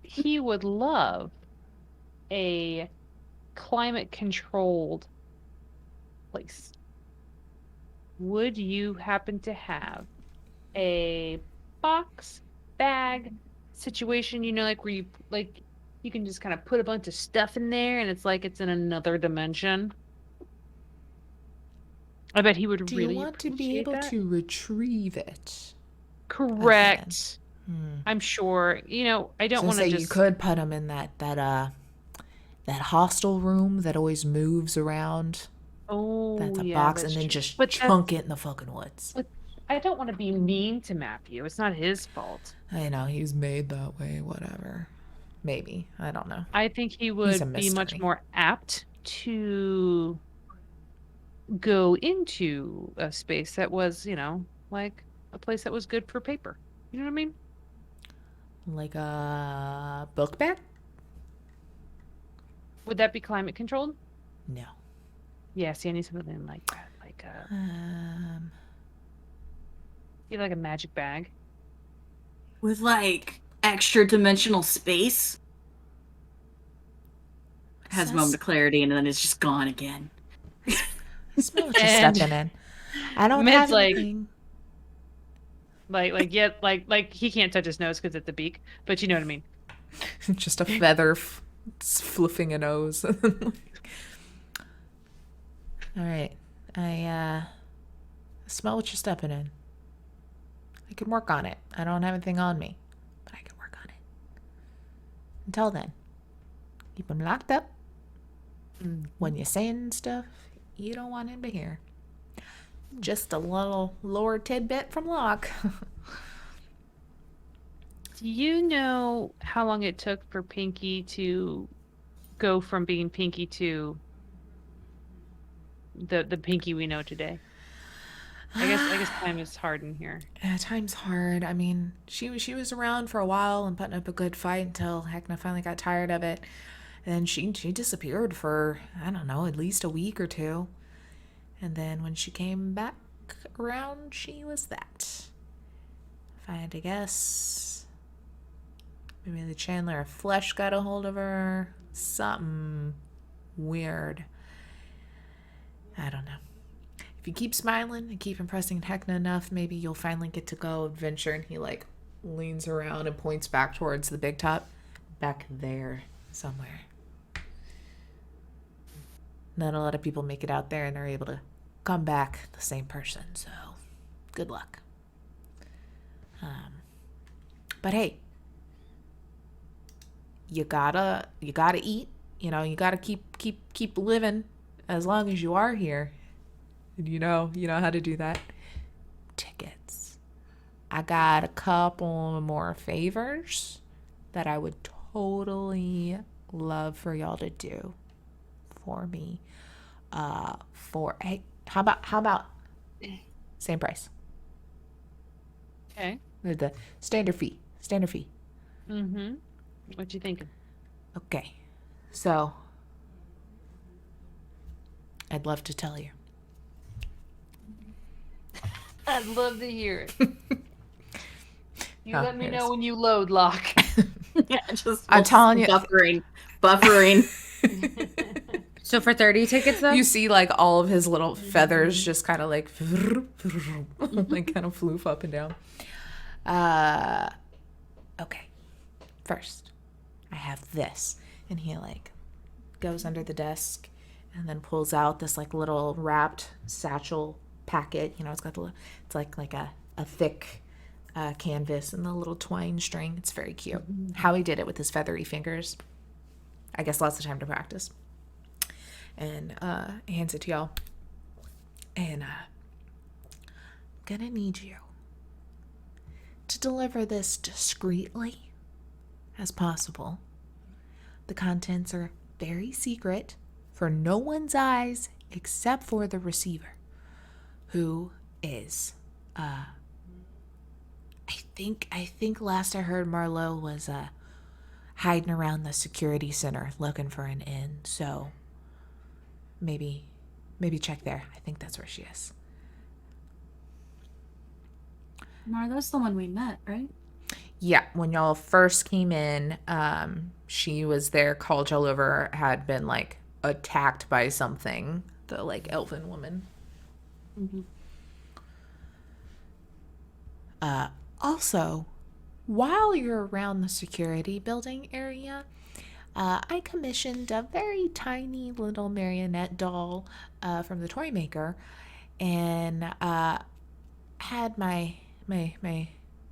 Speaker 5: he would love a climate-controlled place. Would you happen to have a box, bag situation, you know, like where you can just kind of put a bunch of stuff in there and it's like it's in another dimension? I bet he would
Speaker 6: Do
Speaker 5: really
Speaker 6: you want to be
Speaker 5: appreciate
Speaker 6: able
Speaker 5: that.
Speaker 6: to retrieve it?
Speaker 5: Correct.
Speaker 6: Hmm.
Speaker 5: I'm sure. You know, I don't want to
Speaker 6: say
Speaker 5: just.
Speaker 6: you could put him in that hostel room that always moves around.
Speaker 5: Oh,
Speaker 6: That's a
Speaker 5: yeah,
Speaker 6: box,
Speaker 5: that's
Speaker 6: and then
Speaker 5: true.
Speaker 6: just
Speaker 5: But
Speaker 6: chunk it in the fucking woods.
Speaker 5: But I don't want to be mean to Matthew. It's not his fault.
Speaker 6: I know he's made that way. Whatever. Maybe, I don't know.
Speaker 5: I think he
Speaker 6: He's a
Speaker 5: would be much
Speaker 6: mystery.
Speaker 5: more apt to go into a space that was, you know, like a place that was good for paper. You know what I mean?
Speaker 6: Like a book bag?
Speaker 5: Would that be climate controlled?
Speaker 6: No.
Speaker 5: Yeah, see, I need something like that. Like a, like a magic bag.
Speaker 3: With like extra dimensional space. Has a moment of clarity and then it's just gone again.
Speaker 6: I smell what you're
Speaker 5: And
Speaker 6: stepping in. I don't
Speaker 5: Mid's
Speaker 6: have
Speaker 5: like-
Speaker 6: anything.
Speaker 5: Like he can't touch his nose because it's a beak, but you know what I mean.
Speaker 6: Just a feather fluffing a nose. All right. I smell what you're stepping in. I can work on it. I don't have anything on me, but I can work on it. Until then, keep them locked up. When you're saying stuff you don't want him to hear. Just a little lore tidbit from Locke.
Speaker 5: Do you know how long it took for Pinky to go from being Pinky to the Pinky we know today? I guess time is hard in here.
Speaker 1: Time's hard. I mean, she was around for a while and putting up a good fight until Heckna finally got tired of it. And then she disappeared for, I don't know, at least a week or two. And then when she came back around, she was that. If I had to guess, maybe the Chandler of Flesh got a hold of her. Something weird. I don't know. If you keep smiling and keep impressing Heckna enough, maybe you'll finally get to go adventure. And he like leans around and points back towards the big top. Back there somewhere. Not a lot of people make it out there and are able to come back the same person. So good luck. But hey, you gotta eat. You know, you gotta keep living as long as you are here. And you know how to do that. Tickets. I got a couple more favors that I would totally love for y'all to do for me. Hey, how about same price?
Speaker 5: Okay.
Speaker 1: The standard fee.
Speaker 5: Mm-hmm. What you thinking?
Speaker 1: Okay. So I'd love to tell you.
Speaker 5: I'd love to hear it. You
Speaker 1: Oh,
Speaker 5: let me
Speaker 1: here it
Speaker 5: know
Speaker 1: is.
Speaker 5: when you load, Locke.
Speaker 3: Yeah, just
Speaker 1: I'm telling you.
Speaker 3: buffering.
Speaker 2: So for 30 tickets though?
Speaker 1: You see like all of his little feathers just kind of like like kind of floof up and down. Okay. First, I have this. And he like goes under the desk and then pulls out this like little wrapped satchel packet. You know, it's got it's like a thick canvas and the little twine string. It's very cute. How he did it with his feathery fingers. I guess lots of time to practice. And hands it to y'all. And I'm gonna need you to deliver this discreetly as possible. The contents are very secret for no one's eyes except for the receiver, who is I think last I heard Marlowe was hiding around the security center looking for an inn. So maybe check there. I think that's where she is.
Speaker 3: Marlo's the one we met, right?
Speaker 1: Yeah, when y'all first came in, she was there, called y'all over, had been like attacked by something, the like elven woman.
Speaker 3: Mm-hmm.
Speaker 1: Also, while you're around the security building area, I commissioned a very tiny little marionette doll from the toy maker, and had my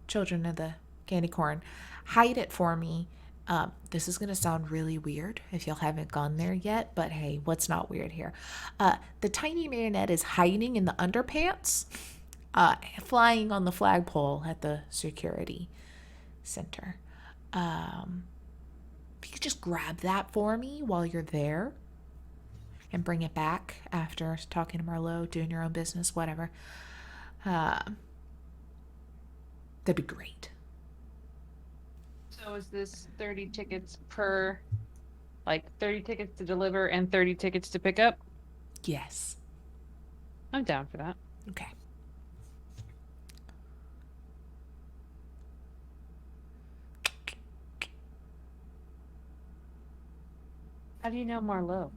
Speaker 1: children of the candy corn hide it for me. This is gonna sound really weird if y'all haven't gone there yet, but hey, what's not weird here? The tiny marionette is hiding in the underpants, flying on the flagpole at the security center. If you could just grab that for me while you're there and bring it back after talking to Marlowe, doing your own business, whatever. That'd be great.
Speaker 5: So is this 30 tickets per, like 30 tickets to deliver and 30 tickets to pick up?
Speaker 1: Yes.
Speaker 5: I'm down for that.
Speaker 1: Okay.
Speaker 5: How do you know Marlowe?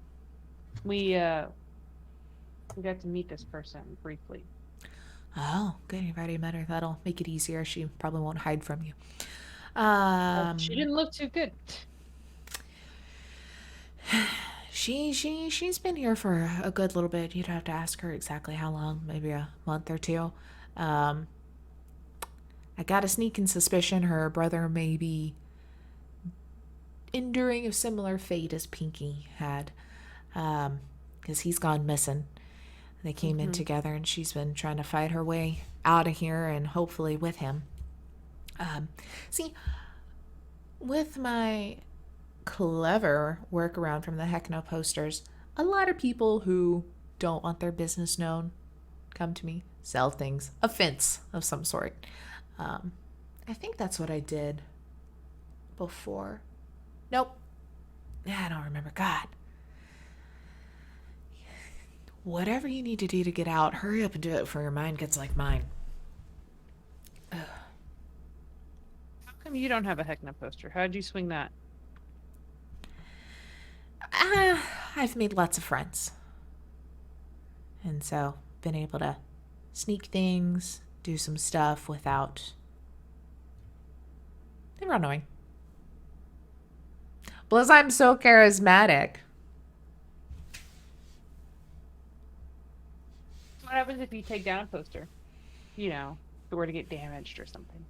Speaker 5: We got to meet this person briefly.
Speaker 1: Oh, good. You've already met her. That'll make it easier. She probably won't hide from you.
Speaker 5: She didn't look too good.
Speaker 1: She's been here for a good little bit. You'd have to ask her exactly how long, maybe a month or two. I got a sneaking suspicion her brother may be enduring a similar fate as Pinky had, because he's gone missing. They came in together, and she's been trying to fight her way out of here, and hopefully with him. See, with my clever workaround from the Heckna posters, a lot of people who don't want their business known come to me, sell things, a fence of some sort. I think that's what I did before. Nope. I don't remember. God. Whatever you need to do to get out, hurry up and do it before your mind gets like mine.
Speaker 5: How come you don't have a Heckna poster? How'd you swing that?
Speaker 1: I've made lots of friends. And so, been able to sneak things, do some stuff without them running. Plus, I'm so charismatic.
Speaker 5: What happens if you take down a poster? You know, if it were to get damaged or something.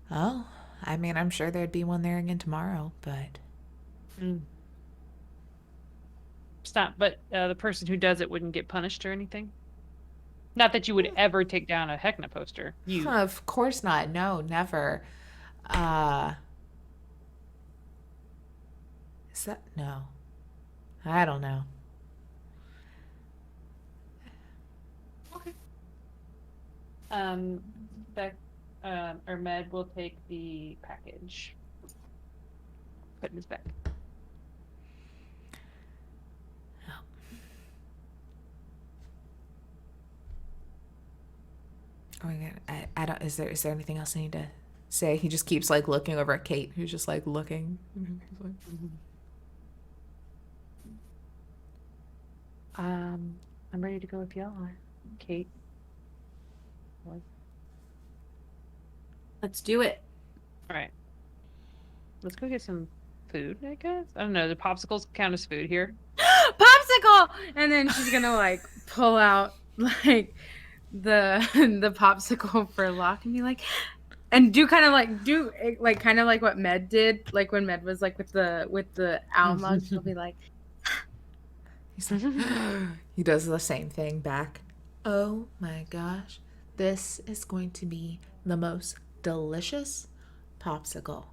Speaker 1: Oh, I mean, I'm sure there'd be one there again tomorrow, but...
Speaker 5: Stop, but the person who does it wouldn't get punished or anything? Not that you would ever take down a Heckna poster. You.
Speaker 1: Of course not. No, never. Is that... No. I don't know.
Speaker 5: Okay. Beck, or Med will take the package. Put in his bag.
Speaker 1: Oh my God. I don't... Is there anything else I need to say? He just keeps like looking over at Kate, who's just like looking. He's like,
Speaker 5: I'm ready to go if y'all are. Kate.
Speaker 3: Let's do it.
Speaker 5: All right. Let's go get some food, I guess. I don't know. The popsicles count as food here.
Speaker 2: Popsicle! And then she's gonna like pull out like the popsicle for Locke and be like, and do kind of like what Med did, like when Med was like with the owl mug. She'll be like,
Speaker 1: he's like he does the same thing back. Oh my gosh, this is going to be the most delicious popsicle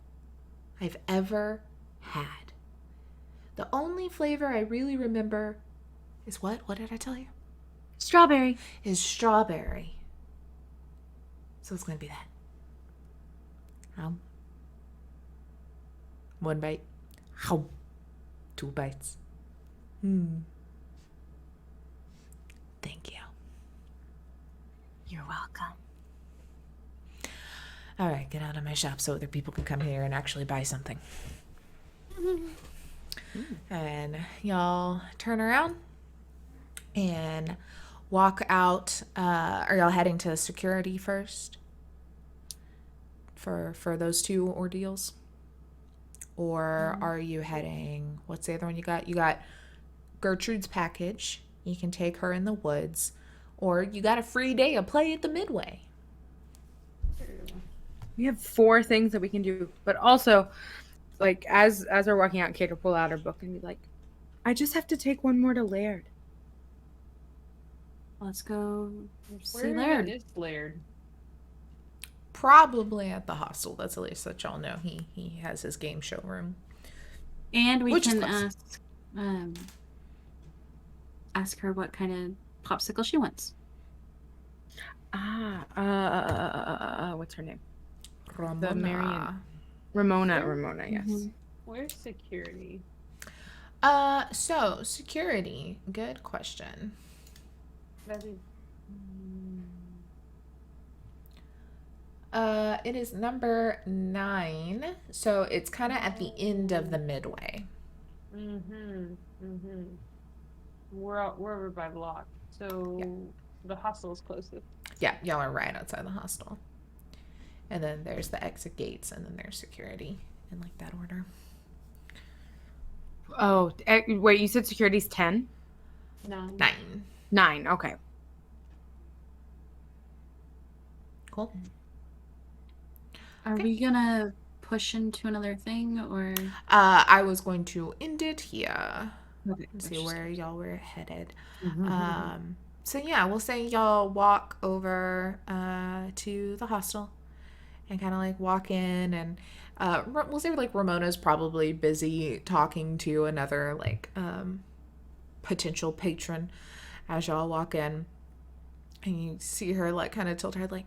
Speaker 1: I've ever had. The only flavor I really remember is what? What did I tell you?
Speaker 2: strawberry.
Speaker 1: Is strawberry. So it's going to be that. One bite. Two bites. Thank you.
Speaker 2: You're welcome.
Speaker 1: All right, get out of my shop so other people can come here and actually buy something. And y'all turn around and walk out. Are y'all heading to security first for those two ordeals? Or are you heading, what's the other one you got? You got Gertrude's package. You can take her in the woods. Or you got a free day of play at the Midway.
Speaker 2: We have 4 things that we can do, but also, like as we're walking out, Kate will pull out her book and be like, "I just have to take one more to Laird."
Speaker 3: Let's go see
Speaker 5: Where
Speaker 3: Laird.
Speaker 5: is Laird?
Speaker 1: Probably at the hostel. That's at least that y'all know. He has his game show room.
Speaker 3: And we
Speaker 1: Which is
Speaker 3: can
Speaker 1: close.
Speaker 3: ask her what kind of popsicle she wants.
Speaker 2: What's her name?
Speaker 1: Ramona.
Speaker 2: Marion. Ramona, yes.
Speaker 3: Mhm.
Speaker 5: Where's security?
Speaker 1: So security. Good question.
Speaker 5: That is...
Speaker 1: It is number 9. So it's kind of at the end of the Midway.
Speaker 5: We're over by the lock. So the hostel is closest.
Speaker 1: Yeah, y'all are right outside the hostel. And then there's the exit gates, and then there's security in like that order.
Speaker 2: Oh, wait, you said security's 10?
Speaker 5: 9.
Speaker 2: 9, okay.
Speaker 1: Cool.
Speaker 3: Are
Speaker 1: Okay.
Speaker 3: we gonna push into another thing or
Speaker 1: I was going to end it here.
Speaker 3: okay,
Speaker 1: And see where y'all were headed.
Speaker 3: Mm-hmm.
Speaker 1: So yeah, we'll say y'all walk over to the hostel and kind of like walk in, and we'll say like Ramona's probably busy talking to another like potential patron, as y'all walk in. And you see her, like, kind of tilt her head, like,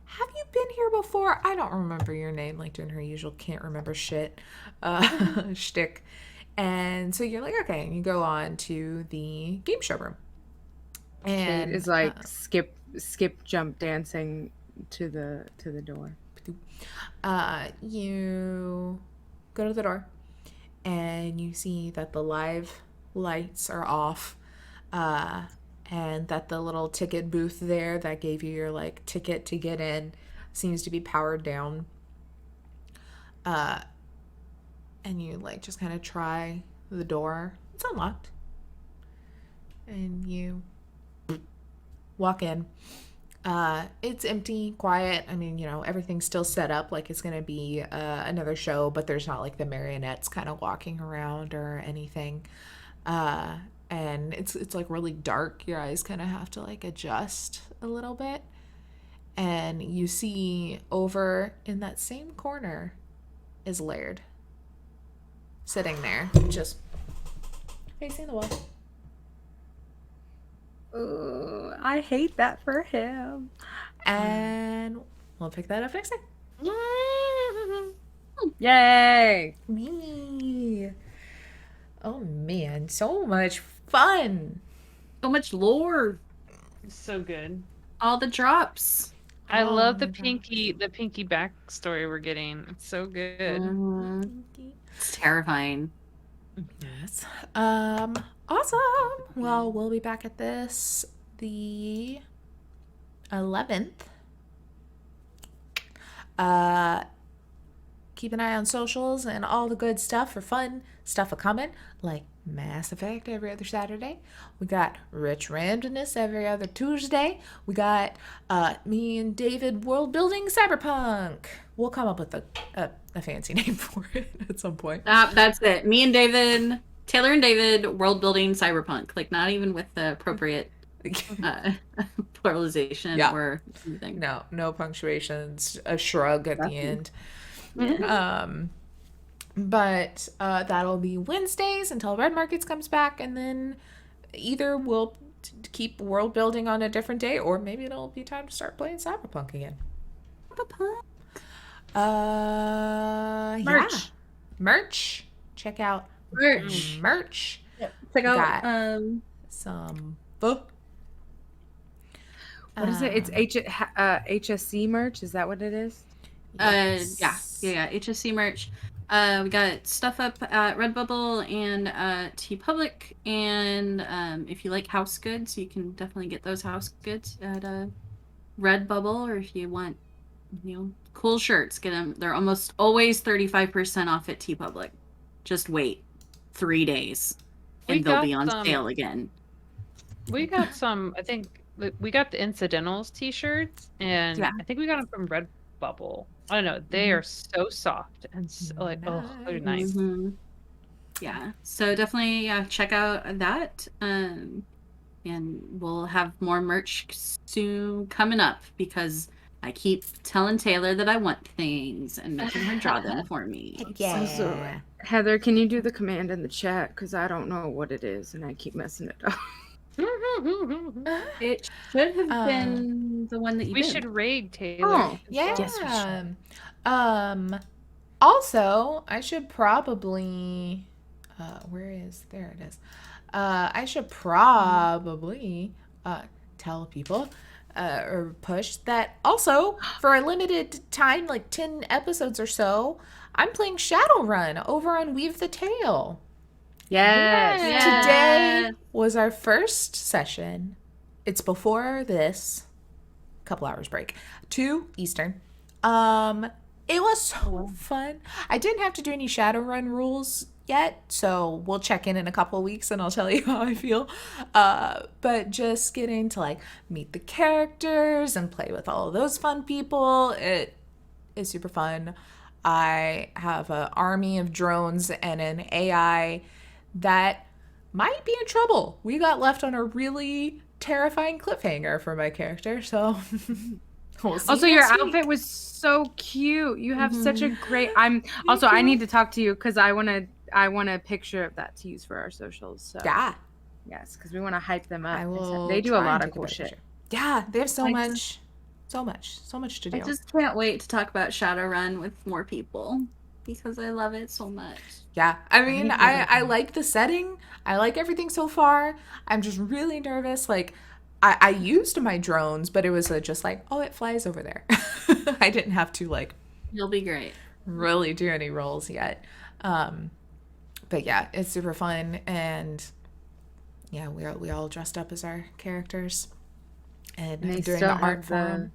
Speaker 1: have you been here before? I don't remember your name, like, doing her usual can't remember shit shtick. And so you're like, okay, and you go on to the game show room. And
Speaker 2: Kate is like skip, jump dancing to the door.
Speaker 1: You go to the door, and you see that the live lights are off, and that the little ticket booth there that gave you your, like, ticket to get in seems to be powered down. And you, like, just kind of try the door. It's unlocked. And you walk in. It's empty, quiet. I mean, you know, everything's still set up like it's going to be another show, but there's not, like, the marionettes kind of walking around or anything. And it's like really dark. Your eyes kind of have to, like, adjust a little bit. And you see over in that same corner is Laird. Sitting there, just facing the wall.
Speaker 2: Oh, I hate that for him.
Speaker 1: And we'll pick that up next time.
Speaker 2: Yay!
Speaker 1: Me. Oh man, so much fun.
Speaker 3: So much lore.
Speaker 5: So good.
Speaker 3: All the drops.
Speaker 5: I
Speaker 1: Oh
Speaker 5: love the
Speaker 1: my God.
Speaker 5: pinky backstory we're getting. It's so good.
Speaker 3: It's terrifying.
Speaker 1: Yes. Awesome. Well, we'll be back at this the 11th. Keep an eye on socials and all the good stuff for fun stuff a coming, like Mass Effect every other Saturday. We got Rich Randomness every other Tuesday. We got me and David world building Cyberpunk. We'll come up with a fancy name for it at some point.
Speaker 3: That's it. Me and David, Taylor and David, world building cyberpunk. Like, not even with the appropriate pluralization
Speaker 1: Yeah.
Speaker 3: or anything.
Speaker 1: No punctuations, a shrug at the end. But that'll be Wednesdays until Red Markets comes back, and then either we'll keep world building on a different day, or maybe it'll be time to start playing Cyberpunk again.
Speaker 2: Merch.
Speaker 1: Yeah. Merch. Check out merch.
Speaker 3: Check out
Speaker 1: Got some book.
Speaker 2: What is it? It's HSC merch. Is that what it is?
Speaker 3: yeah, HSC merch. We got stuff up at Redbubble and TeePublic, and if you like house goods, you can definitely get those house goods at Redbubble, or if you want, cool shirts, get them. They're almost always 35% off at TeePublic. Just wait 3 days, and they'll be on sale again.
Speaker 5: We got some, I think, we got the Incidentals t-shirts, and I think we got them from Redbubble. I don't know. They are so soft and so, like, they're nice.
Speaker 3: Mm-hmm. Yeah. So definitely check out that. And we'll have more merch soon coming up, because I keep telling Taylor that I want things and making her draw them for me.
Speaker 1: Yeah.
Speaker 2: So, Heather, can you do the command in the chat? Because I don't know what it is and I keep messing it up.
Speaker 3: It should have been the one that you
Speaker 5: We
Speaker 3: did.
Speaker 5: should raid Taylor.
Speaker 2: Oh,
Speaker 1: Yeah.
Speaker 2: Yes, we should.
Speaker 1: Also, I should probably there it is. I should probably tell people or push that also for a limited time, like 10 episodes or so, I'm playing Shadowrun over on Weave the Tale.
Speaker 2: Yes.
Speaker 3: Yeah.
Speaker 1: Today was our first session. It's before this. Couple hours break. 2 Eastern. It was so fun. I didn't have to do any Shadowrun rules yet, so we'll check in a couple of weeks and I'll tell you how I feel. But just getting to, like, meet the characters and play with all of those fun people, it is super fun. I have an army of drones and an AI that might be in trouble. We got left on a really terrifying cliffhanger for my character, so we'll see.
Speaker 2: Also, your
Speaker 1: next week.
Speaker 2: outfit was so cute. You have such a great. I need to talk to you because I want a picture of that to use for our socials. So
Speaker 1: Yeah.
Speaker 2: Yes, because we want to hype them up.
Speaker 1: I will.
Speaker 2: They do a
Speaker 1: try
Speaker 2: lot
Speaker 1: and
Speaker 2: of
Speaker 1: take
Speaker 2: cool
Speaker 1: better
Speaker 2: shit.
Speaker 1: picture. Yeah, they have so
Speaker 3: I
Speaker 1: much to do.
Speaker 3: I just can't wait to talk about Shadowrun with more people because I love it so much.
Speaker 1: Yeah, I mean,
Speaker 2: need to go back
Speaker 1: I
Speaker 2: and-
Speaker 1: like the setting. I like everything so far. I'm just really nervous. Like, I used my drones, but it was just like, oh, it flies over there. I didn't have to like
Speaker 3: You'll be great.
Speaker 1: really do any rolls yet. But yeah, it's super fun, and yeah, we all dressed up as our characters, and
Speaker 2: And they
Speaker 1: doing
Speaker 2: still
Speaker 1: the art
Speaker 2: have
Speaker 1: for 'em.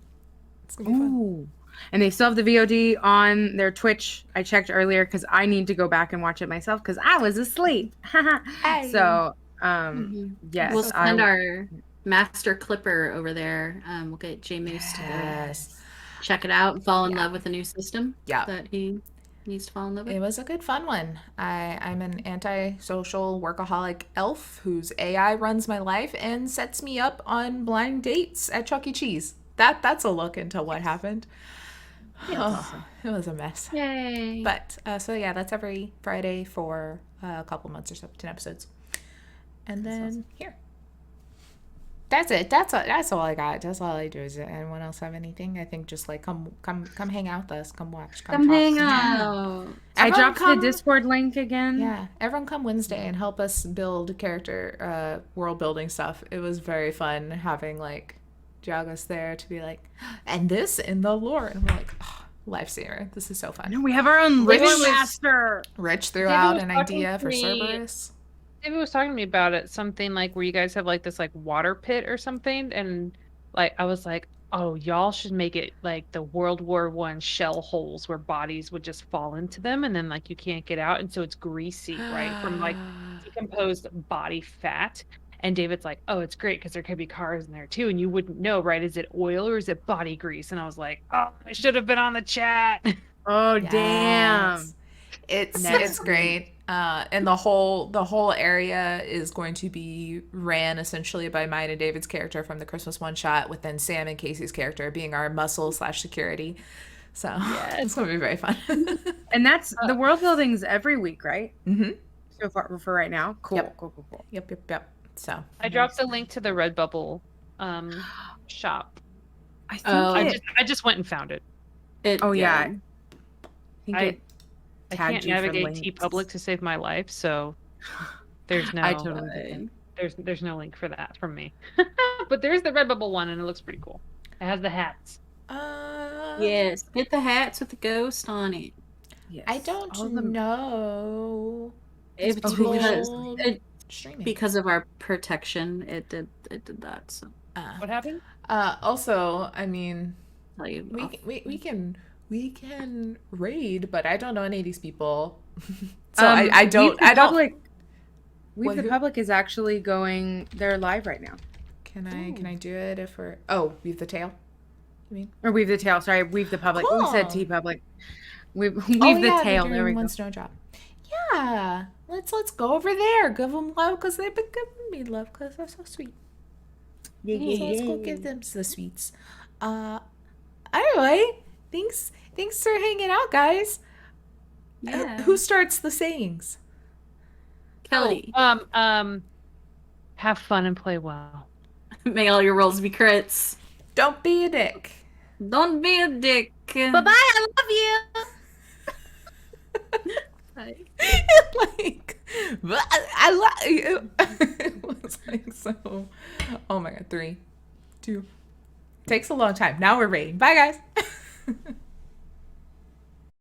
Speaker 1: It's gonna be fun.
Speaker 2: Ooh. And they still have the VOD on their Twitch. I checked earlier because I need to go back and watch it myself because I was asleep.
Speaker 1: Hey.
Speaker 2: So,
Speaker 3: Mhm.
Speaker 2: yes,
Speaker 3: We'll send our master clipper over there. We'll get J Moose to
Speaker 1: Yes.
Speaker 3: check it out and fall in
Speaker 1: Yeah.
Speaker 3: love with the new system
Speaker 1: Yeah.
Speaker 3: that he needs to fall in love with.
Speaker 1: It was a good fun one. I'm an antisocial workaholic elf whose AI runs my life and sets me up on blind dates at Chuck E. Cheese. That's a look into what happened. Oh, it was a mess.
Speaker 3: Yay!
Speaker 1: But so yeah, that's every Friday for a couple months or so, 10 episodes. And then here. That's it. That's all I got. That's all I do. Is anyone else have anything? I think just like come hang out with us. Come watch.
Speaker 3: Come
Speaker 1: talk.
Speaker 3: hang
Speaker 1: Yeah.
Speaker 3: out.
Speaker 2: I
Speaker 1: Everyone
Speaker 2: dropped
Speaker 1: come-
Speaker 2: the Discord link again.
Speaker 1: Yeah, everyone come Wednesday and help us build character world building stuff. It was very fun having like Jagus there to be like, and this in the lore, and we're like, oh, lifesaver. This is so fun.
Speaker 2: No, we have our own
Speaker 1: Rich
Speaker 2: lore
Speaker 1: was-
Speaker 2: master.
Speaker 1: Rich threw out
Speaker 5: was
Speaker 1: an
Speaker 5: talking
Speaker 1: idea
Speaker 5: to
Speaker 1: for
Speaker 5: me-
Speaker 1: Cerberus.
Speaker 5: David was talking to me about it, something like where you guys have like this like water pit or something, and like I was like, oh, y'all should make it like the World War I shell holes where bodies would just fall into them, and then like you can't get out, and so it's greasy, right, from like decomposed body fat. And David's like, oh, it's great because there could be cars in there too, and you wouldn't know, right? Is it oil or is it body grease? And I was like, oh, I should have been on the chat.
Speaker 2: Oh,
Speaker 1: Yes.
Speaker 2: damn.
Speaker 1: It's
Speaker 2: Next
Speaker 1: great. And the whole area is going to be ran essentially by mine and David's character from the Christmas one shot, with then Sam and Casey's character being our muscle / security. So it's gonna be very fun.
Speaker 2: And that's the world building's every week, right?
Speaker 1: Mm-hmm.
Speaker 2: So far for right now. Cool.
Speaker 1: Yep.
Speaker 2: Cool.
Speaker 1: Yep. So
Speaker 5: I dropped the link to the Redbubble shop.
Speaker 2: I think
Speaker 3: Oh,
Speaker 5: I just went and found it.
Speaker 2: Oh, yeah. I think
Speaker 5: I-
Speaker 2: it
Speaker 5: I
Speaker 2: tagged
Speaker 5: can't
Speaker 2: you for
Speaker 5: navigate
Speaker 2: links.
Speaker 5: TeePublic to save my life, so there's no
Speaker 2: I totally get it.
Speaker 5: there's no link for that from me. But there's the Redbubble one, and it looks pretty cool. It has the hats.
Speaker 3: Yes, get the hats with the ghost on it.
Speaker 2: Yes.
Speaker 1: I don't
Speaker 2: All of them.
Speaker 1: know.
Speaker 3: It's
Speaker 1: people
Speaker 3: because
Speaker 1: streaming.
Speaker 3: of our protection, it did that. So
Speaker 5: What happened?
Speaker 1: Also, I mean,
Speaker 3: I'll tell you.
Speaker 1: we can raid, but I don't know any of these people. So I
Speaker 2: Weave
Speaker 1: don't.
Speaker 2: the Public, Weave
Speaker 1: What,
Speaker 2: the
Speaker 1: who?
Speaker 2: Public is actually going. They're live right now.
Speaker 1: Can I do it if we're Weave the Tail? You mean?
Speaker 2: Or Weave the Tail. Sorry, Weave the Public. We said
Speaker 1: Cool.
Speaker 2: T Public. Weave
Speaker 1: Oh,
Speaker 2: the
Speaker 1: yeah,
Speaker 2: Tail.
Speaker 1: they're
Speaker 2: There we
Speaker 1: doing
Speaker 2: go.
Speaker 1: one snowdrop. Yeah, let's go over there. Give them love because they've been giving me love because they're so sweet. So let's go give them the sweets. Anyway, thanks for hanging out, guys.
Speaker 3: Yeah.
Speaker 1: Who starts the sayings?
Speaker 3: Kelly,
Speaker 5: Have fun and play well.
Speaker 3: may all your rolls be crits.
Speaker 1: Don't be a dick.
Speaker 3: Don't be a dick.
Speaker 2: Bye bye. I love you.
Speaker 1: Like, I love. It was like so. Oh my god, 3, 2. Takes a long time. Now we're rating. Bye, guys.